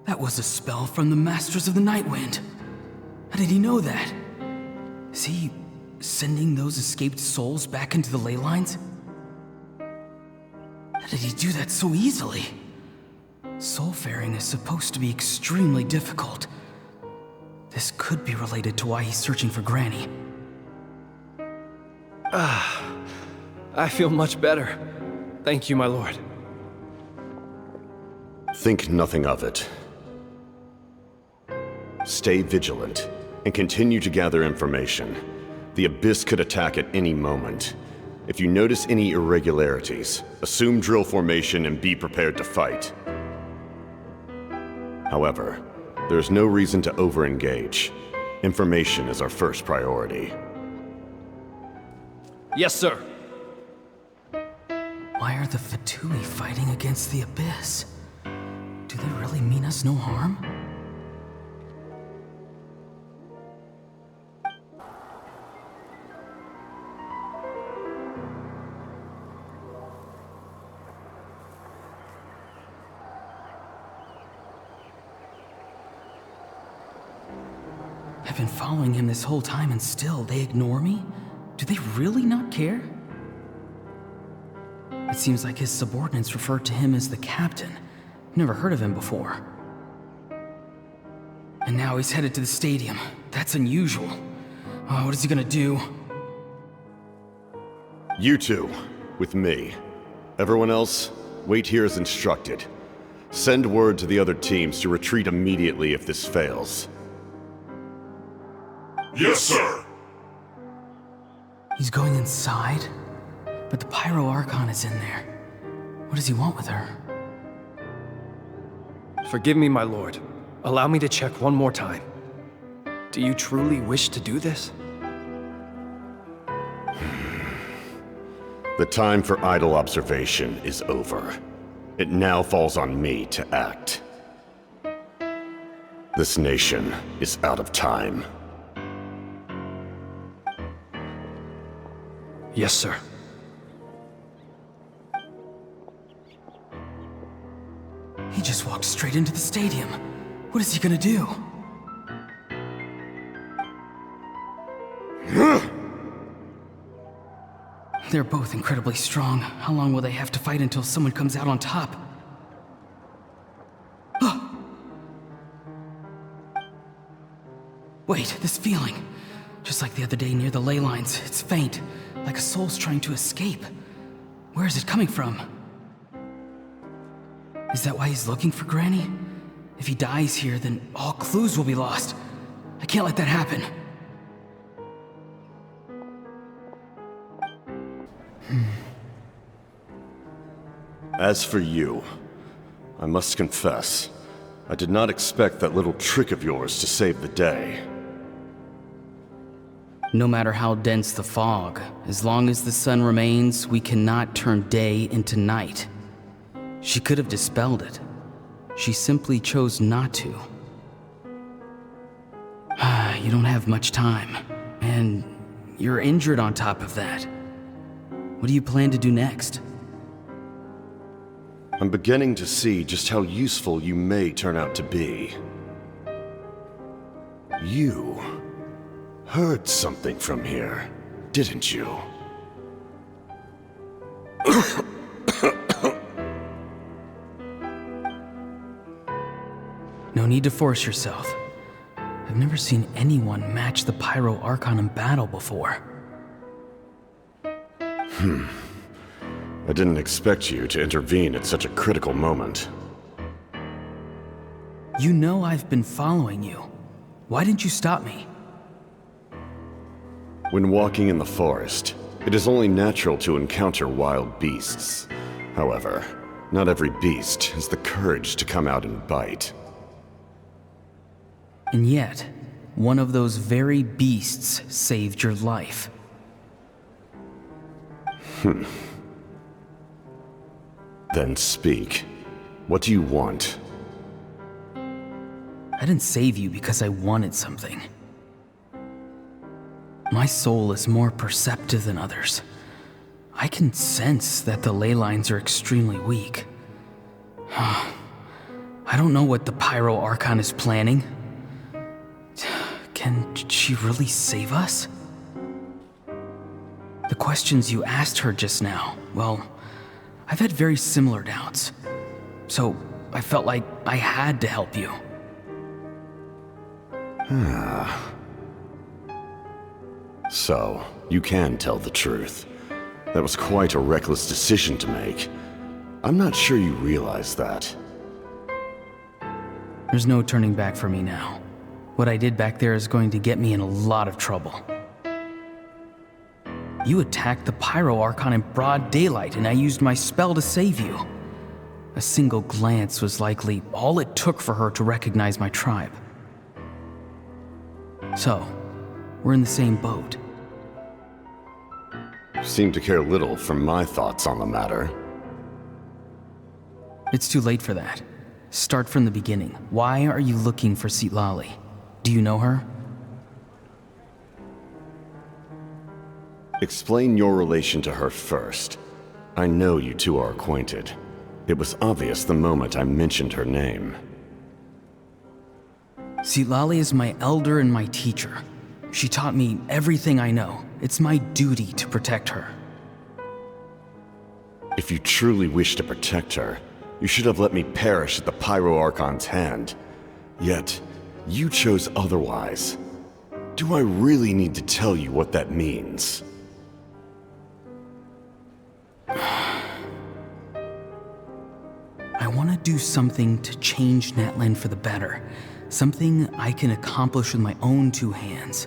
That was a spell from the Masters of the Nightwind. How did he know that? Is he sending those escaped souls back into the Leylines? How did he do that so easily? Soulfaring is supposed to be extremely difficult. This could be related to why he's searching for Granny. I feel much better. Thank you, my lord. Think nothing of it. Stay vigilant, and continue to gather information. The Abyss could attack at any moment. If you notice any irregularities, assume drill formation and be prepared to fight. However, there is no reason to over-engage. Information is our first priority. Yes, sir. Why are the Fatui fighting against the Abyss? Do they really mean us no harm? I've been following him this whole time and still they ignore me? Do they really not care? It seems like his subordinates refer to him as the captain. Never heard of him before. And now he's headed to the stadium. That's unusual. Oh, what is he gonna do? You two, with me. Everyone else, wait here as instructed. Send word to the other teams to retreat immediately if this fails. Yes, sir! He's going inside? But the Pyro Archon is in there. What does he want with her? Forgive me, my lord. Allow me to check one more time. Do you truly wish to do this? The time for idle observation is over. It now falls on me to act. This nation is out of time. Yes, sir. He just walked straight into the stadium. What is he gonna do? They're both incredibly strong. How long will they have to fight until someone comes out on top? Wait, this feeling. Just like the other day near the Leylines, it's faint, like a soul's trying to escape. Where is it coming from? Is that why he's looking for Granny? If he dies here, then all clues will be lost. I can't let that happen. As for you, I must confess, I did not expect that little trick of yours to save the day. No matter how dense the fog, as long as the sun remains, we cannot turn day into night. She could have dispelled it. She simply chose not to. You don't have much time, and you're injured on top of that. What do you plan to do next? I'm beginning to see just how useful you may turn out to be. You heard something from here, didn't you? No need to force yourself. I've never seen anyone match the Pyro Archon in battle before. I didn't expect you to intervene at such a critical moment. You know I've been following you. Why didn't you stop me? When walking in the forest, it is only natural to encounter wild beasts. However, not every beast has the courage to come out and bite. And yet, one of those very beasts saved your life. Then speak. What do you want? I didn't save you because I wanted something. My soul is more perceptive than others. I can sense that the Leylines are extremely weak. I don't know what the Pyro Archon is planning. Can she really save us? The questions you asked her just now, well, I've had very similar doubts. So I felt like I had to help you. So, you can tell the truth. That was quite a reckless decision to make. I'm not sure you realize that. There's no turning back for me now. What I did back there is going to get me in a lot of trouble. You attacked the Pyro Archon in broad daylight, and I used my spell to save you. A single glance was likely all it took for her to recognize my tribe. So, we're in the same boat. You seem to care little for my thoughts on the matter. It's too late for that. Start from the beginning. Why are you looking for Citlali? Do you know her? Explain your relation to her first. I know you two are acquainted. It was obvious the moment I mentioned her name. Citlali is my elder and my teacher. She taught me everything I know. It's my duty to protect her. If you truly wish to protect her, you should have let me perish at the Pyro Archon's hand. Yet, you chose otherwise. Do I really need to tell you what that means? I want to do something to change natlan for the better. Something I can accomplish with my own two hands.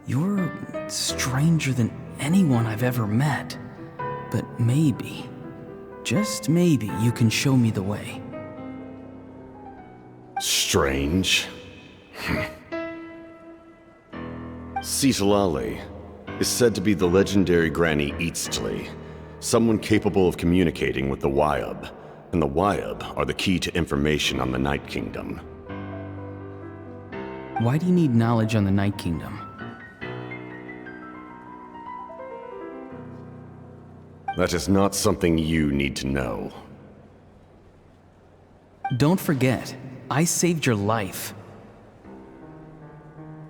You're stranger than anyone I've ever met. But maybe, just maybe, you can show me the way. Strange? Citlali is said to be the legendary Granny Itztli, someone capable of communicating with the Wyab, and the Wyab are the key to information on the Night Kingdom. Why do you need knowledge on the Night Kingdom? That is not something you need to know. Don't forget, I saved your life.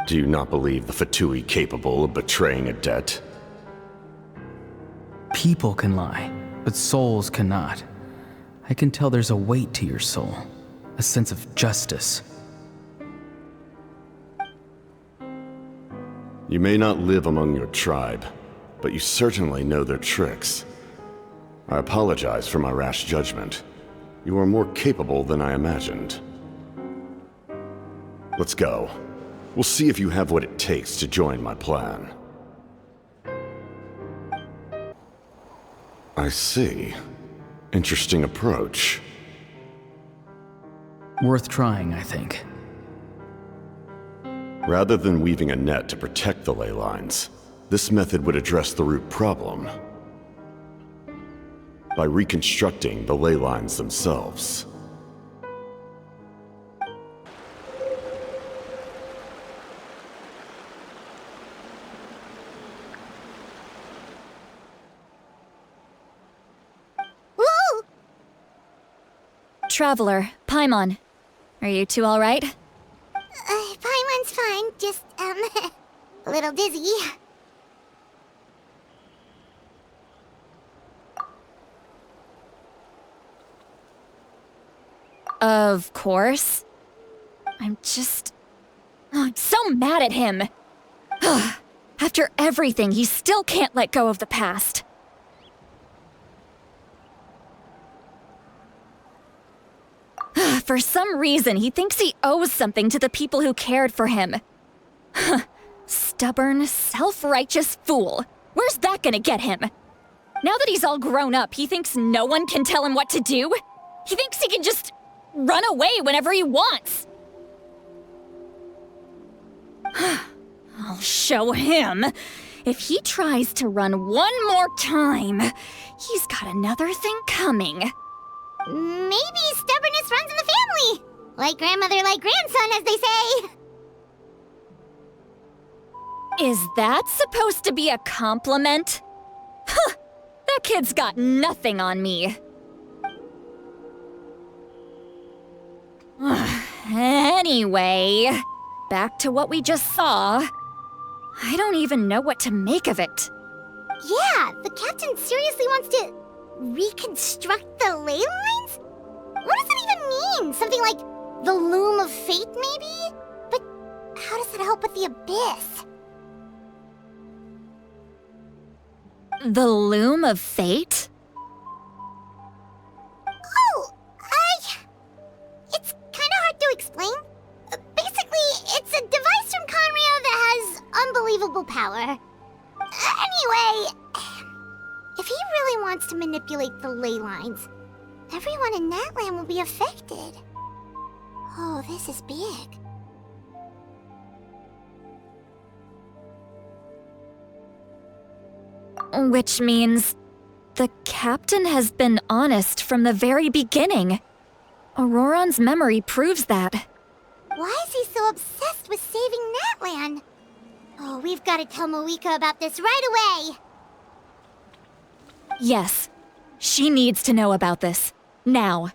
Do you not believe the Fatui capable of betraying a debt? People can lie, but souls cannot. I can tell there's a weight to your soul, a sense of justice. You may not live among your tribe, but you certainly know their tricks. I apologize for my rash judgment. You are more capable than I imagined. Let's go. We'll see if you have what it takes to join my plan. I see. Interesting approach. Worth trying, I think. Rather than weaving a net to protect the Leylines, this method would address the root problem. By reconstructing the Leylines themselves. Woo! Traveler, Paimon. Are you two alright? Paimon's fine, just, A little dizzy. Of course. I'm so mad at him. After everything, he still can't let go of the past. For some reason, he thinks he owes something to the people who cared for him. Stubborn, self-righteous fool. Where's that gonna get him? Now that he's all grown up, he thinks no one can tell him what to do? He thinks he can just run away whenever he wants. I'll show him. If he tries to run one more time, he's got another thing coming. Maybe stubbornness runs in the family. Like grandmother, like grandson, as they say. Is that supposed to be a compliment? Huh, that kid's got nothing on me. Anyway, back to what we just saw. I don't even know what to make of it. Yeah, the captain seriously wants to reconstruct the ley lines? What does that even mean? Something like the loom of fate, maybe? But how does that help with the abyss? The loom of fate? Oh, it's kind of hard to explain. Basically, it's a device from Conrio that has unbelievable power. Anyway, if he really wants to manipulate the ley lines, everyone in Natlan will be affected. Oh, this is big. Which means the captain has been honest from the very beginning. Ororon's memory proves that. Why is he so obsessed with saving Natlan? Oh, we've got to tell Mavuika about this right away. Yes, she needs to know about this. Now.